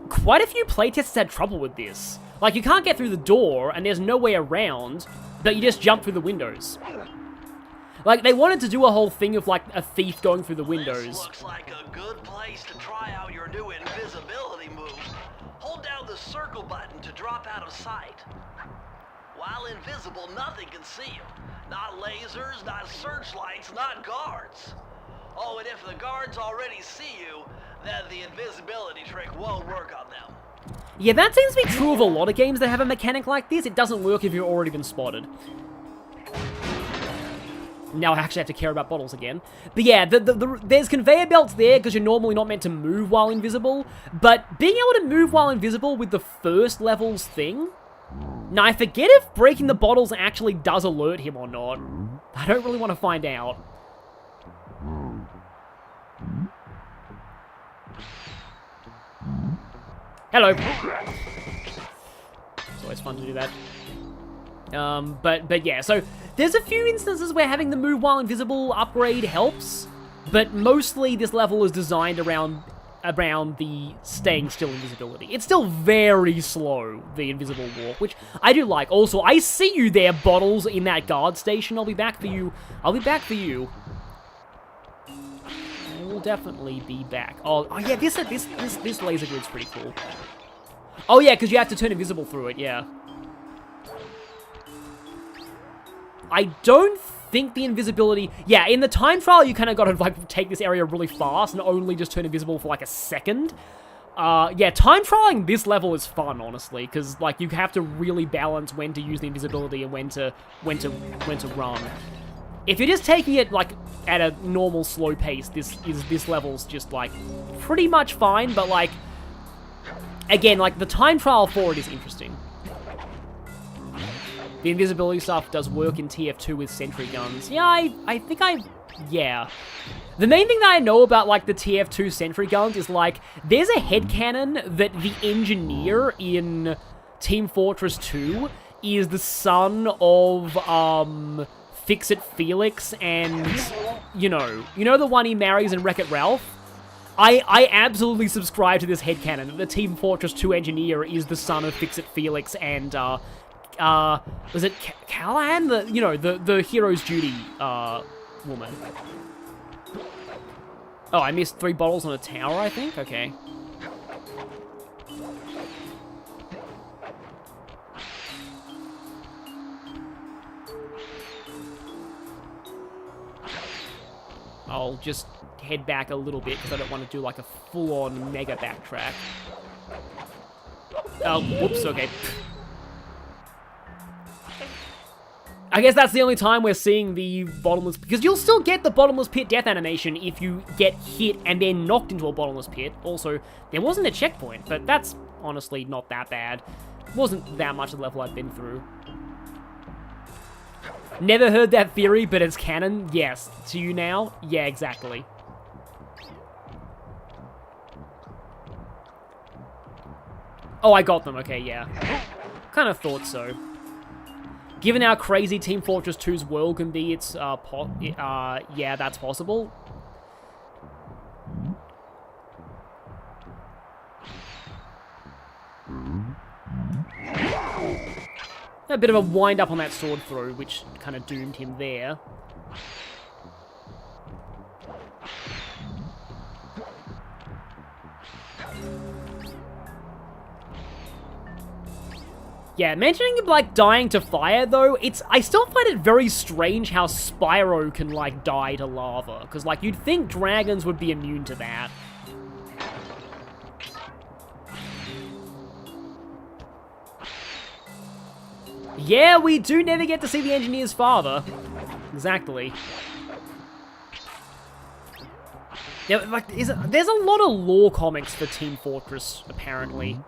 quite a few playtesters had trouble with this. Like, you can't get through the door, and there's no way around, but you just jump through the windows. Like, they wanted to do a whole thing of, like, a thief going through the windows. This looks like a good place to try out your new invisibility move. Hold down the circle button to drop out of sight. While invisible, nothing can see you. Not lasers, not searchlights, not guards. Oh, and if the guards already see you, then the invisibility trick won't work on them. Yeah, that seems to be true of a lot of games that have a mechanic like this. It doesn't work if you've already been spotted. Now I actually have to care about bottles again. But yeah, there's conveyor belts there because you're normally not meant to move while invisible. But being able to move while invisible with the first level's thing... Now, I forget if breaking the bottles actually does alert him or not. I don't really want to find out. Hello. It's always fun to do that. But yeah, so there's a few instances where having the move while invisible upgrade helps, but mostly this level is designed around the staying still invisibility. It's still very slow, the invisible walk, which I do like. Also, I see you there, Bottles, in that guard station. I'll be back for you. I'll be back for you. I will definitely be back. Oh yeah, this laser grid's pretty cool. Oh yeah, because you have to turn invisible through it, yeah. I don't think the invisibility... Yeah, in the time trial, you kind of got to, like, take this area really fast and only just turn invisible for, like, a second. Yeah, time trialing this level is fun, honestly, because, like, you have to really balance when to use the invisibility and when to run. If you're just taking it, like, at a normal slow pace, this level's just, like, pretty much fine, but, like, again, like, the time trial for it is interesting. The invisibility stuff does work in TF2 with sentry guns. Yeah, I think yeah. The main thing that I know about, like, the TF2 sentry guns is, like, there's a headcanon that the engineer in Team Fortress 2 is the son of, Fix-It Felix and, you know the one he marries in Wreck-It Ralph? I absolutely subscribe to this headcanon that the Team Fortress 2 engineer is the son of Fix-It Felix and, was it Callahan? The Hero's Duty, woman. Oh, I missed 3 bottles on a tower, I think? Okay. I'll just head back a little bit because I don't want to do, like, a full-on mega backtrack. Oh, whoops, okay. I guess that's the only time we're seeing the bottomless... Because you'll still get the bottomless pit death animation if you get hit and then knocked into a bottomless pit. Also, there wasn't a checkpoint, but that's honestly not that bad. It wasn't that much of the level I've been through. Never heard that theory, but it's canon. Yes. To you now? Yeah, exactly. Oh, I got them. Okay, yeah. Kind of thought so. Given how crazy Team Fortress 2's world can be, yeah, that's possible. A bit of a wind up on that sword throw, which kind of doomed him there. Yeah, mentioning, like, dying to fire, though, I still find it very strange how Spyro can, like, die to lava. Because, like, you'd think dragons would be immune to that. Yeah, we do never get to see the engineer's father. Exactly. Yeah, like, there's a lot of lore comics for Team Fortress, apparently.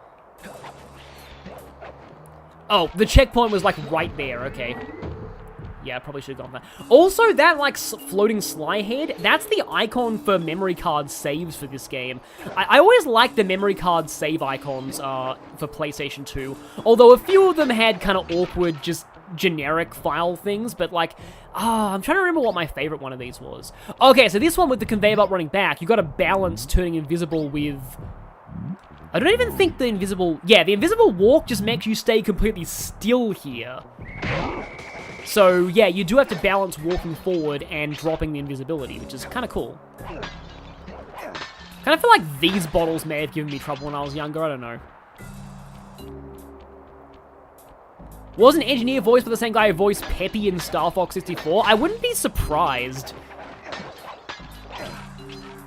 Oh, the checkpoint was, like, right there. Okay. Yeah, I probably should have gone there. Also, that, like, floating sly head, that's the icon for memory card saves for this game. I always liked the memory card save icons for PlayStation 2, although a few of them had kind of awkward, just generic file things, but, like, I'm trying to remember what my favorite one of these was. Okay, so this one with the conveyor belt running back, you got to balance turning invisible with... I don't even think the invisible... Yeah, the invisible walk just makes you stay completely still here. So, yeah, you do have to balance walking forward and dropping the invisibility, which is kind of cool. Kind of feel like these bottles may have given me trouble when I was younger, I don't know. Was an engineer voiced by the same guy who voiced Peppy in Star Fox 64? I wouldn't be surprised.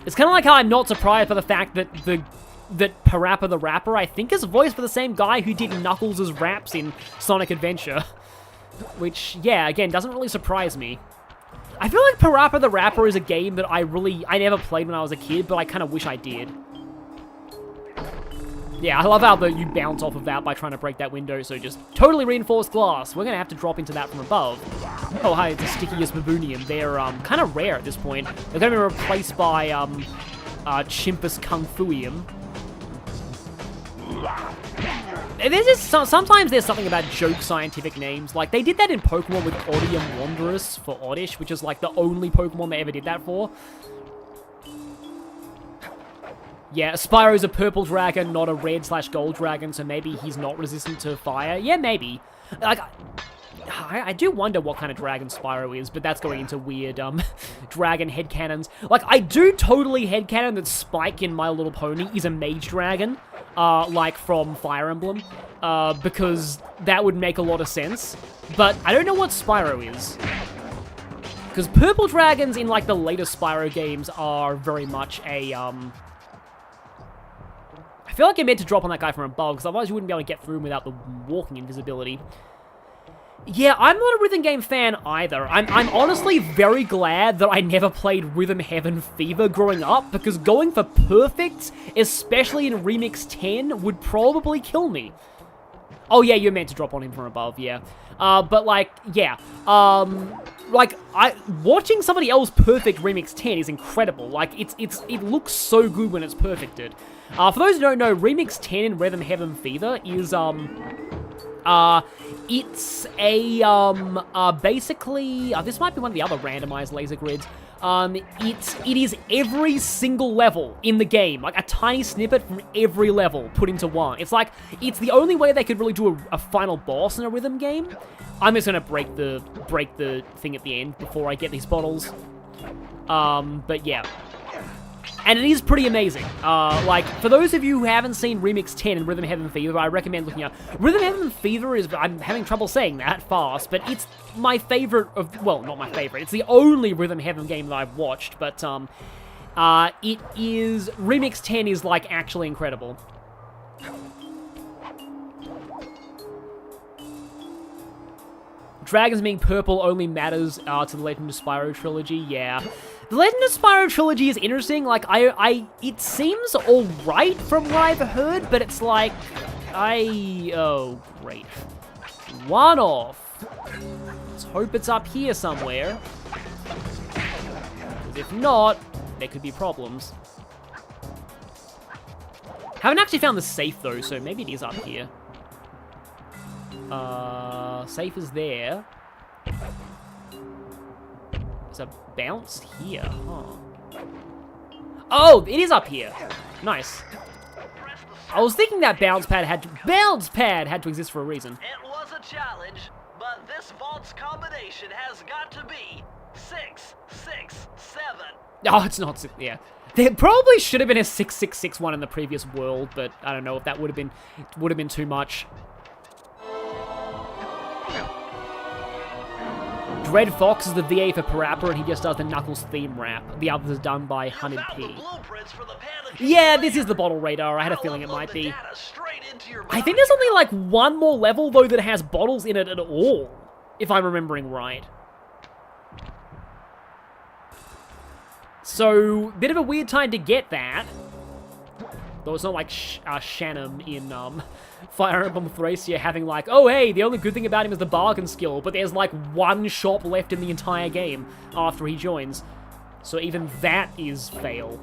It's kind of like how I'm not surprised by the fact that that Parappa the Rapper, I think, is voiced by the same guy who did Knuckles' raps in Sonic Adventure. Which, yeah, again, doesn't really surprise me. I feel like Parappa the Rapper is a game that I never played when I was a kid, but I kind of wish I did. Yeah, I love how you bounce off of that by trying to break that window, so just totally reinforced glass. We're gonna have to drop into that from above. Oh, hi, the Stickiest Baboonium. They're, kind of rare at this point. They're gonna be replaced by, Chimpus Kung Fuium. There's just sometimes there's something about joke scientific names. Like, they did that in Pokemon with Odium Wanderus for Oddish, which is, like, the only Pokemon they ever did that for. Yeah, Spyro's a purple dragon, not a red/gold dragon, so maybe he's not resistant to fire. Yeah, maybe. Like, I do wonder what kind of dragon Spyro is, but that's going into weird, dragon headcanons. Like, I do totally headcanon that Spike in My Little Pony is a mage dragon, like from Fire Emblem, because that would make a lot of sense. But I don't know what Spyro is. Because purple dragons in, like, the latest Spyro games are very much a, I feel like you're meant to drop on that guy from above, because otherwise you wouldn't be able to get through him without the walking invisibility. Yeah, I'm not a rhythm game fan either. I'm honestly very glad that I never played Rhythm Heaven Fever growing up, because going for perfects, especially in Remix 10, would probably kill me. Oh yeah, you're meant to drop on him from above, yeah. But like, yeah. Like, watching somebody else perfect Remix 10 is incredible. Like, it looks so good when it's perfected. For those who don't know, Remix 10 in Rhythm Heaven Fever is, it's a, basically, this might be one of the other randomized laser grids. It is every single level in the game, like a tiny snippet from every level put into one. It's like, it's the only way they could really do a final boss in a rhythm game. I'm just gonna break the thing at the end before I get these bottles. But yeah. And it is pretty amazing. Like, for those of you who haven't seen Remix 10 and Rhythm Heaven Fever, I recommend looking up. Rhythm Heaven Fever is, I'm having trouble saying that fast, but it's my favorite of, well, not my favorite, it's the only Rhythm Heaven game that I've watched, but, it is, Remix 10 is, like, actually incredible. Dragons being purple only matters, to the Legend of Spyro trilogy, yeah. The Legend of Spyro trilogy is interesting, like, it seems alright from what I've heard, but it's like, oh, great. One off. Let's hope it's up here somewhere. Because if not, there could be problems. Haven't actually found the safe, though, so maybe it is up here. Safe is there. There's a bounce here, huh? Oh, it is up here. Nice. I was thinking that bounce pad had to exist for a reason. It was a challenge, but this vault's combination has got to be 6, 6, 7. Oh, it's not. Yeah, there probably should have been a 666 one in the previous world, but I don't know if that would have been too much. Red Fox is the VA for Parappa, and he just does the Knuckles theme rap. The others are done by Hunted P. Yeah, this is the bottle radar. I had a feeling it might be. I think there's only like one more level, though, that has bottles in it at all, if I'm remembering right. So, bit of a weird time to get that. Though it's not like Shannon in Fire Emblem Thracia having like, oh hey, the only good thing about him is the bargain skill, but there's like one shop left in the entire game after he joins. So even that is fail.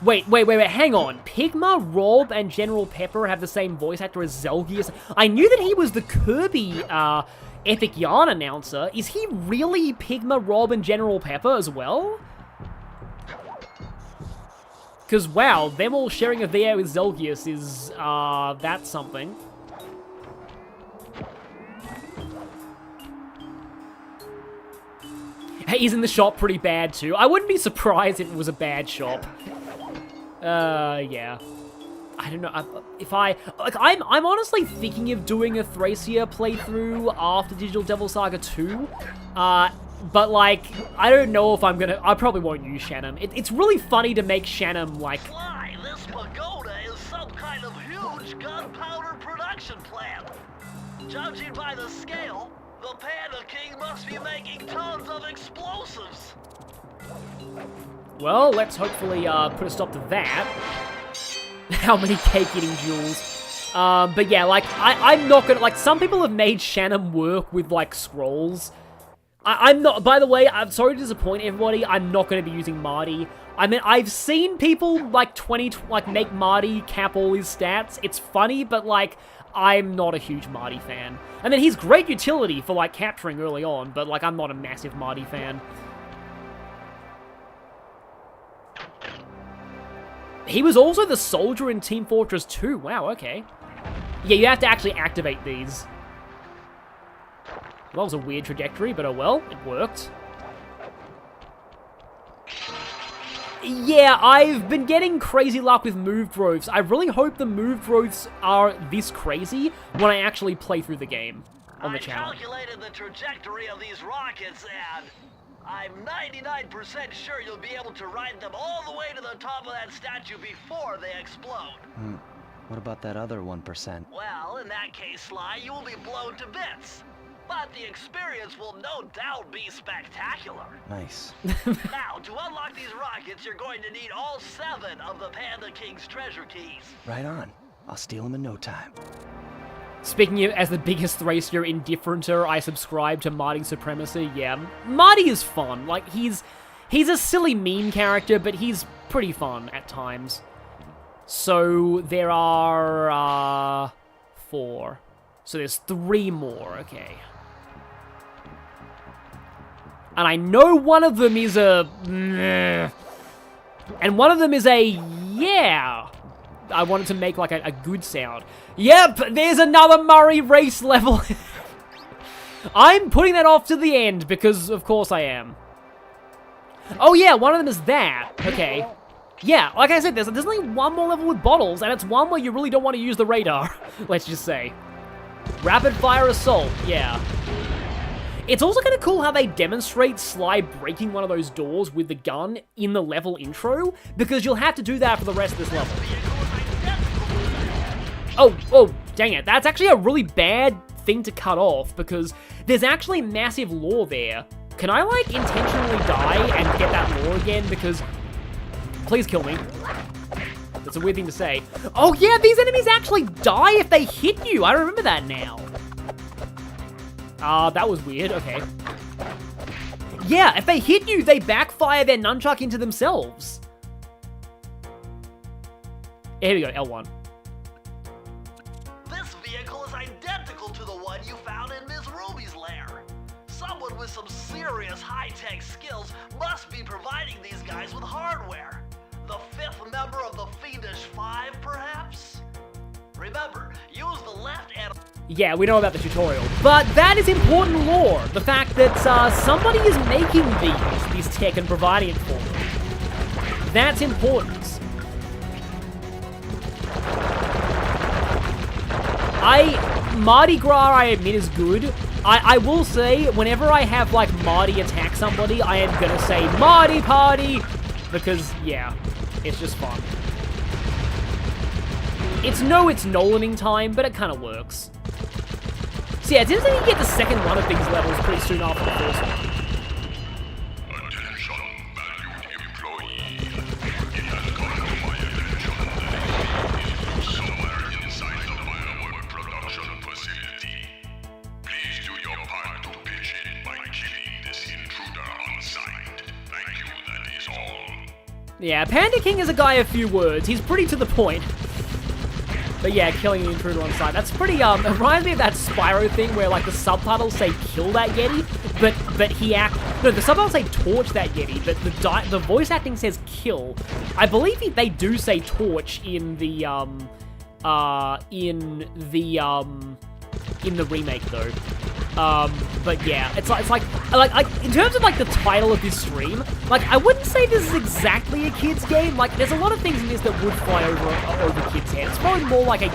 Wait, hang on. Pigma, Rob, and General Pepper have the same voice actor as Zelgius. I knew that he was the Kirby, Epic Yarn announcer. Is he really Pigma, Rob, and General Pepper as well? Because, wow, them all sharing a VO with Zelgius is, that's something. He's in the shop pretty bad, too. I wouldn't be surprised if it was a bad shop. Yeah. I don't know, I'm honestly thinking of doing a Thracia playthrough after Digital Devil Saga 2, but, like, I don't know if I probably won't use Shannon. It's really funny to make Shannon, like... Sly, this pagoda is some kind of huge gunpowder production plant. Judging by the scale, the Panda King must be making tons of explosives. Well, let's hopefully put a stop to that. How many cake-eating jewels? But yeah, like, I'm not gonna... Like, some people have made Shannon work with, like, scrolls. I'm not... By the way, I'm sorry to disappoint everybody, I'm not gonna be using Marty. I mean, I've seen people, like, make Marty cap all his stats. It's funny, but, like, I'm not a huge Marty fan. I mean, he's great utility for, like, capturing early on, but, like, I'm not a massive Marty fan. He was also the soldier in Team Fortress 2. Wow, okay. Yeah, you have to actually activate these. Well, that was a weird trajectory, but oh well, it worked. Yeah, I've been getting crazy luck with move growths. I really hope the move growths are this crazy when I actually play through the game on the channel. I calculated the trajectory of these rockets and... I'm 99% sure you'll be able to ride them all the way to the top of that statue before they explode. What about that other 1%? Well, in that case, Sly, you will be blown to bits. But the experience will no doubt be spectacular. Nice. Now, to unlock these rockets, you're going to need all 7 of the Panda King's treasure keys. Right on. I'll steal them in no time. Speaking of, as the biggest Thracia indifferenter, I subscribe to Marty Supremacy. Yeah, Marty is fun. Like, he's a silly meme character, but he's pretty fun at times. So, there are, 4. So there's 3 more, okay. And I know one of them is a... And one of them is a... Yeah! I wanted to make, like, a good sound. Yep, there's another Murray race level. I'm putting that off to the end, because of course I am. Oh yeah, one of them is that. Okay. Yeah, like I said, there's only one more level with bottles, and it's one where you really don't want to use the radar, let's just say. Rapid fire assault, yeah. It's also kind of cool how they demonstrate Sly breaking one of those doors with the gun in the level intro, because you'll have to do that for the rest of this level. Oh, dang it. That's actually a really bad thing to cut off, because there's actually massive lore there. Can I, like, intentionally die and get that lore again? Because... Please kill me. That's a weird thing to say. Oh, yeah, these enemies actually die if they hit you. I remember that now. That was weird. Okay. Yeah, if they hit you, they backfire their nunchuck into themselves. Here we go, L1. This vehicle is identical to the one you found in Miss Ruby's lair. Someone with some serious high-tech skills must be providing these guys with hardware. The 5th member of the Fiendish 5, perhaps? Remember, use the left and... Yeah, we know about the tutorial. But that is important lore. The fact that somebody is making these tech and providing it for them. That's important. Mardi Gras, I admit, is good. I will say, whenever I have, like, Marty attack somebody, I am gonna say, Marty Party! Because, yeah, it's just fun. It's Nolaning time, but it kind of works. So yeah, it seems like you get the second one of these levels pretty soon after the first one. Attention, valued employee. It has come to my attention that is somewhere inside the firework production facility. Please do your part to pitch in by killing this intruder on site. Thank you, that is all. Yeah, Panda King is a guy of few words. He's pretty to the point. But yeah, killing the intruder on site. That's pretty, it reminds me of that Spyro thing where, like, the subtitles say kill that Yeti, but no, the subtitles say torch that Yeti, but the voice acting says kill. I believe they do say torch in the remake, though. But yeah, it's like in terms of like the title of this stream, like I wouldn't say this is exactly a kid's game. Like there's a lot of things in this that would fly over kids' heads. It's probably more like a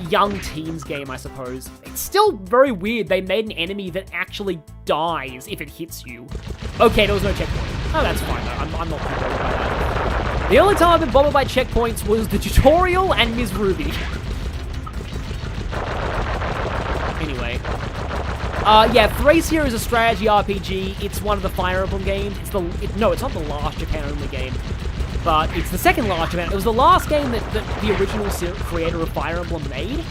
young teens game, I suppose. It's still very weird. They made an enemy that actually dies if it hits you. Okay, there was no checkpoint. Oh, that's fine though. I'm not too worried about that. The only time I've been bothered by checkpoints was the tutorial and Ms. Ruby. Anyway. Yeah, Thracia is a strategy RPG. It's one of the Fire Emblem games. No, it's not the last Japan-only game, but it's the second last Japan. It was the last game that the original creator of Fire Emblem made.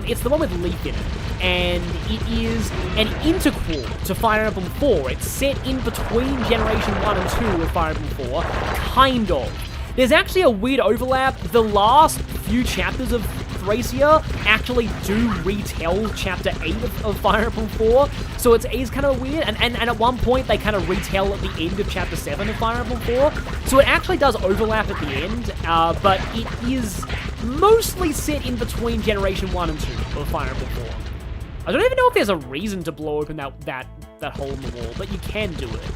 It's the one with Leaf in it, and it is an integral to Fire Emblem 4. It's set in between Generation 1 and 2 of Fire Emblem 4, kind of. There's actually a weird overlap. The last few chapters of Thracia actually do retell Chapter 8 of Fire Emblem 4, so it's kind of weird, and at one point they kind of retell at the end of Chapter 7 of Fire Emblem 4, so it actually does overlap at the end, but it is mostly set in between Generation 1 and 2 of Fire Emblem 4. I don't even know if there's a reason to blow open that hole in the wall, but you can do it.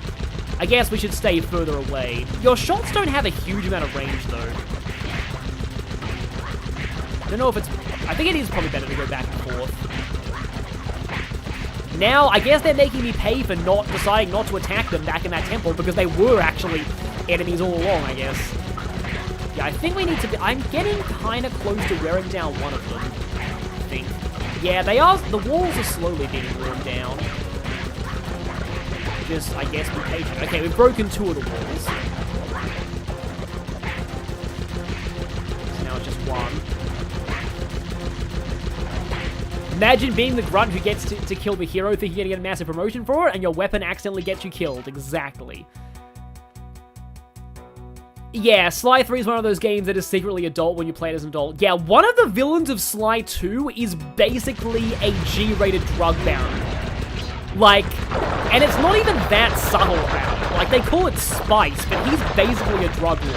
I guess we should stay further away. Your shots don't have a huge amount of range, though. I don't know if it's... I think it is probably better to go back and forth. Now, I guess they're making me pay for not deciding not to attack them back in that temple, because they were actually enemies all along, I guess. Yeah, I think we need to be... I'm getting kind of close to wearing down one of them, I think. Yeah, they are... The walls are slowly being worn down. Just, I guess, be patient. Okay, we've broken 2 of the walls. So now it's just 1. Imagine being the grunt who gets to kill the hero thinking you're gonna get a massive promotion for it, and your weapon accidentally gets you killed. Exactly. Yeah, Sly 3 is one of those games that is secretly adult when you play it as an adult. Yeah, one of the villains of Sly 2 is basically a G-rated drug baron. Like, and it's not even that subtle about it. Like, they call it Spice, but he's basically a drug lord.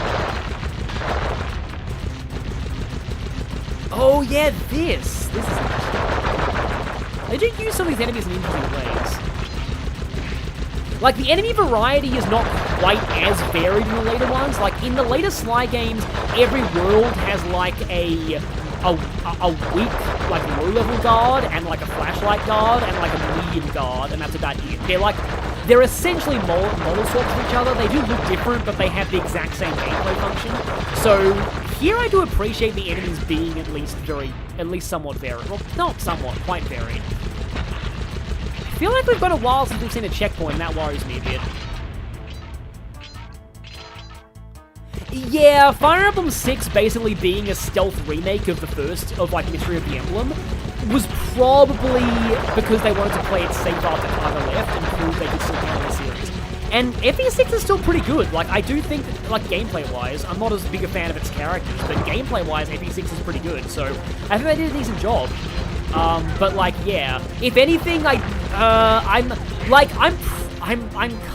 Oh, yeah, this is interesting. They do use some of these enemies in interesting ways. Like, the enemy variety is not quite as varied in the later ones. Like, in the later Sly games, every world has, like, a weak, like, low-level guard, and, like, a flashlight guard, and, like, a medium guard, and that's about it. They're essentially model swaps of each other. They do look different, but they have the exact same gameplay function. So, here I do appreciate the enemies being at least somewhat varied. Well, not somewhat, quite varied. I feel like we've got a while since we've seen a checkpoint, and that worries me a bit. Yeah, Fire Emblem 6 basically being a stealth remake of the first, of like Mystery of the Emblem, was probably because they wanted to play it safe after Cargo left and prove they could still handle the series. And FE6 is still pretty good. Like, I do think that, like, gameplay-wise, I'm not as big a fan of its characters, but gameplay-wise, FE6 is pretty good, so I think they did a decent job. But, like, yeah. If anything, I'm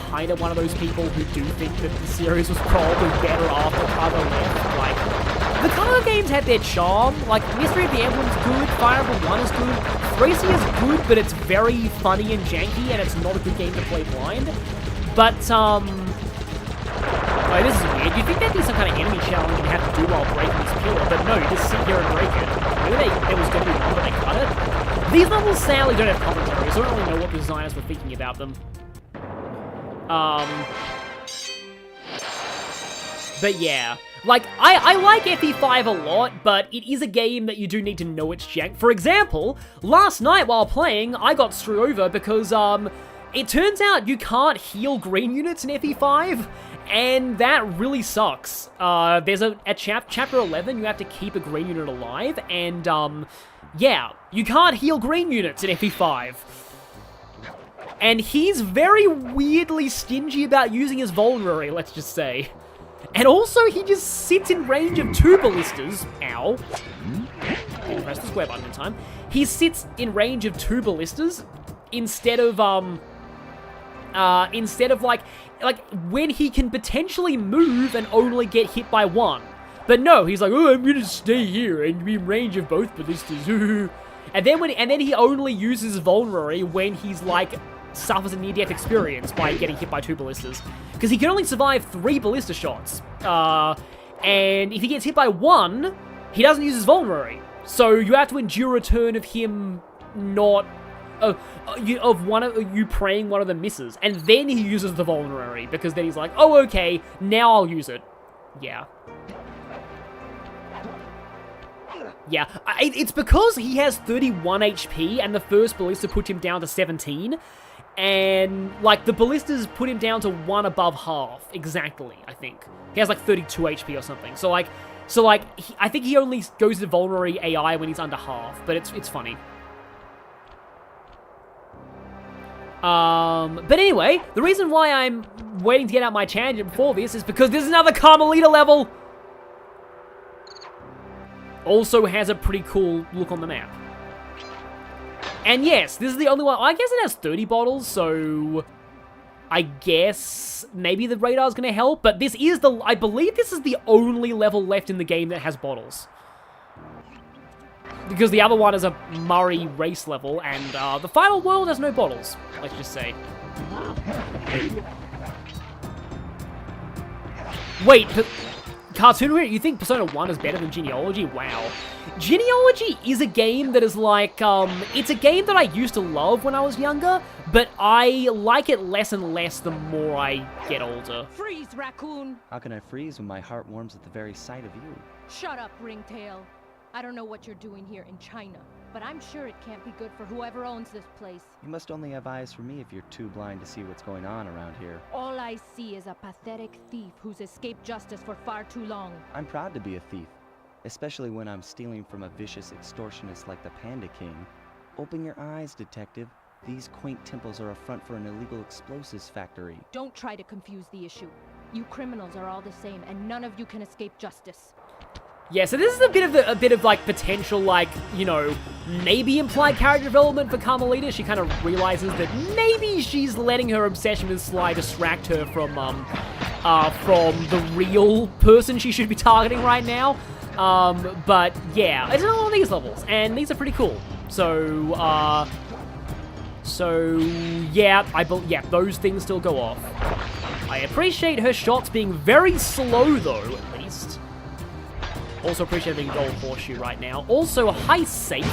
kind of one of those people who do think that the series was probably better after Cargo left. Like, the Cargo games had their charm. Like, Mystery of the Emblem's good, Fire Emblem 1 is good, Thracia is good, but it's very funny and janky, and it's not a good game to play blind. But, oh, this is weird. You'd think there'd be some kind of enemy challenge you have to do while breaking this pillar, but no, you just sit here and break it. Maybe there was going to be one, but they cut it. These levels sadly don't have commentary, so I don't really know what the designers were thinking about them. But yeah, like, I like FE5 a lot, but it is a game that you do need to know its jank. For example, last night while playing, I got screwed over because, it turns out you can't heal green units in FE5, and that really sucks. There's at chapter 11, you have to keep a green unit alive, and, yeah, you can't heal green units in FE5. And he's very weirdly stingy about using his vulnerary, let's just say. And also, he just sits in range of 2 ballistas. Ow. Didn't press the square button in time. He sits in range of 2 ballistas instead of like when he can potentially move and only get hit by 1. But no, he's like, oh, I'm gonna stay here and be in range of both ballistas. and then he only uses vulnerary when he's like suffers a near-death experience by getting hit by 2 ballistas. Because he can only survive 3 ballista shots. And if he gets hit by 1, he doesn't use his vulnerary. So you have to endure a turn of him not... you praying one of them misses. And then he uses the vulnerary, because then he's like, oh, okay, now I'll use it. Yeah. Yeah, it's because he has 31 HP, and the first ballista put him down to 17, and, like, the ballistas put him down to 1 above half, exactly, I think. He has, like, 32 HP or something, so, I think he only goes to vulnerary AI when he's under half, but it's funny. But anyway, the reason why I'm waiting to get out my tangent before this is because there's another Carmelita level! Also has a pretty cool look on the map. And yes, this is the only one. I guess it has 30 bottles, so I guess maybe the radar's gonna help, but this is I believe this is the only level left in the game that has bottles. Because the other one is a Murray race level, and the final world has no bottles, let's just say. Wait, Cartoon, you think Persona 1 is better than Genealogy? Wow. Genealogy is a game that is like, it's a game that I used to love when I was younger, but I like it less and less the more I get older. Freeze, Raccoon! How can I freeze when my heart warms at the very sight of you? Shut up, Ringtail. I don't know what you're doing here in China, but I'm sure it can't be good for whoever owns this place. You must only have eyes for me if you're too blind to see what's going on around here. All I see is a pathetic thief who's escaped justice for far too long. I'm proud to be a thief, especially when I'm stealing from a vicious extortionist like the Panda King. Open your eyes, detective. These quaint temples are a front for an illegal explosives factory. Don't try to confuse the issue. You criminals are all the same, and none of you can escape justice. Yeah, so this is a bit of like potential, like, you know, maybe implied character development for Carmelita. She kind of realizes that maybe she's letting her obsession with Sly distract her from the real person she should be targeting right now. But yeah, it's another one of these levels, and these are pretty cool. So yeah, those things still go off. I appreciate her shots being very slow though, at least. Also appreciate being gold horseshoe right now. Also, heist safe.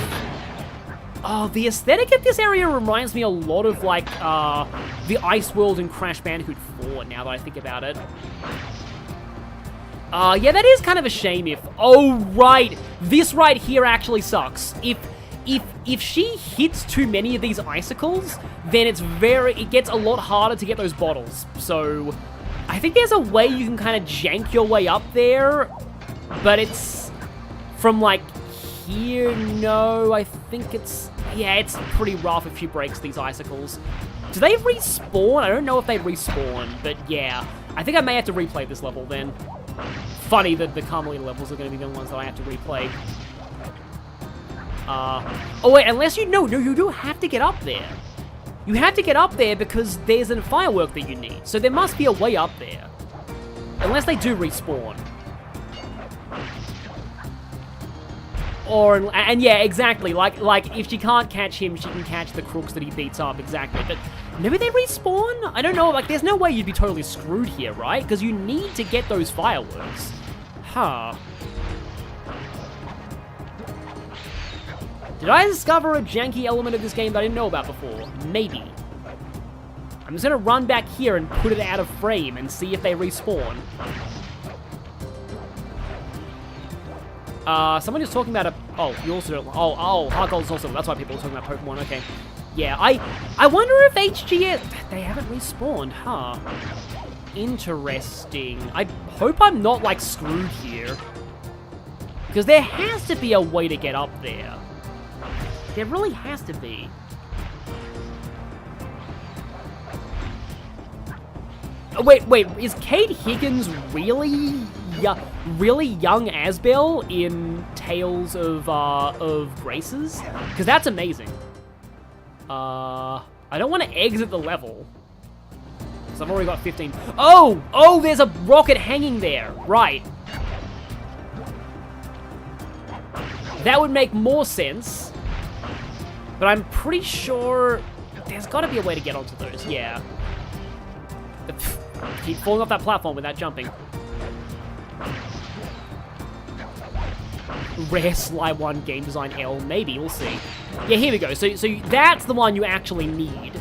Oh, the aesthetic of this area reminds me a lot of, like, the Ice World in Crash Bandicoot 4, now that I think about it. Yeah, that is kind of a shame if... Oh, right! This right here actually sucks. If she hits too many of these icicles, then it gets a lot harder to get those bottles. So, I think there's a way you can kind of jank your way up there. But it's from, like, here, no, I think it's, yeah, it's pretty rough if she breaks these icicles. Do they respawn? I don't know if they respawn, but yeah. I think I may have to replay this level then. Funny that the Carmelita levels are going to be the ones that I have to replay. Oh wait, unless you, no, you do have to get up there. You have to get up there because there's a firework that you need, so there must be a way up there. Unless they do respawn. And yeah, exactly, like, if she can't catch him, she can catch the crooks that he beats up, exactly, but maybe they respawn? I don't know, like, there's no way you'd be totally screwed here, right? Because you need to get those fireworks. Huh. Did I discover a janky element of this game that I didn't know about before? Maybe. I'm just gonna run back here and put it out of frame and see if they respawn. Someone is talking about a... Oh, you also don't... Oh, Heart Gold Soul Silver. That's why people are talking about Pokemon. Okay. Yeah, I wonder if HGS... They haven't respawned, huh? Interesting. I hope I'm not, like, screwed here. Because there has to be a way to get up there. There really has to be. Oh, wait, is Kate Higgins really young Asbel in Tales of Graces? Because that's amazing. I don't want to exit the level. Because I've already got 15. Oh, there's a rocket hanging there. Right. That would make more sense. But I'm pretty sure there's got to be a way to get onto those. Yeah. Keep falling off that platform without jumping. Rare Sly 1 Game Design L. Maybe, we'll see. Yeah, here we go. So that's the one you actually need.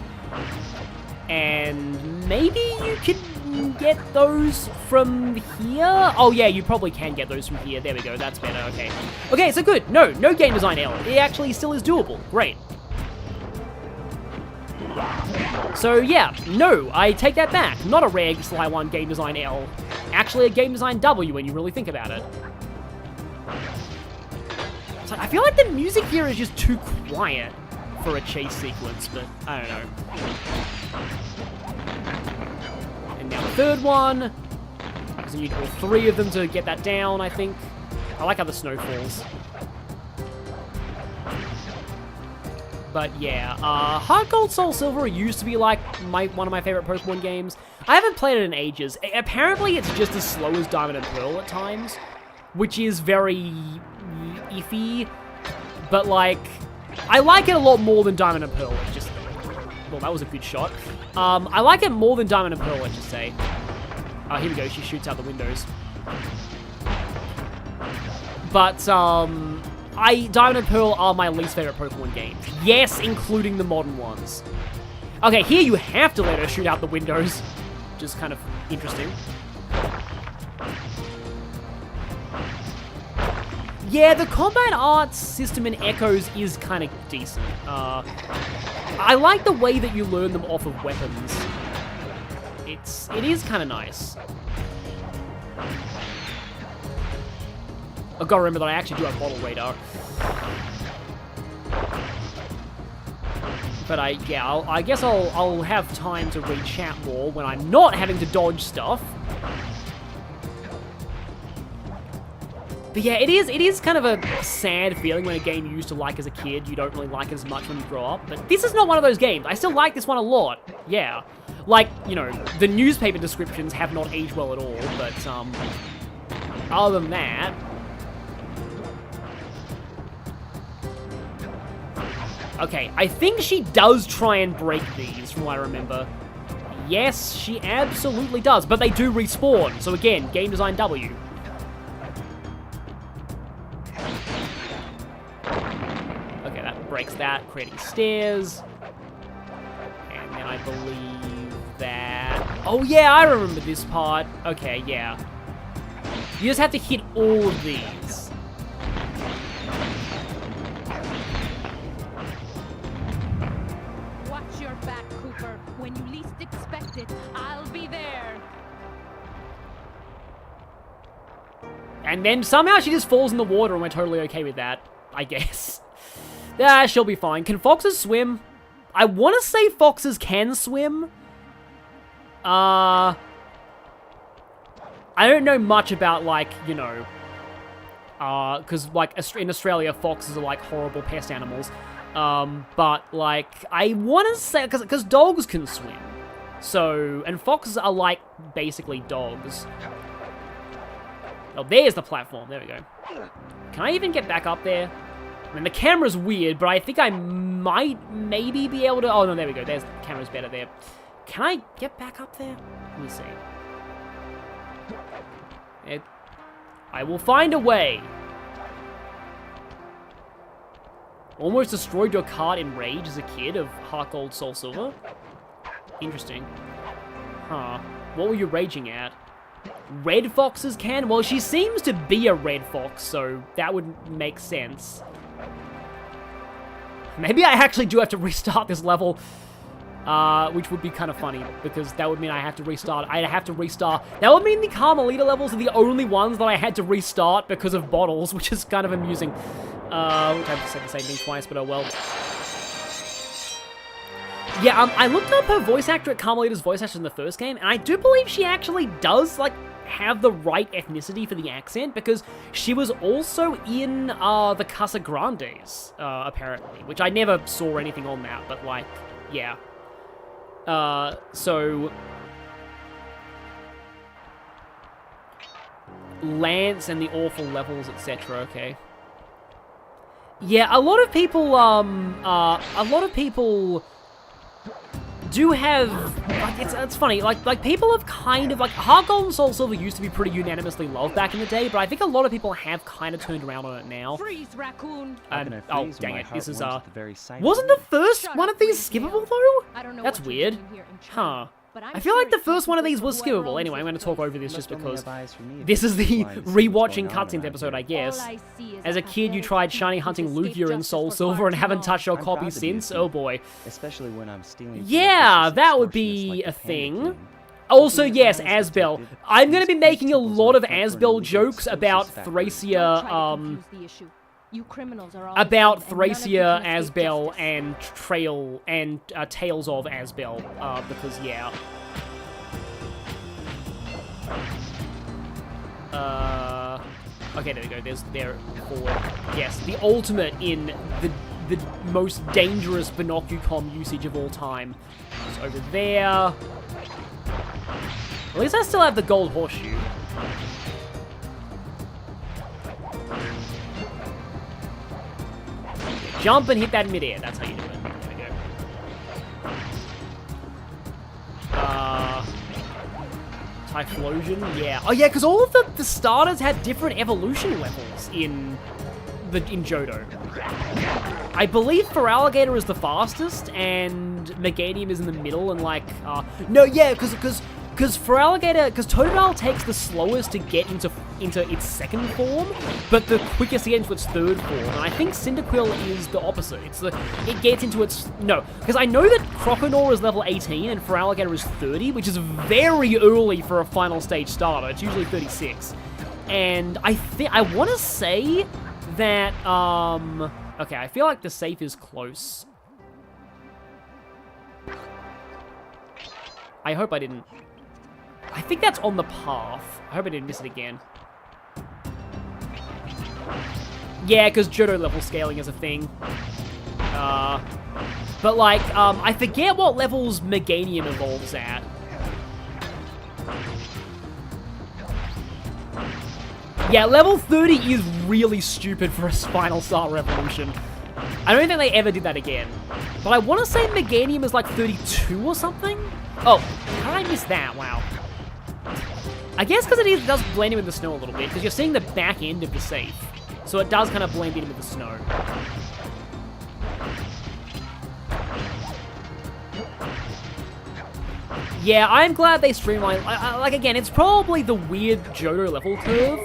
And maybe you can get those from here? Oh, yeah, you probably can get those from here. There we go. That's better. Okay. Okay, so good. No Game Design L. It actually still is doable. Great. So, yeah. No, I take that back. Not a rare Sly 1 Game Design L. Actually a Game Design W when you really think about it. So I feel like the music here is just too quiet for a chase sequence, but I don't know. And now the third one. Because you need all three of them to get that down, I think. I like how the snow falls. But yeah, Heart Gold Soul Silver used to be like one of my favorite Pokemon games. I haven't played it in ages. Apparently it's just as slow as Diamond and Pearl at times, which is very iffy. But like, I like it a lot more than Diamond and Pearl. It's just, well, that was a good shot. I like it more than Diamond and Pearl, let's just say. Here we go. She shoots out the windows. But Diamond and Pearl are my least favorite Pokemon games. Yes, including the modern ones. Okay, here you have to let her shoot out the windows, which is kind of interesting. Yeah, the combat arts system in Echoes is kind of decent. I like the way that you learn them off of weapons. It is kind of nice. I've got to remember that I actually do have Bottle Radar. But I guess I'll have time to read chat more when I'm not having to dodge stuff. But yeah, it is kind of a sad feeling when a game you used to like as a kid, you don't really like it as much when you grow up. But this is not one of those games. I still like this one a lot. Yeah. Like, you know, the newspaper descriptions have not aged well at all, but other than that. Okay, I think she does try and break these, from what I remember. Yes, she absolutely does, but they do respawn. So again, Game Design W. Okay, that breaks that, creating stairs. And then I believe that... Oh yeah, I remember this part. Okay, yeah. You just have to hit all of these. When you least expect it, I'll be there. And then somehow she just falls in the water and we're totally okay with that, I guess. Yeah, she'll be fine. Can foxes swim? I want to say foxes can swim. I don't know much about, like, you know, because, like, in Australia, foxes are, like, horrible pest animals. But, like, I want to say, because dogs can swim. So, and foxes are, like, basically dogs. Oh, there's the platform. There we go. Can I even get back up there? I mean, the camera's weird, but I think I might maybe be able to... Oh, no, there we go. There's the camera's better there. Can I get back up there? Let me see. I will find a way. Almost destroyed your cart in rage as a kid of Heart Gold Soul Silver. Interesting. Huh. What were you raging at? red foxes can? Well, she seems to be a red fox, so that would make sense. Maybe I actually do have to restart this level, which would be kind of funny, because that would mean I have to restart. I'd have to restart. That would mean the Carmelita levels are the only ones that I had to restart because of bottles, which is kind of amusing. Which I have to say the same thing twice, but oh well. Yeah, I looked up her voice actor at Carmelita's voice actor in the first game, and I do believe she actually does, like, have the right ethnicity for the accent, because she was also in the Casa Grandes, apparently, which I never saw anything on that, but, like, yeah. So... Lance and the awful levels, etc., okay. Yeah, a lot of people do have, like, it's funny, like people have kind of, like, Heart Gold and Soul Silver used to be pretty unanimously loved back in the day, but I think a lot of people have kind of turned around on it now. Freeze, Raccoon. Oh, dang it, this is, wasn't the first one of these skippable, though? I don't know That's what you're weird. doing here in China, Huh. but I'm I feel like the sure first one of these people was who are skippable. Anyway, I'm going to talk over this just Must only because have eyes for me if this is you're the blind to see what's rewatching going on cutscenes around episode, here. I guess. All I see is As a kid, you pathetic tried attempt shiny to hunting escape Lugia and justice Soul for Silver and haven't Cartel. touched your I'm copy proud to be a since? thief, Oh boy. Especially when I'm stealing from Yeah, vicious that would extortionists be like a the Panda thing. King. Also, Open your yes, eyes, Asbel. detective. I'm going to be These making a temples lot are of front for an Asbel illegal jokes about explosives factory. Thracia, Don't try to confuse the issue. You criminals are all about the same, and none of you Thracia, can escape Asbel, justice. and Trail, and Tales of Asbel, because, yeah. Okay, there we go, there forward. Yes, the ultimate in the most dangerous Binocucom usage of all time. It's over there. At least I still have the gold horseshoe. Jump and hit that in midair. That's how you do it. There we go. Typhlosion? Yeah. Oh yeah, because all of the starters have different evolution levels in Johto. I believe Feraligatr is the fastest, and Meganium is in the middle, and like, no, yeah, because Feraligatr, because Totodile takes the slowest to get into its second form, but the quickest to get into its third form, and I think Cyndaquil is the opposite. It gets into its, no, because I know that Croconaw is level 18 and Feraligatr is 30, which is very early for a final stage starter. It's usually 36, and I want to say that, okay, I feel like the safe is close. I hope I didn't. I think that's on the path. I hope I didn't miss it again. Yeah, because Johto level scaling is a thing. But like, I forget what levels Meganium evolves at. Yeah, level 30 is really stupid for a Final Star Revolution. I don't think they ever did that again. But I want to say Meganium is like 32 or something? Oh, how did I miss that? Wow. I guess because it does blend in with the snow a little bit, because you're seeing the back end of the safe. So it does kind of blend in with the snow. Yeah, I'm glad they streamlined. Like, again, it's probably the weird Johto level curve,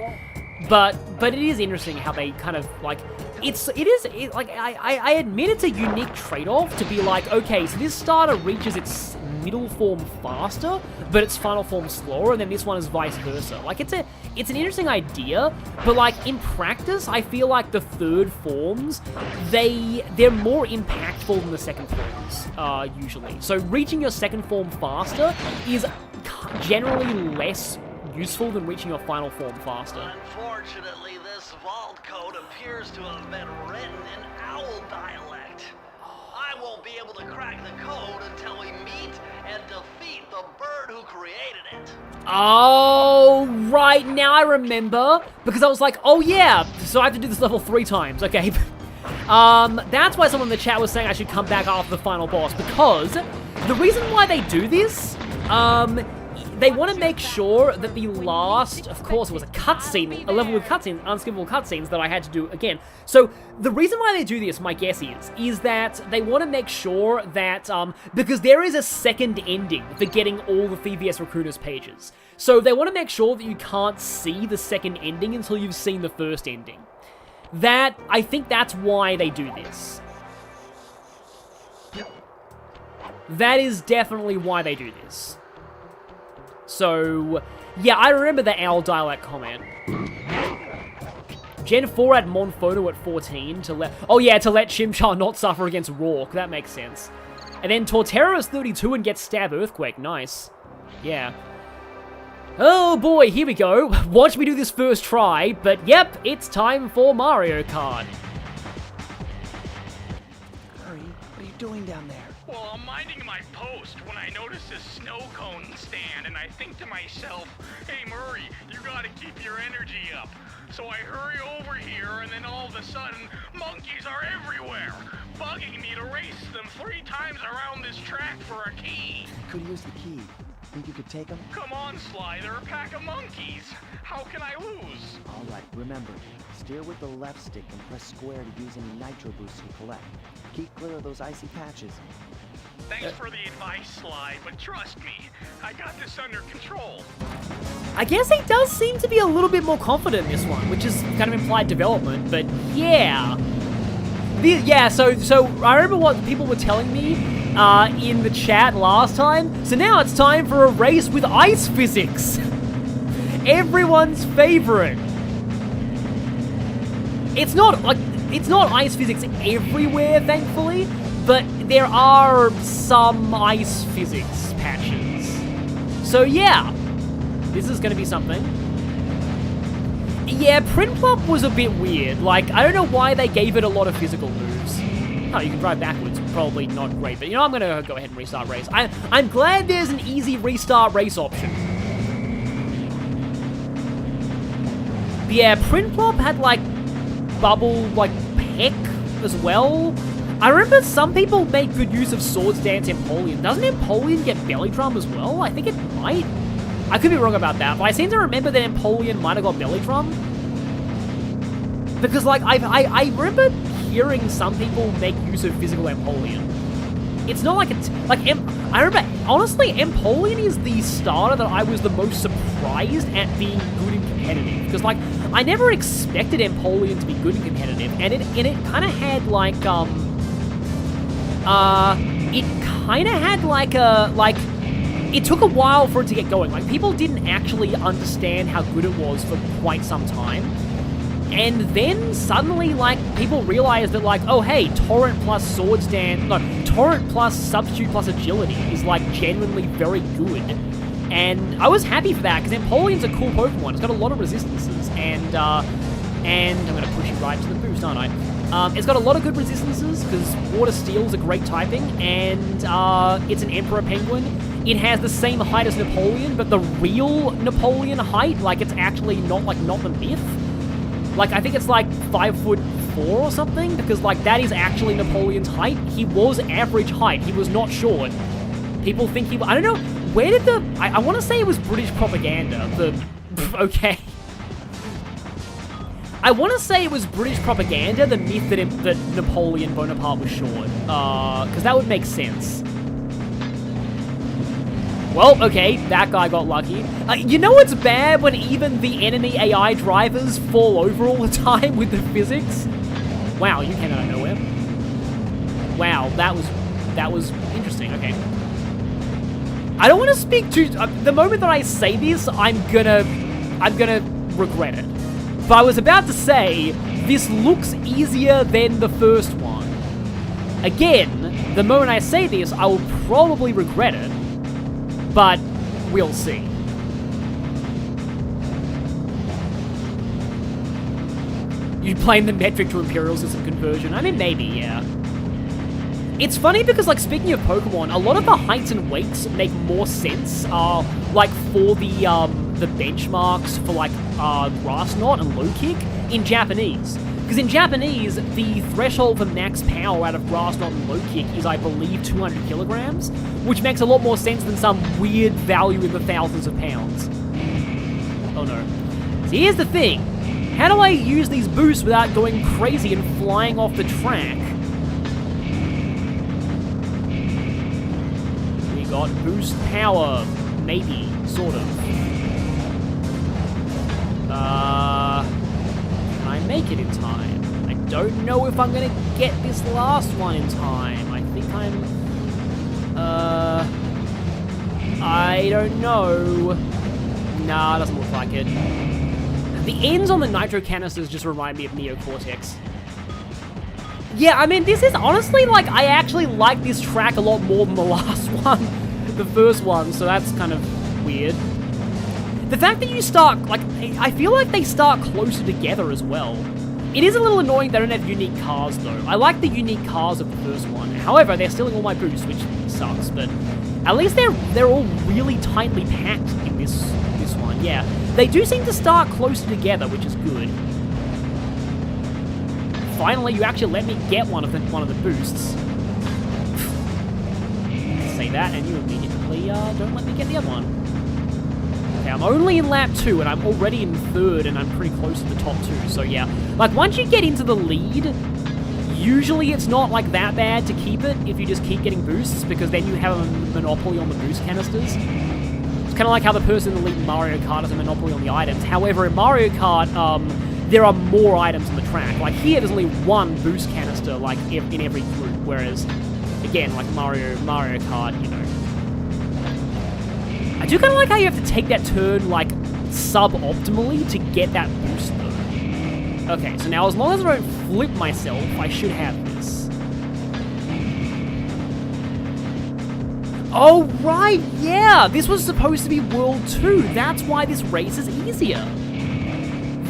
but it is interesting how they kind of, like, I admit it's a unique trade-off to be like, okay, so this starter reaches its middle form faster, but its final form slower, and then this one is vice versa. Like, it's an interesting idea, but like, in practice, I feel like the third forms, they're more impactful than the second forms, usually. So reaching your second form faster is generally less useful than reaching your final form faster. Unfortunately, this vault code appears to have been written in owl dialect. I won't be able to crack the code until we meet and defeat the bird who created it. Oh, right, now I remember, because I was like, oh yeah, so I have to do this level 3 times, okay. That's why someone in the chat was saying I should come back after the final boss, because the reason why they do this, they want to make sure that the last, of course, it was a cutscene, a level with cutscenes, unskippable cutscenes that I had to do again. So the reason why they do this, my guess is that they want to make sure that, because there is a second ending for getting all the Thievius Racoonus pages. So they want to make sure that you can't see the second ending until you've seen the first ending. I think that's why they do this. That is definitely why they do this. So, yeah, I remember the owl dialect comment. Gen 4 had Monfono at 14 to let... Oh yeah, to let Chimchar not suffer against Rourke. That makes sense. And then Torterra is 32 and gets Stab Earthquake. Nice. Yeah. Oh boy, here we go. Watch me do this first try, but yep, it's time for Mario Kart. Murray, what are you doing down there? Well, I'm minding my post when I notice this snow cone stand, and I think to myself, hey Murray, you gotta keep your energy up. So I hurry over here, and then all of a sudden, monkeys are everywhere, bugging me to race them 3 times around this track for a key. Could use the key. Think you could take them? Come on, Sly, they're a pack of monkeys. How can I lose? Alright, remember, steer with the left stick and press square to use any nitro boosts you collect. Keep clear of those icy patches. Thanks for the advice, Sly, but trust me, I got this under control. I guess he does seem to be a little bit more confident in this one, which is kind of implied development, but yeah. So I remember what people were telling me in the chat last time. So now it's time for a race with ice physics. Everyone's favorite. It's not ice physics everywhere, thankfully, but there are some ice physics patches. So yeah, this is gonna be something. Yeah, Prinplop was a bit weird. Like, I don't know why they gave it a lot of physical moves. Oh, you can drive backwards. Probably not great, but you know, I'm gonna go ahead and restart race. I'm glad there's an easy restart race option. But yeah, Prinplop had, like, bubble, like, peck as well. I remember some people make good use of Swords Dance Empoleon. Doesn't Empoleon get Belly Drum as well? I think it might. I could be wrong about that, but I seem to remember that Empoleon might have got Belly Drum. Because, like, I remember hearing some people make use of physical Empoleon. It's not like it's... Like, I remember, honestly, Empoleon is the starter that I was the most surprised at being good in competitive. Because, like, I never expected Empoleon to be good in competitive, and it kind of had, like, it took a while for it to get going. Like, people didn't actually understand how good it was for quite some time. And then suddenly, like, people realized that, like, oh, hey, Torrent plus Swords Dance, no, Torrent plus Substitute plus Agility is, like, genuinely very good. And I was happy for that, because Empoleon's a cool Pokemon. It's got a lot of resistances, and I'm gonna push you right to the boost, aren't I? It's got a lot of good resistances, because Water Steel's a great typing, and it's an Emperor Penguin. It has the same height as Napoleon, but the real Napoleon height, like, it's actually not the myth. Like, I think it's like 5'4" or something, because, like, that is actually Napoleon's height. He was average height. He was not short. People think he... I don't know, where did the... I want to say it was British propaganda. Okay. I want to say it was British propaganda, the myth that Napoleon Bonaparte was short. Because that would make sense. Well, okay, that guy got lucky. You know what's bad when even the enemy AI drivers fall over all the time with the physics? Wow, you came out of nowhere. Wow, that was interesting. Okay. I don't want to speak too... the moment that I say this, I'm gonna regret it. But I was about to say, this looks easier than the first one. Again, the moment I say this, I will probably regret it. But we'll see. You blame the metric to Imperial System conversion? I mean, maybe, yeah. It's funny because, like, speaking of Pokemon, a lot of the heights and weights make more sense, like, for the benchmarks for, like, Grass Knot and Low Kick in Japanese. Because in Japanese, the threshold for max power out of grass knot and low kick is, I believe, 200 kilograms, which makes a lot more sense than some weird value in the thousands of pounds. Oh no. So here's the thing. How do I use these boosts without going crazy and flying off the track? We got boost power. Maybe. Sort of. Can I make it in time? I don't know if I'm gonna get this last one in time. I think I'm... I don't know. Nah, it doesn't look like it. The ends on the nitro canisters just remind me of Neocortex. Yeah, I mean, this is honestly, like, I actually like this track a lot more than the last one. The first one, so that's kind of weird. The fact that you start, like, I feel like they start closer together as well. It is a little annoying they don't have unique cars, though. I like the unique cars of the first one. However, they're stealing all my boosts, which sucks, but at least they're all really tightly packed in this one. Yeah, they do seem to start closer together, which is good. Finally, you actually let me get one of the boosts. Say that, and you immediately don't let me get the other one. Okay, I'm only in lap 2, and I'm already in 3rd, and I'm pretty close to the top 2, so yeah. Like, once you get into the lead, usually it's not, like, that bad to keep it if you just keep getting boosts, because then you have a monopoly on the boost canisters. It's kind of like how the person in the lead in Mario Kart has a monopoly on the items. However, in Mario Kart, there are more items on the track. Like, here, there's only one boost canister, like, in every group, whereas, again, like Mario Kart, you know. I do kind of like how you have to take that turn, like, sub-optimally to get that boost, though. Okay, so now as long as I don't flip myself, I should have this. Oh, right, yeah! This was supposed to be World 2. That's why this race is easier.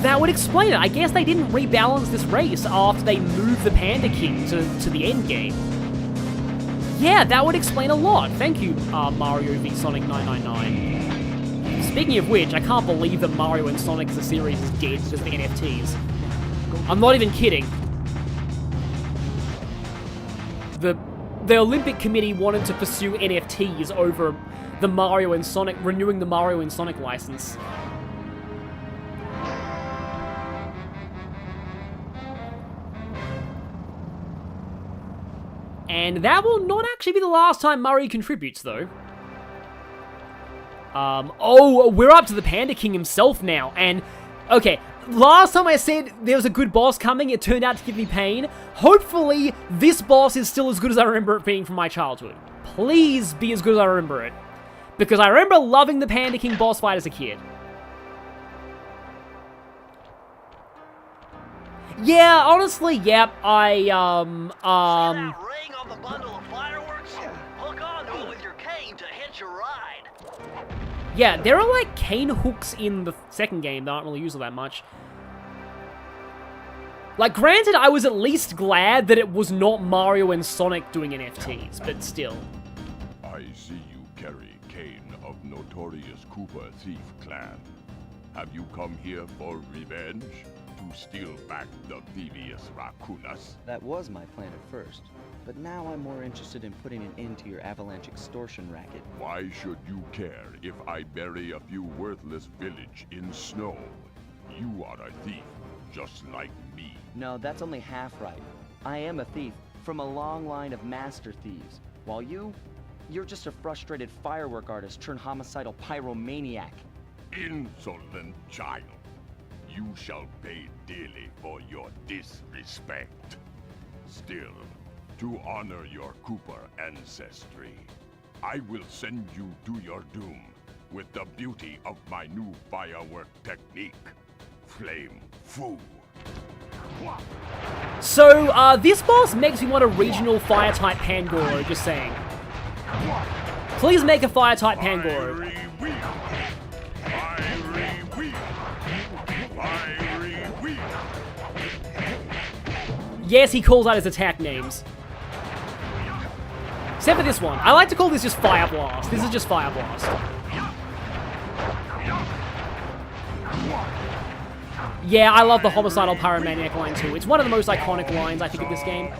That would explain it. I guess they didn't rebalance this race after they moved the Panda King to the end game. Yeah, that would explain a lot. Thank you, Mario v Sonic 999. Speaking of which, I can't believe that Mario and Sonic as a series is dead because of the NFTs. I'm not even kidding. The Olympic Committee wanted to pursue NFTs over the Mario and Sonic, renewing the Mario and Sonic license. And that will not actually be the last time Murray contributes, though. Oh, we're up to the Panda King himself now, and... Okay, last time I said there was a good boss coming, it turned out to give me pain. Hopefully, this boss is still as good as I remember it being from my childhood. Please be as good as I remember it. Because I remember loving the Panda King boss fight as a kid. Yeah, honestly, yep, See that ring on the bundle of fireworks? Hook onto it with your cane to hitch a ride. Yeah, there are, like, cane hooks in the second game that aren't really used all that much. Like, granted, I was at least glad that it was not Mario and Sonic doing NFTs, but still. I see you carry Kane of notorious Koopa thief clan. Have you come here for revenge? To steal back the Thievius Racoonus? That was my plan at first, but now I'm more interested in putting an end to your avalanche extortion racket. Why should you care if I bury a few worthless village in snow? You are a thief, just like me. No, that's only half right. I am a thief from a long line of master thieves, while you're just a frustrated firework artist turned homicidal pyromaniac. Insolent child. You shall pay dearly for your disrespect. Still, to honor your Koopa ancestry, I will send you to your doom with the beauty of my new firework technique, Flamethrower. So, this boss makes me want a regional fire-type Pangoro, just saying. Please make a fire-type Pangoro. Yes, he calls out his attack names. Except for this one. I like to call this just Fire Blast. This is just Fire Blast. Yeah, I love the homicidal pyromaniac line too. It's one of the most iconic lines, I think, of this game.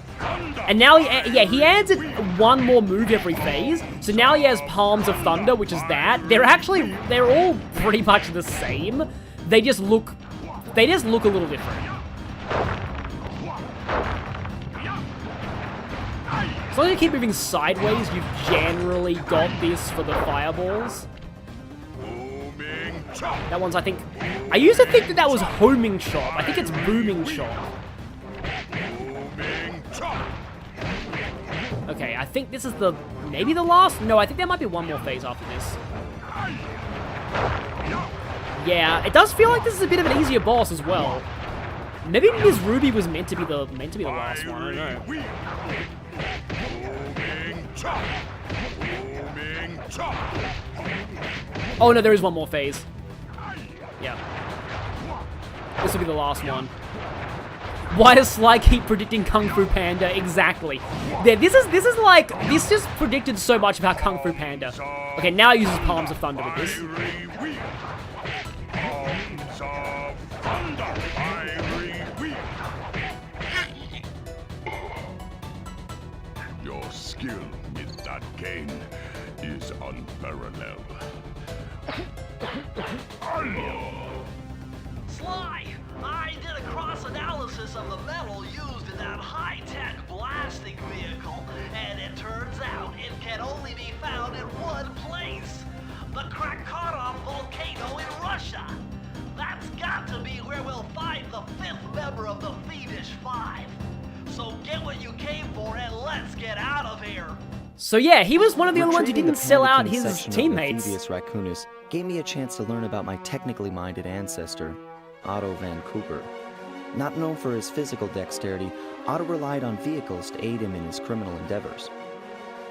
And now, he adds it one more move every phase. So now he has Palms of Thunder, which is that. They're all pretty much the same. They just look a little different. As long as you keep moving sideways, you've generally got this for the fireballs. That one's, I think... I used to think that was homing chop. I think it's booming chop. Okay, I think this is maybe the last? No, I think there might be one more phase after this. Yeah, it does feel like this is a bit of an easier boss as well. Maybe Ms. Ruby was meant to be the last one, I don't know. Oh no, there is one more phase. Yeah. This will be the last one. Why does Sly keep predicting Kung Fu Panda? Exactly. Yeah, this just predicted so much about Kung Fu Panda. Okay, now he uses Palms of Thunder with this. Your skill with that cane is unparalleled. Sly, I did a cross-analysis of the metal used in that high-tech blasting vehicle, and it turns out it can only be found in one place. The Racoonus volcano in Russia. That's got to be where we'll find the 5th member of the Fiendish 5. So get what you came for and let's get out of here. So yeah, he was one of the only ones who Retrieving didn't sell Panda out King his section of teammates. the Thievius Racoonus gave me a chance to learn about my technically minded ancestor, Otto Van Cooper. Not known for his physical dexterity, Otto relied on vehicles to aid him in his criminal endeavors.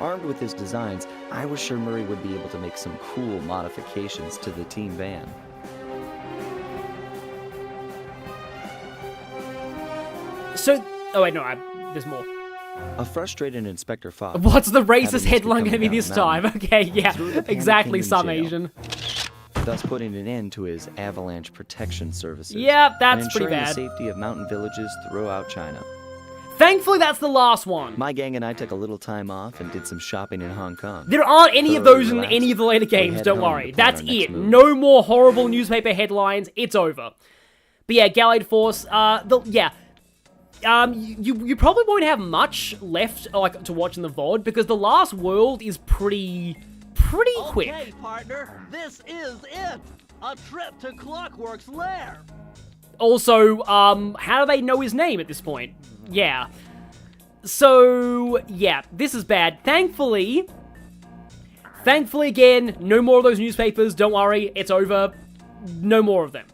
Armed with his designs, I was sure Murray would be able to make some cool modifications to the team van. So, oh wait, no, there's more. A frustrated Inspector Fox. What's the racist having headline to gonna be come this down time? the mountain, Okay, yeah, threw the Panda exactly, King in some jail, Asian. thus putting an end to his avalanche protection services. Yeah, and that's pretty ensuring bad. the safety of mountain villages throughout China. Thankfully, that's the last one. My gang and I took a little time off and did some shopping in Hong Kong. There aren't any of Thoroughly those in relaxed, any of the later we games, head don't home worry. to plan That's our next it. move. No more horrible newspaper headlines. It's over. But yeah, Gallied Force, you probably won't have much left like to watch in the VOD because the last world is pretty quick. Okay, partner, this is it. A trip to Clockwork's lair. Also, how do they know his name at this point? Yeah. So, yeah, this is bad. Thankfully again, no more of those newspapers. Don't worry, it's over. No more of them.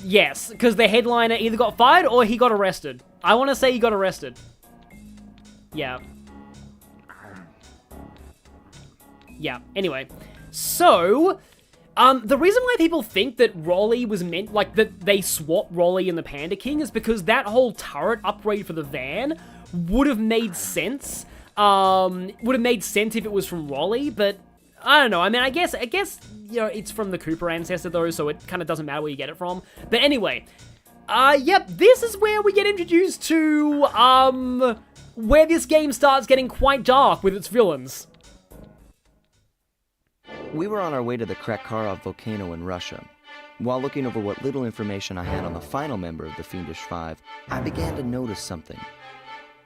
Yes, because the headliner either got fired or he got arrested. I want to say he got arrested. Yeah. Yeah, anyway. So, the reason why people think that Rolly was meant, like, that they swapped Rolly and the Panda King is because that whole turret upgrade for the van would have made sense. Would have made sense if it was from Rolly, but I don't know. I mean, I guess, you know, it's from the Cooper ancestor, though, so it kind of doesn't matter where you get it from. But anyway, yep, this is where we get introduced to, where this game starts getting quite dark with its villains. We were on our way to the Krakkarov volcano in Russia. While looking over what little information I had on the final member of the Fiendish 5, I began to notice something.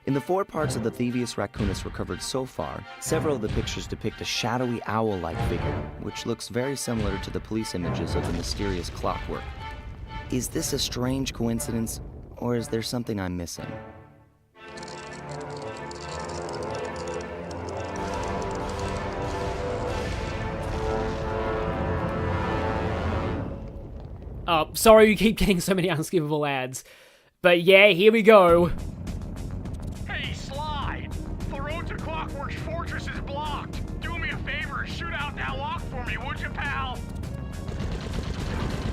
In the 4 parts of the Thievius Racoonus recovered so far, several of the pictures depict a shadowy owl-like figure, which looks very similar to the police images of the mysterious Clockwork. Is this a strange coincidence, or is there something I'm missing? Oh, sorry you keep getting so many unskippable ads. But yeah, here we go. Hey, Sly! The road to Clockwork's fortress is blocked. Do me a favor, shoot out that lock for me, would you, pal?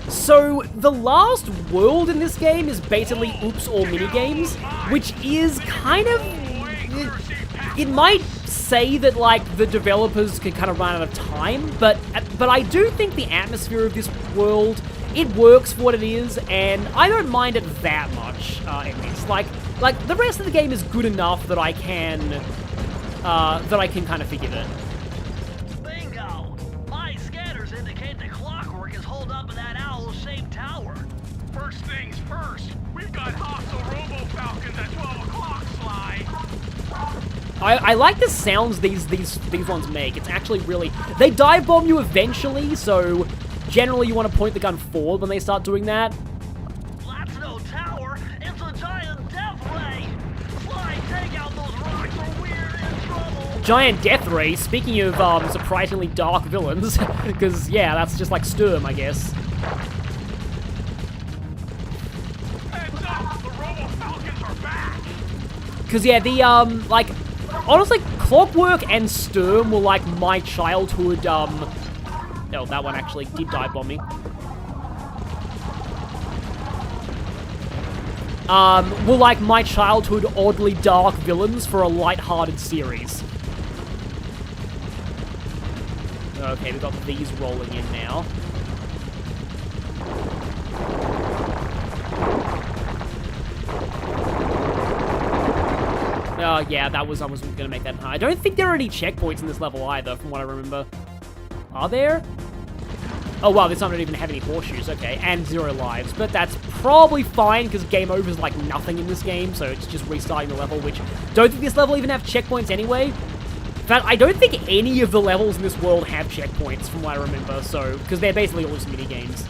So, the last world in this game is basically oops all minigames, which is kind of... It might say that, like, the developers can kind of run out of time, but I do think the atmosphere of this world it works for what it is, and I don't mind it that much, at least. Like, the rest of the game is good enough that I can kind of forgive it. Bingo! My scanners indicate the clockwork is holed up in that owl-shaped tower. First things first, we've got hostile robo-falcons at 12 o'clock, Sly. I like the sounds these ones make. It's actually really... They dive bomb you eventually, so generally you want to point the gun forward when they start doing that. That's no tower, it's a giant death ray! Sly, take out those rocks or we're in trouble! Giant death ray, speaking of surprisingly dark villains, because, yeah, that's just like Sturm, I guess. Heads up, the robo-falcons are back. Because, yeah, the, like, honestly, Clockwork and Sturm were, like, my childhood, Oh, that one actually did dive bomb me. Were, like, my childhood oddly dark villains for a light-hearted series. Okay, we've got these rolling in now. Yeah, I wasn't gonna make that high. I don't think there are any checkpoints in this level either, from what I remember. Are there? Oh wow, this time I don't even have any horseshoes, okay, and 0 lives, but that's probably fine, because game over is like nothing in this game, so it's just restarting the level, which don't think this level even have checkpoints anyway. In fact, I don't think any of the levels in this world have checkpoints, from what I remember, so, because they're basically all just mini-games.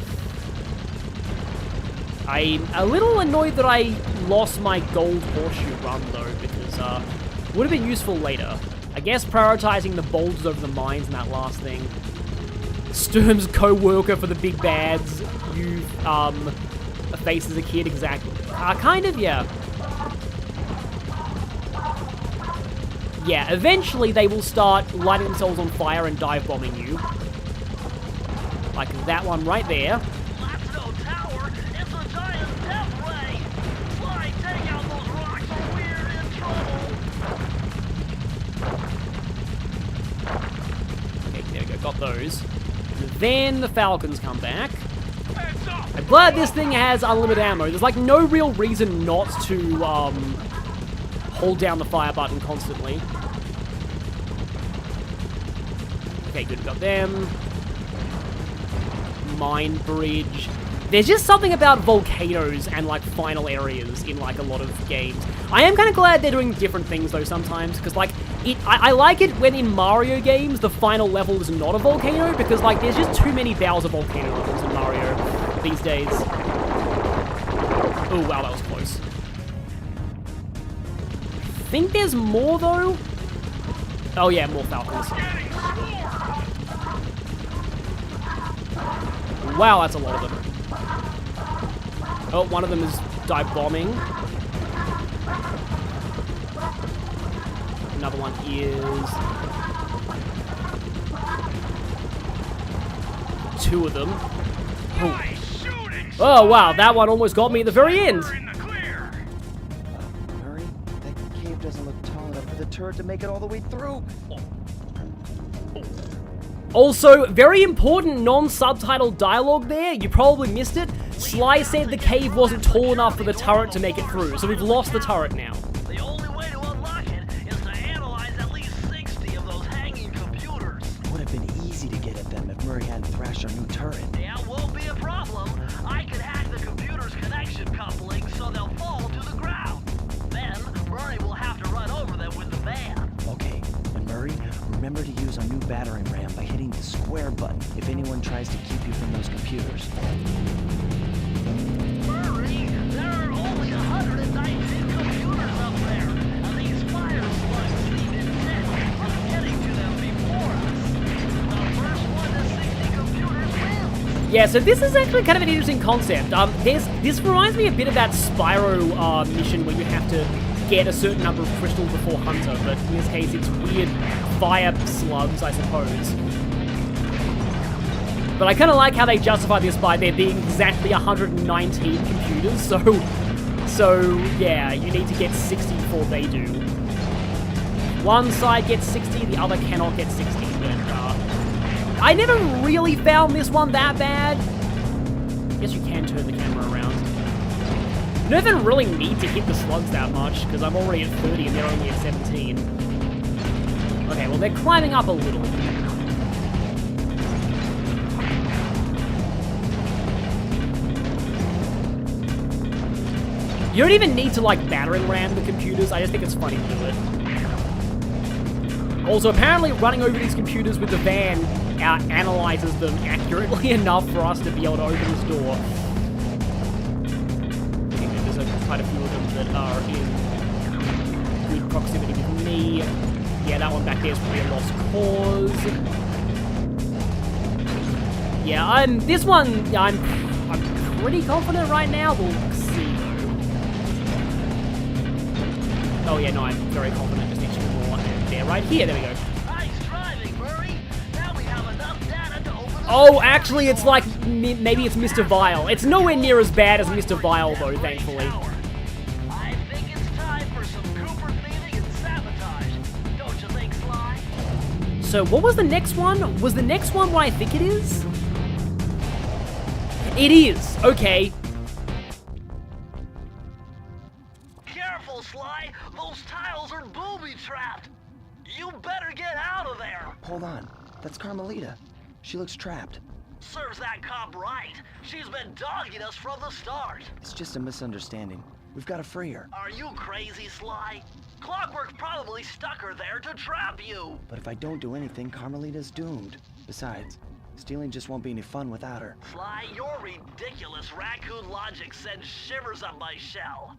I'm a little annoyed that I lost my gold horseshoe run, though, because, would have been useful later. I guess prioritizing the boulders over the mines in that last thing. Sturm's co-worker for the big bads you, faced as a kid, exactly. Kind of, yeah. Yeah, eventually they will start lighting themselves on fire and dive bombing you. Like that one right there. That's no tower, it's a giant death ray! Sly, take out those rocks or we're in trouble! Okay, there we go, got those. Then the Falcons come back. I'm glad this thing has unlimited ammo. There's like no real reason not to hold down the fire button constantly. Okay, good, got them. Mine bridge. There's just something about volcanoes and like final areas in like a lot of games. I am kind of glad they're doing different things though sometimes, because like I like it when in Mario games the final level is not a volcano, because like there's just too many Bowser volcano levels in Mario these days. Oh wow, that was close. I think there's more though. Oh yeah, more Falcons. Wow, that's a lot of them. Oh, one of them is dive bombing. Another one is... 2 of them. Oh, wow, that one almost got me at the very end. Murray, that cave doesn't look tall enough for the turret to make it all the way through. Also, very important non-subtitled dialogue there. You probably missed it. Sly said the cave wasn't tall enough for the turret to make it through, so we've lost the turret now. The only way to unlock it is to analyze at least 60 of those hanging computers. It would have been easy to get at them if Murray hadn't thrashed our new turret. Yeah, won't be a problem. I can hack the computer's connection coupling so they'll fall to the ground. Then, Murray will have to run over them with the van. Okay, and Murray, remember to use our new battering ram by hitting the square button if anyone tries to keep you from those computers. Murray, there are only 119 computers up there, and these fire slugs seem intent on getting to them before us. The first one to 60 computers wins. Yeah, so this is actually kind of an interesting concept. This reminds me a bit of that Spyro mission where you have to get a certain number of crystals before Hunter, but in this case it's weird fire slugs, I suppose. But I kind of like how they justify this by there being exactly 119 computers, so yeah, you need to get 60 before they do. One side gets 60, the other cannot get 60, but I never really found this one that bad. guess you can turn the camera around. You don't even really need to hit the slugs that much, because I'm already at 30 and they're only at 17. Okay, well, they're climbing up a little. You don't even need to, like, battering ram the computers. I just think it's funny to do it. Also, apparently running over these computers with the van analyzes them accurately enough for us to be able to open this door. I think that there's quite a few of them that are in good proximity with me. Yeah, that one back there is probably a lost cause. Yeah, this one, I'm pretty confident right now. We'll see. Oh yeah, no, I'm very confident. Just need two more, and they're right here. There we go. Nice driving, Murray. Now we have enough data to open the Oh, actually, it's like maybe it's Mr. Vile. It's nowhere near as bad as Mr. Vile, though, thankfully. I think it's time for some Cooper thieving and sabotage. Don't you think, Sly? So what was the next one? Was the next one what I think it is? It is. Okay. Careful, Sly. Those tiles are booby-trapped. You better get out of there. Hold on. That's Carmelita. She looks trapped. Serves that cop right. She's been dogging us from the start. It's just a misunderstanding. We've got to free her. Are you crazy, Sly? Clockwork probably stuck her there to trap you. But if I don't do anything, Carmelita's doomed. Besides, stealing just won't be any fun without her. Sly, your ridiculous raccoon logic sends shivers up my shell.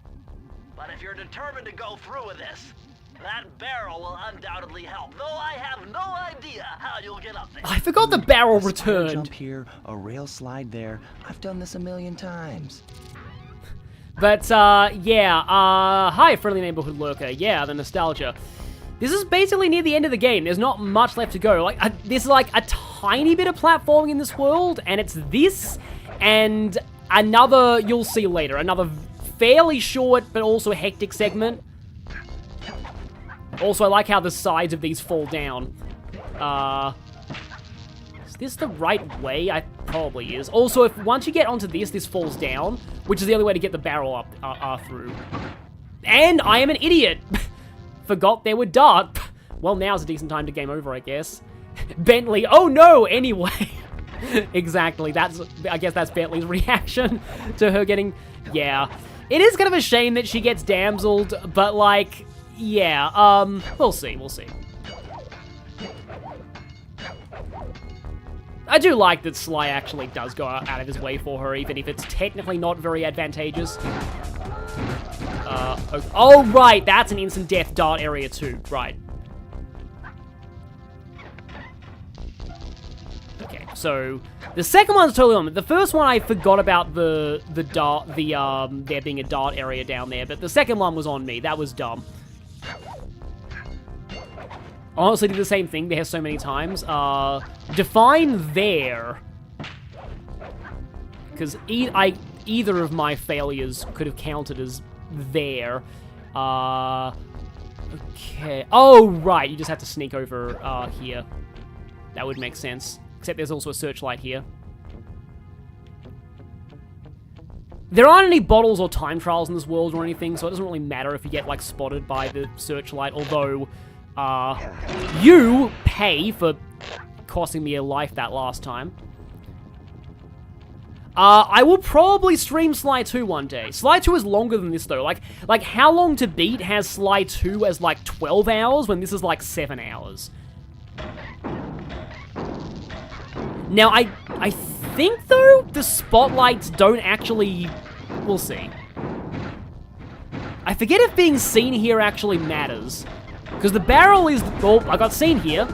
But if you're determined to go through with this, that barrel will undoubtedly help, though I have no idea how you'll get up there. I forgot the barrel A spiral returned. jump here, a rail slide there. I've done this a million times. But, yeah, hi, friendly neighborhood lurker. Yeah, the nostalgia. This is basically near the end of the game. There's not much left to go. Like, there's like a tiny bit of platforming in this world, and it's this, and another, you'll see later, another fairly short, but also hectic segment. Also, I like how the sides of these fall down. Is this the right way? I probably is. Also, if once you get onto this falls down, which is the only way to get the barrel up through. And I am an idiot. Forgot there were dart. Well, now's a decent time to game over, I guess. Bentley, oh no, anyway. Exactly, I guess that's Bentley's reaction to her getting, yeah. It is kind of a shame that she gets damseled, but like, yeah, we'll see. I do like that Sly actually does go out of his way for her, even if it's technically not very advantageous. Oh, right, that's an instant death dart area too, right. Okay, so the second one's totally on. The first one I forgot about the dart, there being a dart area down there, but the second one was on me. That was dumb. Honestly, did the same thing there so many times. Define there. Because either of my failures could have counted as there. Okay. Oh, right. You just have to sneak over here. That would make sense. Except there's also a searchlight here. There aren't any bottles or time trials in this world or anything, so it doesn't really matter if you get, like, spotted by the searchlight, although... you pay for costing me a life that last time. I will probably stream Sly 2 one day. Sly 2 is longer than this, though. Like how long to beat has Sly 2 as, like, 12 hours, when this is, like, 7 hours? Now, I think, though, the spotlights don't actually... We'll see. I forget if being seen here actually matters. Because the barrel is... Oh, I got seen here.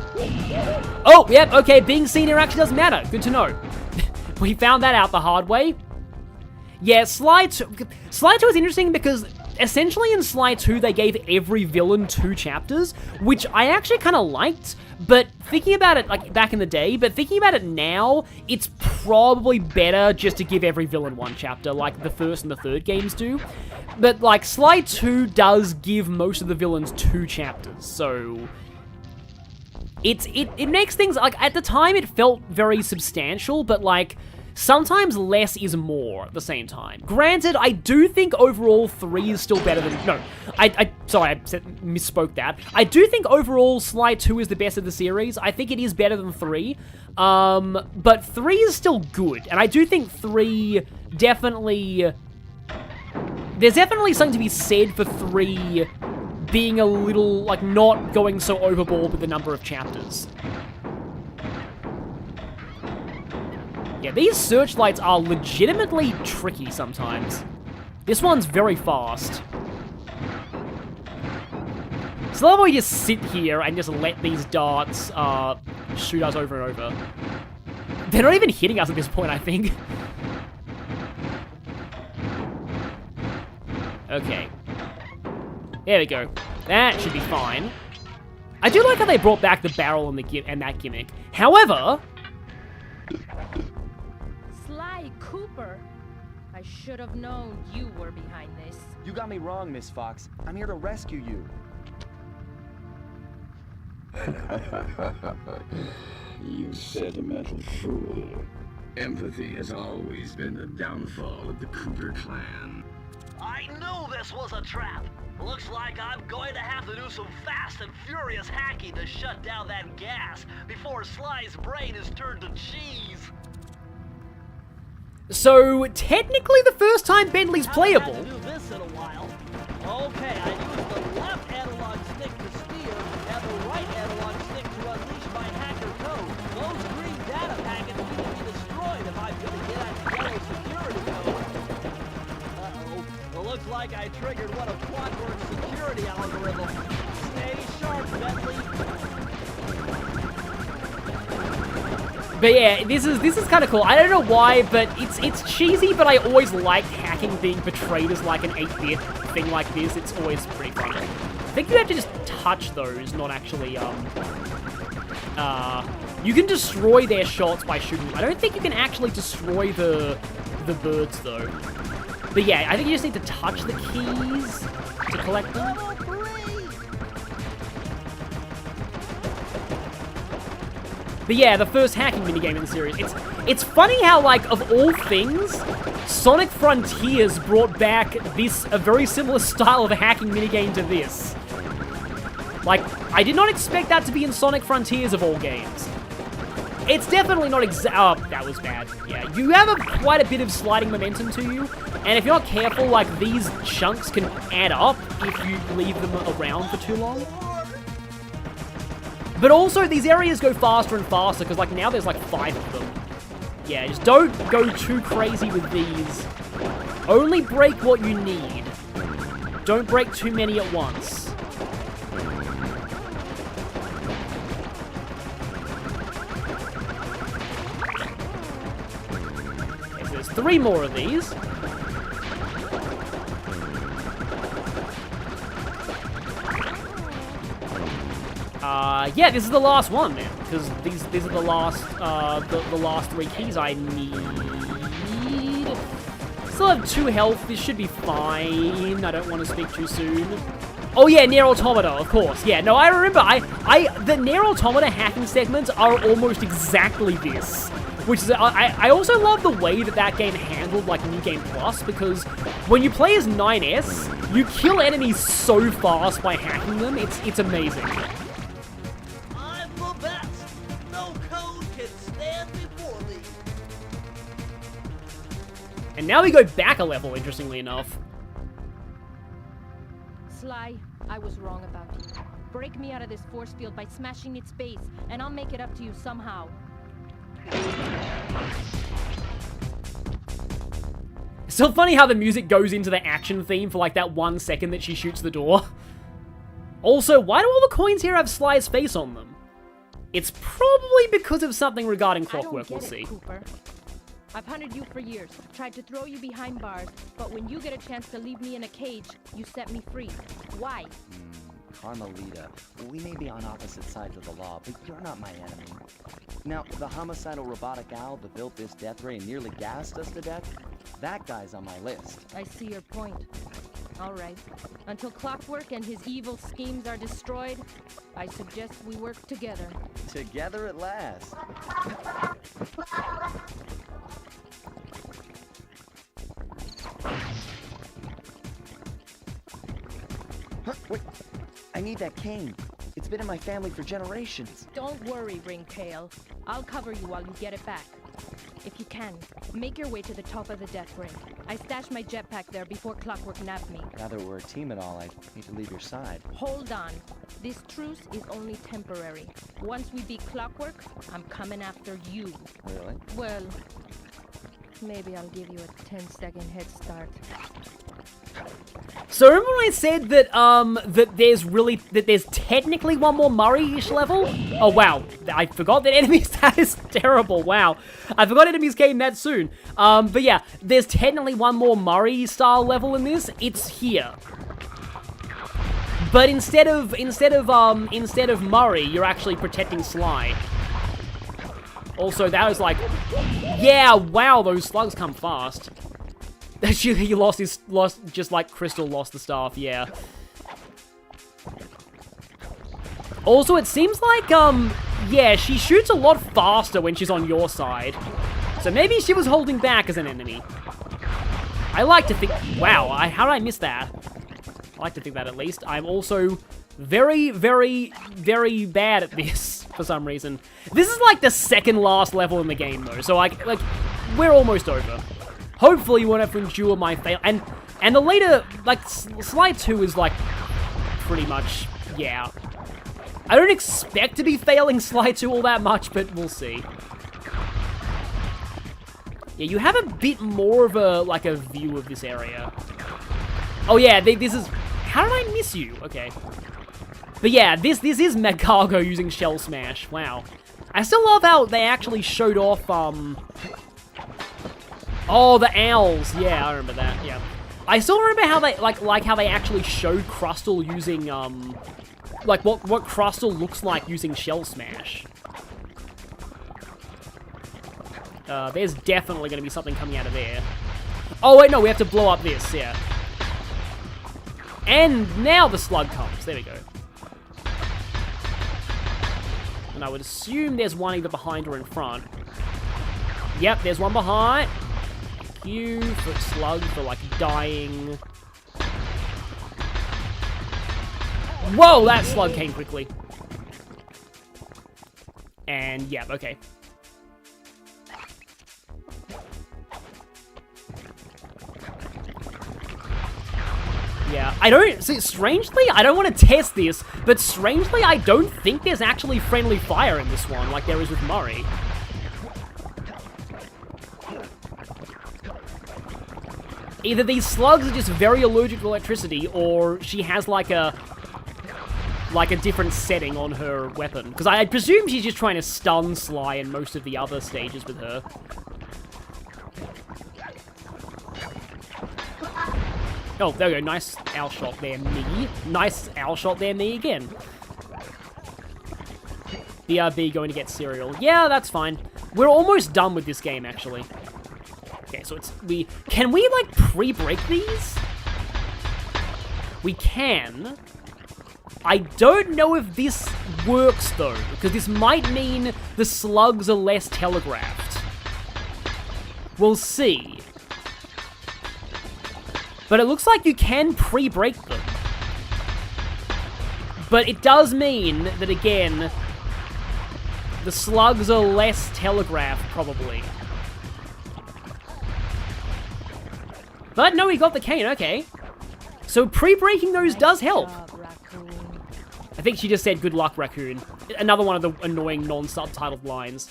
Oh, yep, okay, being seen here actually does matter. Good to know. We found that out the hard way. Yeah, Sly 2 is interesting because essentially in Sly 2 they gave every villain 2 chapters, which I actually kind of liked, but thinking about it, like, back in the day, but thinking about it now, it's probably better just to give every villain 1 chapter, like the first and the third games do. But, like, Sly 2 does give most of the villains 2 chapters, so... It makes things, like, at the time it felt very substantial, but, like, sometimes less is more at the same time. Granted, I do think overall 3 is still better than... No, sorry, misspoke that. I do think overall Sly 2 is the best of the series. I think it is better than 3. But 3 is still good. And I do think 3 definitely... There's definitely something to be said for 3 being a little, like, not going so overboard with the number of chapters. Yeah, these searchlights are legitimately tricky sometimes. This one's very fast. So how about we just sit here and just let these darts shoot us over and over? They're not even hitting us at this point, I think. Okay. There we go. That should be fine. I do like how they brought back the barrel and that gimmick. However... Sly Cooper. I should have known you were behind this. You got me wrong, Miss Fox. I'm here to rescue you. You sentimental fool. Empathy has always been the downfall of the Cooper clan. I knew this was a trap. Looks like I'm going to have to do some fast and furious hacking to shut down that gas before Sly's brain is turned to cheese. So, technically the first time Bentley's playable. I haven't had to do this in a while. Okay, I used the left analog stick to steer and the right analog stick to unleash my hacker code. Those green data packets need to be destroyed if I'm going to get at the yellow security code. Uh-oh. Well, looks like I triggered one of Clockwork's security algorithms. Stay sharp, Bentley. But yeah, this is kind of cool. I don't know why, but it's cheesy, but I always like hacking being portrayed as like an 8-bit thing like this. It's always pretty fun. I think you have to just touch those, not actually, you can destroy their shots by shooting. I don't think you can actually destroy the birds, though. But yeah, I think you just need to touch the keys to collect them. But yeah, the first hacking minigame in the series. It's funny how, like, of all things, Sonic Frontiers brought back a very similar style of a hacking minigame to this. Like, I did not expect that to be in Sonic Frontiers of all games. It's definitely not oh, that was bad. Yeah, you have quite a bit of sliding momentum to you, and if you're not careful, like, these chunks can add up if you leave them around for too long. But also, these areas go faster and faster, because, like, now there's, like, 5 of them. Yeah, just don't go too crazy with these. Only break what you need. Don't break too many at once. Okay, so there's 3 more of these. Yeah, this is the last one, man, because these are the last 3 keys I need. Still have 2 health. This should be fine. I don't want to speak too soon. Oh yeah, Nier Automata, of course. Yeah, no, I remember. The Nier Automata hacking segments are almost exactly this. Which is, I also love the way that game handled, like, New Game Plus, because when you play as 9S, you kill enemies so fast by hacking them. It's amazing. I'm the best. No code can stand before me. And now we go back a level, interestingly enough. Sly, I was wrong about you. Break me out of this force field by smashing its base, and I'll make it up to you somehow. It's still funny how the music goes into the action theme for like that 1 second that she shoots the door. Also, why do all the coins here have Sly's face on them? It's probably because of something regarding Clockwork, we'll see. Cooper. I've hunted you for years, tried to throw you behind bars, but when you get a chance to leave me in a cage, you set me free. Why? Carmelita, we may be on opposite sides of the law, but you're not my enemy. Now, the homicidal robotic owl that built this death ray and nearly gassed us to death, that guy's on my list. I see your point. All right. Until Clockwork and his evil schemes are destroyed, I suggest we work together. Together at last. need that cane. It's been in my family for generations. Don't worry, Ringtail. I'll cover you while you get it back. If you can, make your way to the top of the death ring. I stashed my jetpack there before Clockwork nabbed me. Now that we're a team and all, I hate to leave your side. Hold on. This truce is only temporary. Once we beat Clockwork, I'm coming after you. Really? Well, maybe I'll give you a 10-second head start. So remember when I said that that there's technically one more Murray-ish level? Oh wow, I forgot that enemies, that is terrible, wow. I forgot enemies came that soon. But yeah, there's technically one more Murray-style level in this. It's here. But instead of Murray, you're actually protecting Sly. Also, that was like, yeah, wow, those slugs come fast. He lost just like Crystal lost the staff, yeah. Also, it seems like, yeah, she shoots a lot faster when she's on your side. So maybe she was holding back as an enemy. I like to think, wow, how did I miss that? I like to think that at least. I'm also very, very, very bad at this for some reason. This is like the second last level in the game though, so like we're almost over. Hopefully you won't have to endure my fail. And the later, like, Sly 2 is, like, pretty much, yeah. I don't expect to be failing Sly 2 all that much, but we'll see. Yeah, you have a bit more of a, like, a view of this area. Oh, yeah, this is... How did I miss you? Okay. But yeah, this is Magcargo using Shell Smash. Wow. I still love how they actually showed off, Oh, the owls. Yeah, I remember that. Yeah. I still remember how they like how they actually showed Crustle using like what Crustle looks like using Shell Smash. There's definitely going to be something coming out of there. Oh wait, no, we have to blow up this. Yeah. And now the slug comes. There we go. And I would assume there's one either behind or in front. Yep, there's one behind. You for slug for like dying. Whoa, that slug came quickly. And yeah, okay. Yeah, I don't see. Strangely, I don't want to test this, but strangely, I don't think there's actually friendly fire in this one, like there is with Murray. Either these slugs are just very allergic to electricity, or she has like a different setting on her weapon. Because I presume she's just trying to stun Sly in most of the other stages with her. Oh, there we go. Nice owl shot there, me. Nice owl shot there, me again. BRB going to get cereal. Yeah, that's fine. We're almost done with this game, actually. Okay, so can we, like, pre-break these? We can. I don't know if this works, though, because this might mean the slugs are less telegraphed. We'll see. But it looks like you can pre-break them. But it does mean that, again, the slugs are less telegraphed, probably. But no, he got the cane, okay. So pre-breaking those does help. I think she just said, good luck, Raccoon. Another one of the annoying non-subtitled lines.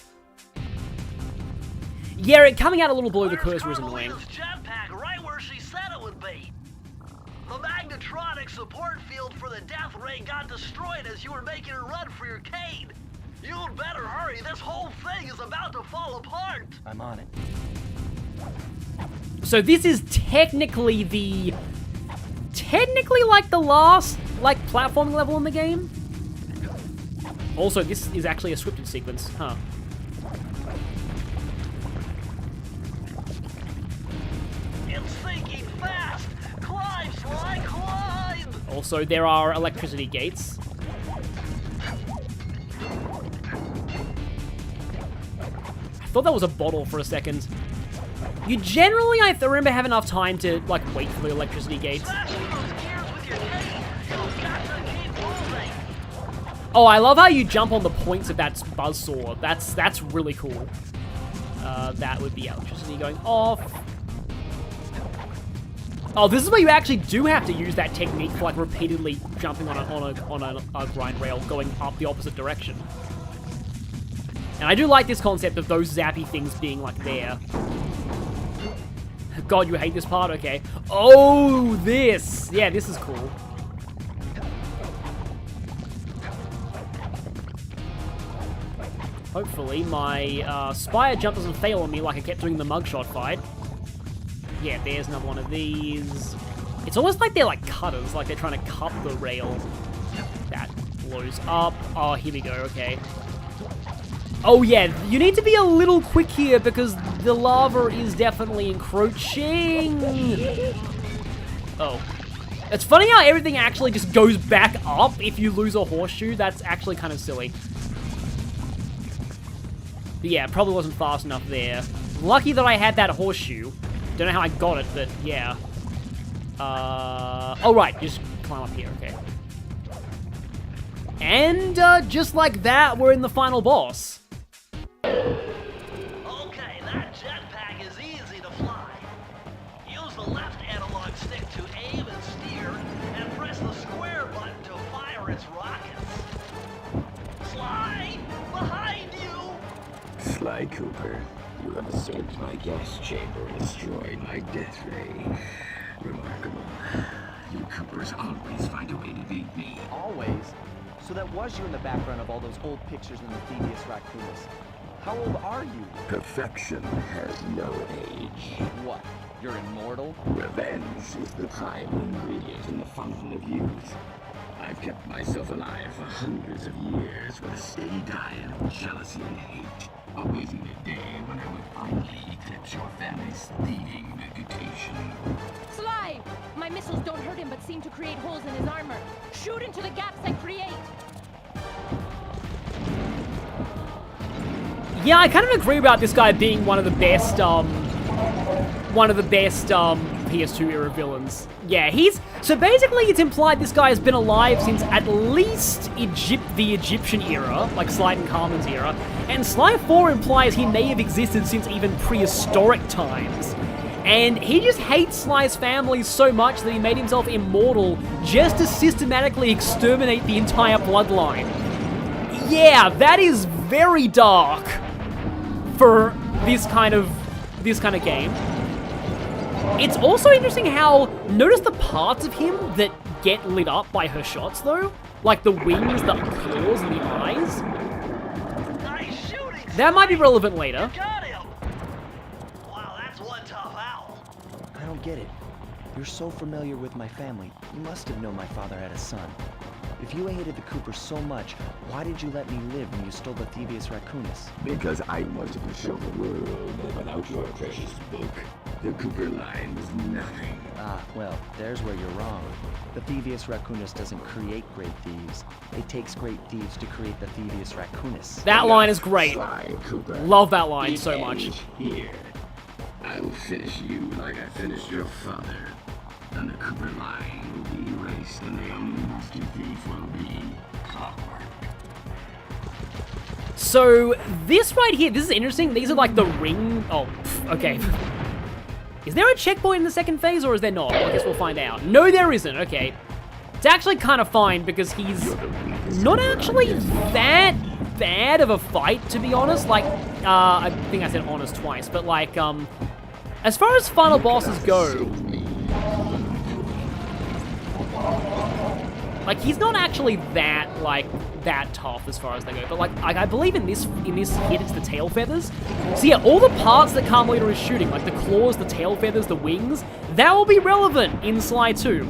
Yeah, it coming out a little below the cursor is annoying. Jetpack right where she said it would be. The magnetronic support field for the death ray got destroyed as you were making a run for your cane. You'd better hurry. This whole thing is about to fall apart. I'm on it. So this is technically like the last, like, platforming level in the game. Also, this is actually a scripted sequence, huh? It's sinking fast. Climb, Sly, climb. Also, there are electricity gates. I thought that was a bottle for a second. You generally, I remember, have enough time to, like, wait for the electricity gates. Smashing those gears with your cane. You've got to keep moving. Oh, I love how you jump on the points of that buzzsaw. That's really cool. That would be electricity going off. Oh, this is where you actually do have to use that technique for like repeatedly jumping on a grind rail going up the opposite direction. And I do like this concept of those zappy things being like there. God, you hate this part? Okay. Oh, this! Yeah, this is cool. Hopefully my spire jump doesn't fail on me like I kept doing in the mugshot fight. Yeah, there's another one of these. It's almost like they're like cutters, like they're trying to cut the rail. That blows up. Oh, here we go, okay. Oh yeah, you need to be a little quick here because the lava is definitely encroaching. Oh. It's funny how everything actually just goes back up if you lose a horseshoe. That's actually kind of silly. But yeah, probably wasn't fast enough there. Lucky that I had that horseshoe. Don't know how I got it, but yeah. Oh right, just climb up here, okay. And just like that, we're in the final boss. Okay, that jetpack is easy to fly. Use the left analog stick to aim and steer, and press the square button to fire its rockets. Sly, behind you! Sly Cooper, you have escaped my gas chamber and destroyed my death ray. Remarkable. You Coopers always find a way to beat me. Always? So that was you in the background of all those old pictures in the Thievius Racoonus. How old are you? Perfection has no age. What? You're immortal? Revenge is the primal ingredient in the fountain of youth. I've kept myself alive for hundreds of years with a steady diet of jealousy and hate, awaiting the day when I would finally eclipse your family's thieving reputation. Sly! My missiles don't hurt him but seem to create holes in his armor. Shoot into the gaps I create! Yeah, I kind of agree about this guy being one of the best PS2 era villains. Yeah, so basically it's implied this guy has been alive since at least the Egyptian era, like Slight and Carmen's era, and Sly 4 implies he may have existed since even prehistoric times. And he just hates Sly's family so much that he made himself immortal just to systematically exterminate the entire bloodline. Yeah, that is very dark for this kind of game. It's also interesting how, notice the parts of him that get lit up by her shots though? Like the wings, the claws, and the eyes. Nice shooting! That might be relevant later. Got him! Wow, that's one tough owl. I don't get it. You're so familiar with my family. You must have known my father had a son. If you hated the Coopers so much, why did you let me live when you stole the Thievius Racoonus? Because I wanted to show the world that without your precious book, the Cooper line was nothing. Ah, well, there's where you're wrong. The Thievius Racoonus doesn't create great thieves. It takes great thieves to create the Thievius Racoonus. That line is great. Sly Cooper. Love that line The so much. end Here, I will finish you like I finished your father. And the Cooper line will be erased, and the only master thief will be clockwork. So, this right here, this is interesting. These are like the ring... Oh, okay. Is there a checkpoint in the second phase, or is there not? Well, I guess we'll find out. No, there isn't. Okay. It's actually kind of fine, because he's not actually that bad of a fight, to be honest. Like, I think I said honest twice, but like, as far as final bosses go... Like, he's not actually that tough as far as they go. But, like, I believe in this hit, it's the tail feathers. So, yeah, all the parts that Carmelita is shooting, like the claws, the tail feathers, the wings, that will be relevant in Sly 2.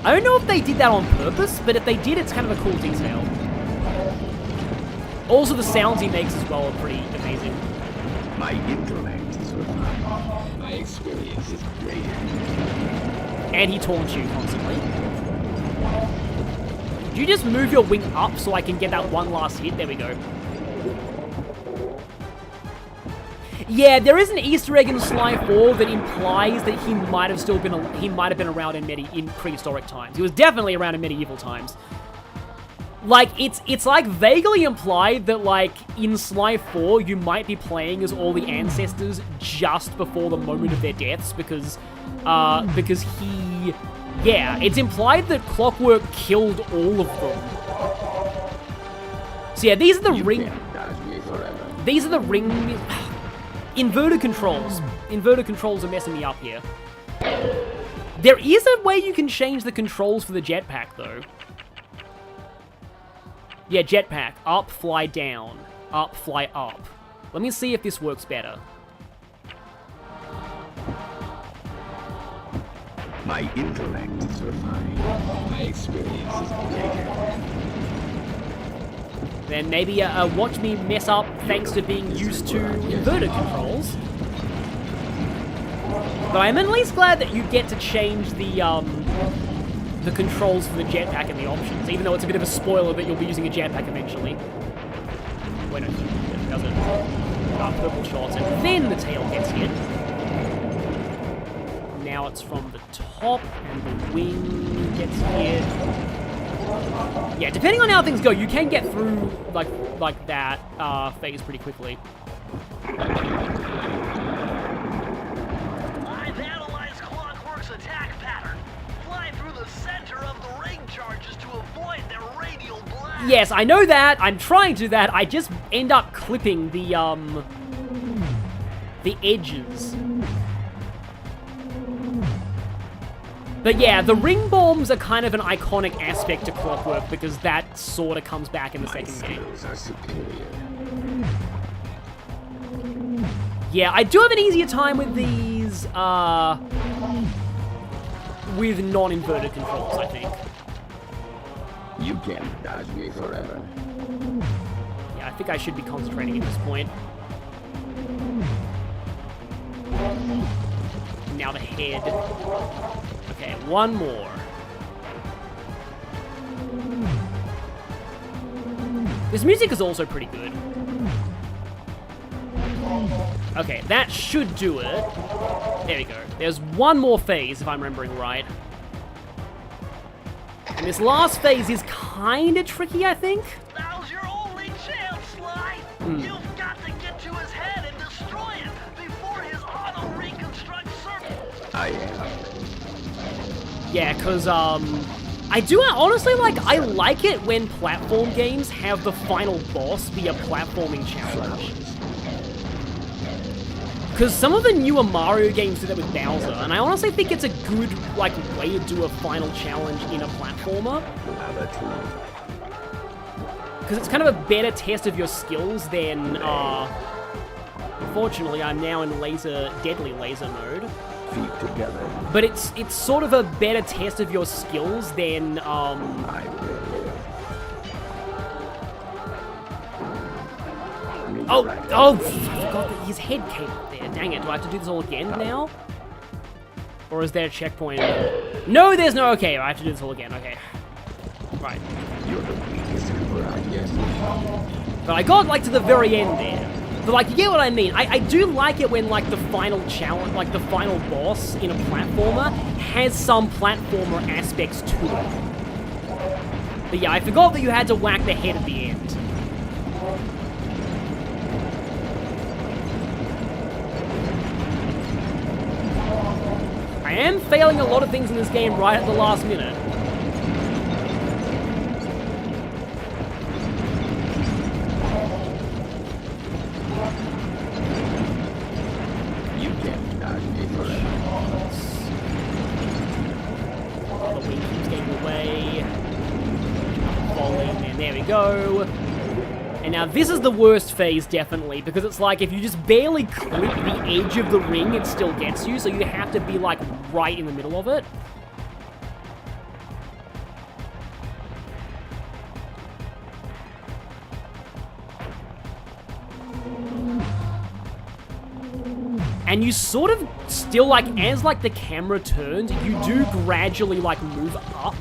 I don't know if they did that on purpose, but if they did, it's kind of a cool detail. Also, the sounds he makes as well are pretty amazing. My intellect is refined. My experience is greater. And he taunts you constantly. Do you just move your wing up so I can get that one last hit? There we go. Yeah, there is an Easter egg in Sly 4 that implies that he might have been around in prehistoric times. He was definitely around in medieval times. Like, it's like vaguely implied that, like, in Sly 4, you might be playing as all the ancestors just before the moment of their deaths, because he... Yeah, it's implied that Clockwork killed all of them. So yeah, these are the ring... These are the ring... Inverter controls. Inverter controls are messing me up here. There is a way you can change the controls for the jetpack, though. Yeah, jetpack. Up, fly down. Up, fly up. Let me see if this works better. My intellect is refined. My experience is greater. Then maybe watch me mess up thanks to being used to inverted controls. But I'm at least glad that you get to change the controls for the jetpack and the options, even though it's a bit of a spoiler that you'll be using a jetpack eventually. Wait, no, it doesn't. Purple shots, and then the tail gets hit. Now it's from the top, and the wing gets hit. Yeah, depending on how things go, you can get through like that phase pretty quickly. I've analyzed Clockwork's attack pattern. Fly through the center of the ring charges to avoid their radial blast. Yes, I know that. I'm trying to do that. I just end up clipping the edges. But yeah, the ring bombs are kind of an iconic aspect to Clockwork because that sort of comes back in the second game. Yeah, I do have an easier time with these, with non-inverted controls, I think. You can't dodge me forever. Yeah, I think I should be concentrating at this point. Now the head. Okay, one more. This music is also pretty good. Okay, that should do it. There we go. There's one more phase, if I'm remembering right. And this last phase is kind of tricky, I think. Now's your only chance, Sly. You've got to get to his head and destroy it before his auto-reconstruct circuit. I am. Yeah, because, I do honestly I like it when platform games have the final boss be a platforming challenge. Because some of the newer Mario games do that with Bowser, and I honestly think it's a good, way to do a final challenge in a platformer. Because it's kind of a better test of your skills than, unfortunately, I'm now in deadly laser mode. Feet together. But it's sort of a better test of your skills than, I Oh, I forgot that his head came up there. Dang it, do I have to do this all again now? Or is there a checkpoint? No, there's no, okay, I have to do this all again, okay. Right. You're the weakest around, yes. But I got, to the very end there. But, you get what I mean. I do like it when, the final challenge, the final boss in a platformer has some platformer aspects to it. But yeah, I forgot that you had to whack the head at the end. I am failing a lot of things in this game right at the last minute. You can't dodge me forever. The wing keeps getting away. Falling, and there we go. And now this is the worst phase, definitely, because it's if you just barely clip the edge of the ring, it still gets you, so you have to be, right in the middle of it. And you sort of still, as, the camera turns, you do gradually, move up.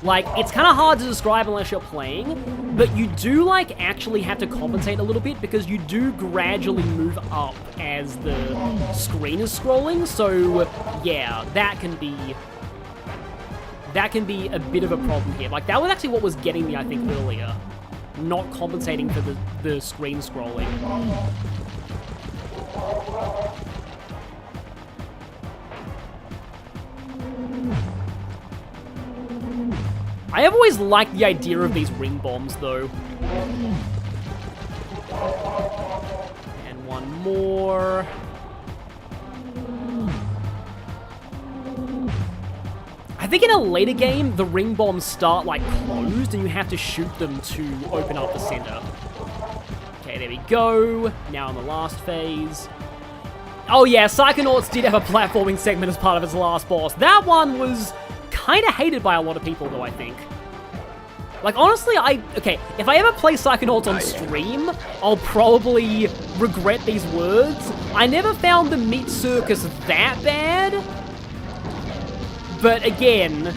Like, it's kind of hard to describe unless you're playing, but you do, like, actually have to compensate a little bit because you do gradually move up as the screen is scrolling, so, yeah, that can be a bit of a problem here. Like, that was actually what was getting me, I think, earlier. Not compensating for the screen scrolling. I have always liked the idea of these ring bombs, though. And one more. I think in a later game, the ring bombs start, like, closed, and you have to shoot them to open up the center. Okay, there we go. Now in the last phase. Oh yeah, Psychonauts did have a platforming segment as part of its last boss. That one was kind of hated by a lot of people, though, I think. Like, honestly, okay, if I ever play Psychonauts on stream, I'll probably regret these words. I never found the Meat Circus that bad. But again,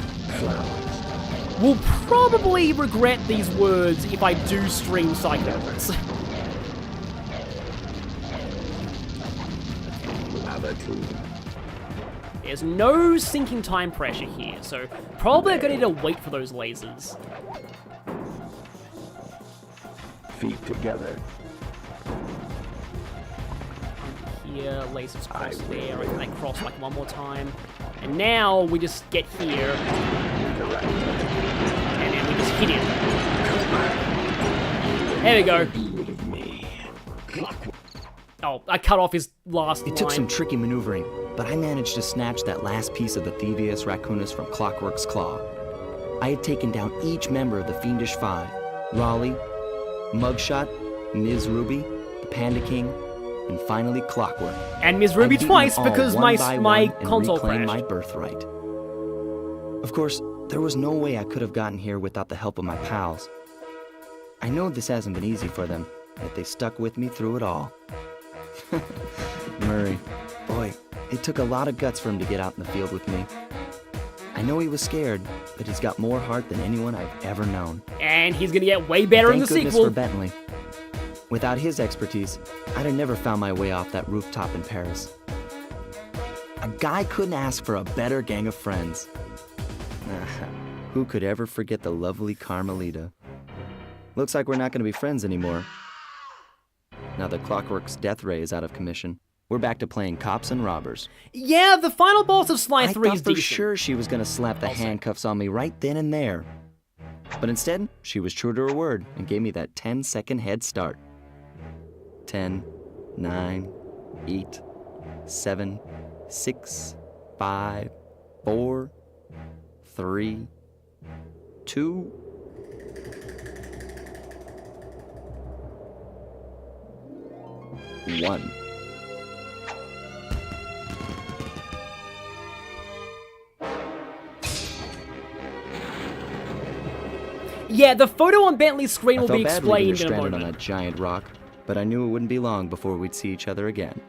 we'll probably regret these words if I do stream Psychonauts. There's no sinking time pressure here, so probably I'm gonna need to wait for those lasers. Feet together. Here, lasers cross there, and they cross like one more time. And now we just get here. And then we just hit him. There we go. Oh, I cut off his last line. It took some tricky maneuvering, but I managed to snatch that last piece of the Thievius Racoonus from Clockwork's claw. I had taken down each member of the Fiendish Five: Raleigh, Mugshot, Ms. Ruby, the Panda King, and finally Clockwork. And Ms. Ruby twice because my console crashed. My birthright. Of course, there was no way I could have gotten here without the help of my pals. I know this hasn't been easy for them, yet they stuck with me through it all. Murray, boy, it took a lot of guts for him to get out in the field with me. I know he was scared, but he's got more heart than anyone I've ever known. And he's gonna get way better in the sequel. Thank sequel. goodness for Bentley. Without his expertise, I'd have never found my way off that rooftop in Paris. A guy couldn't ask for a better gang of friends. Who could ever forget the lovely Carmelita? Looks like we're not going to be friends anymore. Now that Clockwork's death ray is out of commission, we're back to playing cops and robbers. Yeah, the final boss of Sly 3 is I thought for decent. sure she was going to slap the handcuffs on me right then and there. But instead, she was true to her word and gave me that 10-second head start. 10, 9, 8, 7, 6, 5, 4, 3, 2... One. Yeah, the photo on Bentley's screen I will be felt bad leaving her explained in a stranded moment. on that giant rock, but I knew it wouldn't be long before we'd see each other again.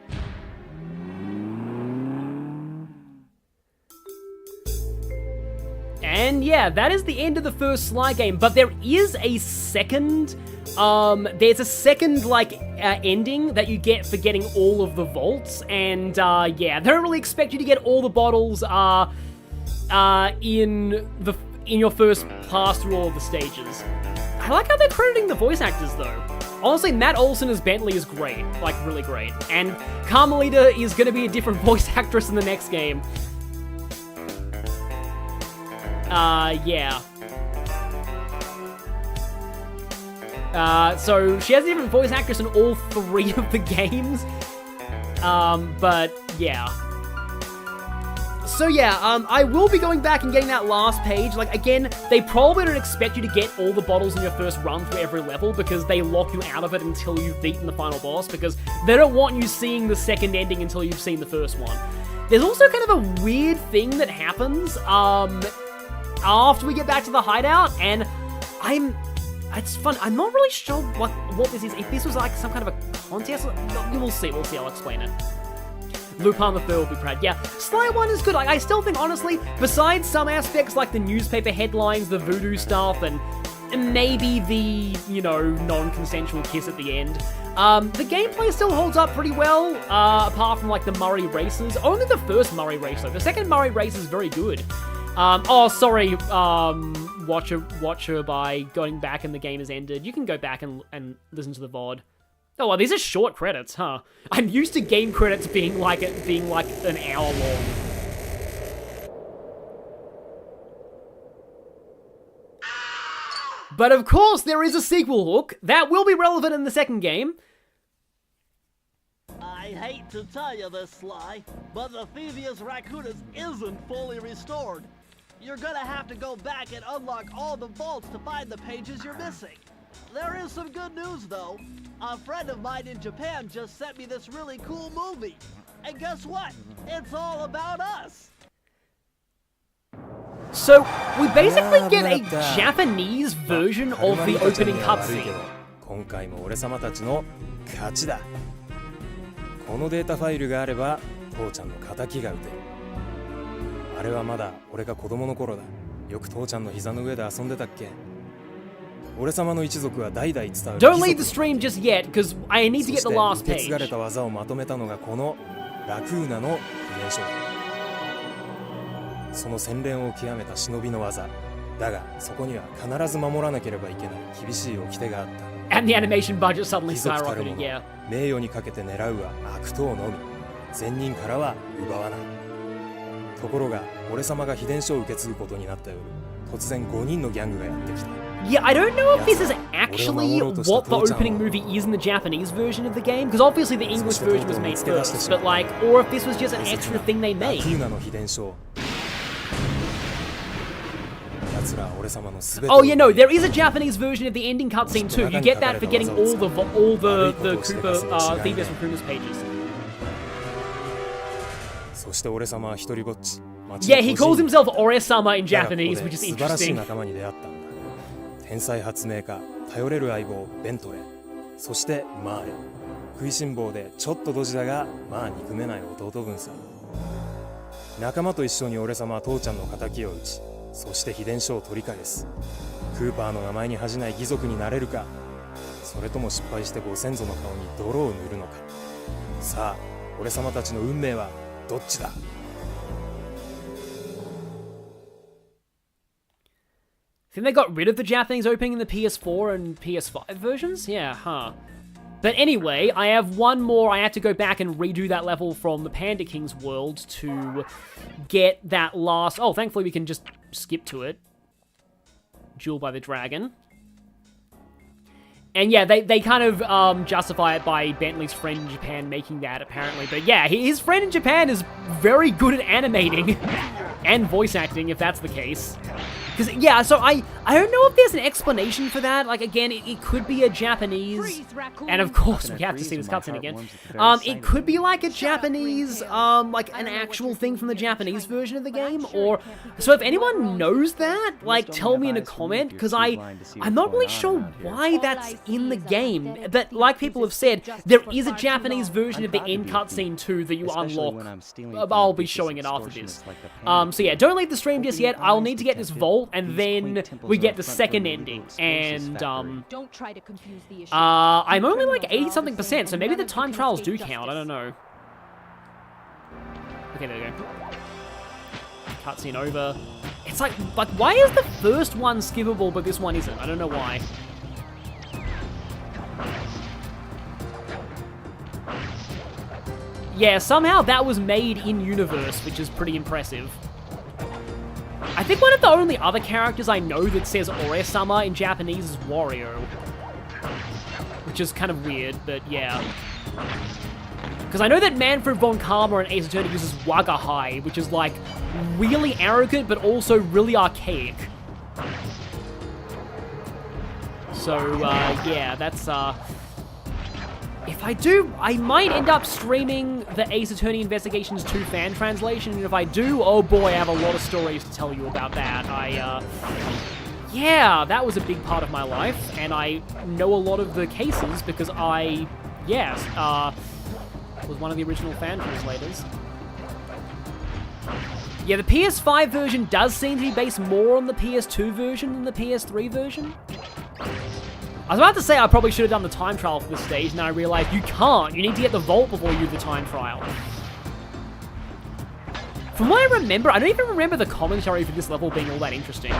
And yeah, that is the end of the first Sly game, but there is a second, there's a second, like, ending that you get for getting all of the vaults, and, yeah, they don't really expect you to get all the bottles, in your first pass through all of the stages. I like how they're crediting the voice actors, though. Honestly, Matt Olson as Bentley is great, like, really great, and Carmelita is gonna be a different voice actress in the next game. Yeah. So she has a different voice actress in all 3 of the games. But yeah. So yeah, I will be going back and getting that last page. Like, again, they probably don't expect you to get all the bottles in your first run through every level because they lock you out of it until you've beaten the final boss because they don't want you seeing the second ending until you've seen the first one. There's also kind of a weird thing that happens, after we get back to the hideout, and it's fun. I'm not really sure what this is. If this was like some kind of a contest, we'll see, I'll explain it. Lupin III will be proud. Yeah, Sly 1 is good. Like, I still think, honestly, besides some aspects like the newspaper headlines, the voodoo stuff, and maybe the, you know, non-consensual kiss at the end, the gameplay still holds up pretty well, apart from, like, the Murray races. Only the first Murray race, though. The second Murray race is very good. Oh, sorry, Watcher, by going back and the game has ended. You can go back and listen to the VOD. Oh, well, these are short credits, huh? I'm used to game credits being like an hour long. But of course, there is a sequel hook that will be relevant in the second game. I hate to tell you this, Sly, but the Thievius Racoonus isn't fully restored. You're gonna have to go back and unlock all the vaults to find the pages you're missing. There is some good news, though. A friend of mine in Japan just sent me this really cool movie. And guess what? It's all about us. So, we basically get a Japanese version of the opening cutscene. 今回も俺様たちの勝ちだ。このデータファイルがあれば、父ちゃんの仇が撃てる。あれはまだ俺が子供の頃だ。よく父ちゃんの膝の上で遊んでたっけ。俺様の一族は代々伝わる。Don't leave the stream just yet, because I need to get the last そして受け page. 継がれた技をまとめたのがこのラクーナの秘伝書。その洗練を極めた忍びの技。だがそこには必ず守らなければいけない厳しい掟があった。And the animation budget suddenly skyrocketed, yeah. 名誉にかけて狙うは悪党のみ。善人からは奪わない。ところが俺様が秘伝書を受け継ぐことになった夜、突然5人のギャングがやってきた。Yeah, I don't know if this is actually what the opening movie is in the Japanese version of the game, because obviously the English version was made first, but like, or if this was just an extra thing they made. Oh yeah, no, there is a Japanese version of the ending cutscene too. You get that for getting all the Koopa Thievius Racoonus pages. Yeah, he calls himself Ore-sama in Japanese, which is interesting. 天才発明家、頼れる相棒ベントレー、そしてマーレ、食いしん坊でちょっとドジだがまあ憎めない弟分さ。仲間と一緒に俺様は父ちゃんの仇を討ち、そして秘伝書を取り返す。クーパーの名前に恥じない義族になれるか、それとも失敗してご先祖の顔に泥を塗るのか。さあ、俺様たちの運命はどっちだ。I think they got rid of the Japanese opening in the PS4 and PS5 versions? Yeah, huh. But anyway, I have one more. I had to go back and redo that level from the Panda King's world to get that last... Oh, thankfully we can just skip to it. Jewel by the Dragon. And yeah, they kind of justify it by Bentley's friend in Japan making that, apparently. But yeah, his friend in Japan is very good at animating and voice acting, if that's the case. Because, yeah, so I don't know if there's an explanation for that. Like, again, it could be a Japanese... And of course, we have to see this cutscene again. It could be like a Japanese, like an actual thing from the Japanese version of the game. Or... So if anyone knows that, like, tell me in a comment. Because I'm not really sure why that's in the game. But like people have said, there is a Japanese version of the end cutscene too that you unlock. I'll be showing it after this. So yeah, don't leave the stream just yet. I'll need to get this vault. And then we get the second ending, and don't try to confuse the issue. I'm only like 80-something%, so maybe the time trials do count. I don't know. Okay, there we go. Cutscene over. It's like why is the first one skippable, but this one isn't? I don't know why. Yeah, somehow that was made in universe, which is pretty impressive. I think one of the only other characters I know that says Ore-sama in Japanese is Wario. Which is kind of weird, but yeah. Because I know that Manfred von Karma in Ace Attorney uses Wagahai, which is like really arrogant, but also really archaic. So, yeah, that's, if I do, I might end up streaming the Ace Attorney Investigations 2 fan translation, and if I do, oh boy, I have a lot of stories to tell you about that. Yeah, that was a big part of my life, and I know a lot of the cases because was one of the original fan translators. Yeah, the PS5 version does seem to be based more on the PS2 version than the PS3 version. I was about to say I probably should have done the time trial for this stage, and then I realized you can't. You need to get the vault before you do the time trial. From what I remember, I don't even remember the commentary for this level being all that interesting.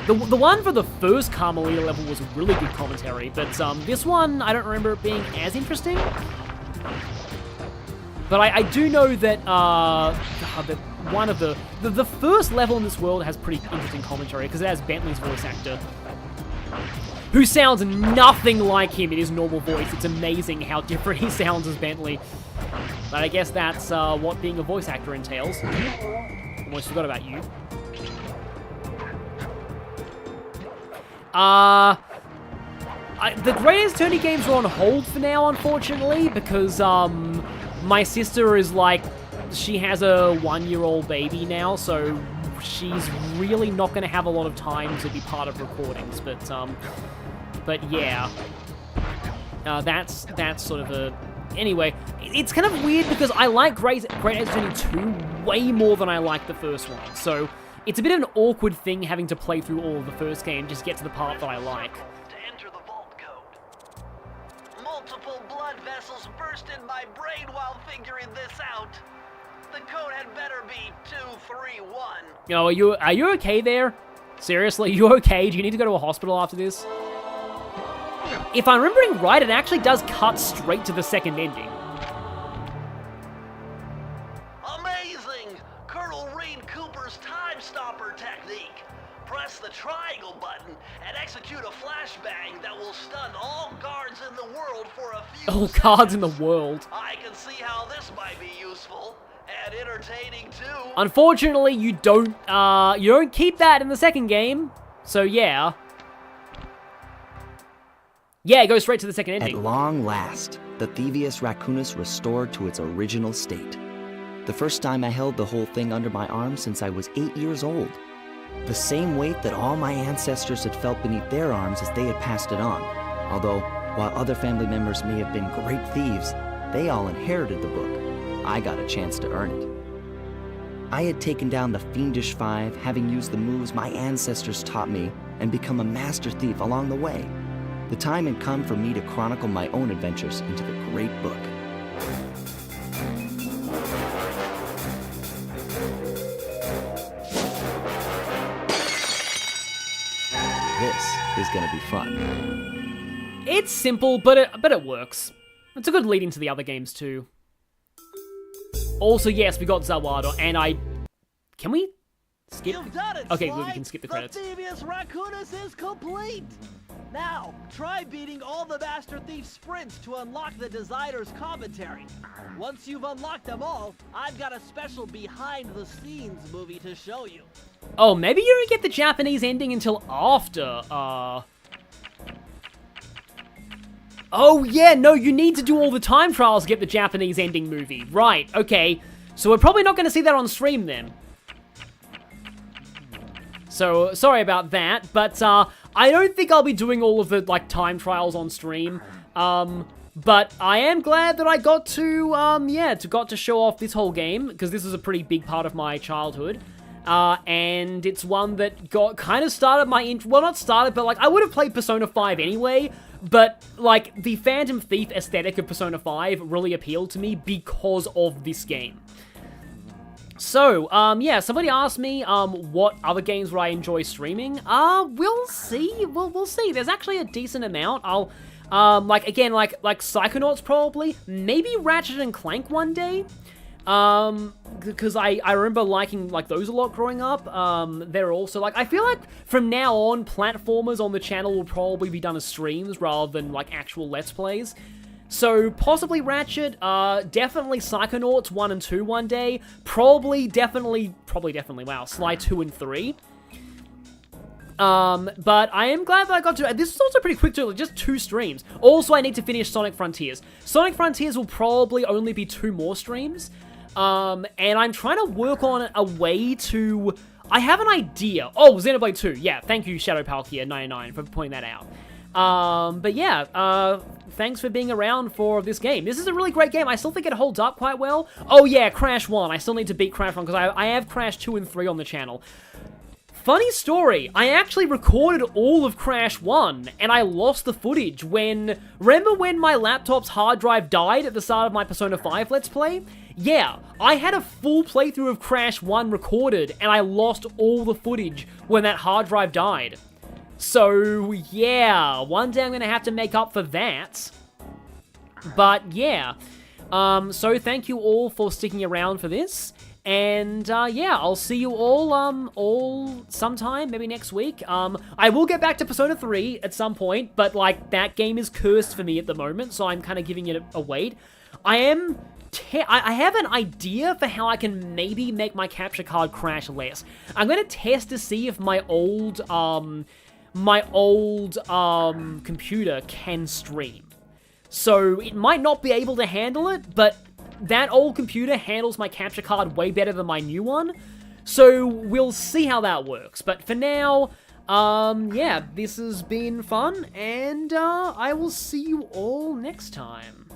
The one for the first Carmelita level was really good commentary, but this one, I don't remember it being as interesting. But I do know that that one of the first level in this world has pretty interesting commentary, because it has Bentley's voice actor, who sounds nothing like him in his normal voice. It's amazing how different he sounds as Bentley. But I guess that's what being a voice actor entails. Almost forgot about you. The Greatest Attorney games are on hold for now, unfortunately, because my sister is like, she has a 1-year-old baby now, so she's really not going to have a lot of time to be part of recordings. But yeah, that's sort of a. Anyway, it's kind of weird because I like Great Attorney 2 way more than I like the first one, so it's a bit of an awkward thing having to play through all of the first game just to get to the part that I like. To enter the vault code. Multiple blood vessels burst in my brain while figuring this out. The code had better be 231. Oh, are you okay there? Seriously, you okay? Do you need to go to a hospital after this? If I'm remembering right, it actually does cut straight to the second ending. Amazing! Colonel Reed Cooper's time stopper technique. Press the triangle button and execute a flashbang that will stun all guards in the world for a few All seconds. guards in the world. I can see how this might be useful and entertaining too. Unfortunately, you don't keep that in the second game. So yeah. Yeah, it goes straight to the second ending. At long last, the Thievius Racoonus restored to its original state. The first time I held the whole thing under my arm since I was 8 years old. The same weight that all my ancestors had felt beneath their arms as they had passed it on. Although, while other family members may have been great thieves, they all inherited the book. I got a chance to earn it. I had taken down the Fiendish Five, having used the moves my ancestors taught me, and become a master thief along the way. The time had come for me to chronicle my own adventures into the great book. This is gonna be fun. It's simple, but it works. It's a good lead into the other games too. Also, yes, we got Zawada, and can we skip? You've done it, Okay, Sly. good, we can skip the credits. The Thievius Racoonus is complete! Now, try beating all the Master Thief sprints to unlock the designer's commentary. Once you've unlocked them all, I've got a special behind-the-scenes movie to show you. Oh, maybe you don't get the Japanese ending until after, Oh, yeah, no, you need to do all the time trials to get the Japanese ending movie. Right, okay. So we're probably not going to see that on stream then. So, sorry about that, but, I don't think I'll be doing all of the, time trials on stream. But I am glad that I got to, got to show off this whole game, because this is a pretty big part of my childhood. And it's one that kind of started my well, not started, but, I would have played Persona 5 anyway, but, the Phantom Thief aesthetic of Persona 5 really appealed to me because of this game. So, somebody asked me, what other games would I enjoy streaming? We'll see. We'll see. There's actually a decent amount. I'll, like Psychonauts probably. Maybe Ratchet and Clank one day. Because I remember liking, those a lot growing up. They're also, I feel like from now on, platformers on the channel will probably be done as streams rather than, actual Let's Plays. So, possibly Ratchet, definitely Psychonauts 1 and 2 one day, probably, definitely, wow, Sly 2 and 3. But I am glad that I got to, this is also pretty quick too, just 2 streams. Also, I need to finish Sonic Frontiers. Sonic Frontiers will probably only be 2 more streams, and I'm trying to work on a way to, I have an idea. Oh, Xenoblade 2, yeah, thank you, Shadow Palkia 99 for pointing that out. But yeah, thanks for being around for this game. This is a really great game. I still think it holds up quite well. Oh yeah, Crash 1. I still need to beat Crash 1 because I have Crash 2 and 3 on the channel. Funny story, I actually recorded all of Crash 1, and I lost the footage when... Remember when my laptop's hard drive died at the start of my Persona 5 Let's Play? Yeah, I had a full playthrough of Crash 1 recorded, and I lost all the footage when that hard drive died. So, yeah, one day I'm gonna have to make up for that. But, yeah. So thank you all for sticking around for this. And, yeah, I'll see you all sometime, maybe next week. I will get back to Persona 3 at some point, but, like, that game is cursed for me at the moment, so I'm kind of giving it a wait. I have an idea for how I can maybe make my capture card crash less. I'm gonna test to see if my old computer can stream. So, it might not be able to handle it, but that old computer handles my capture card way better than my new one, so we'll see how that works. But for now, yeah, this has been fun, and I will see you all next time.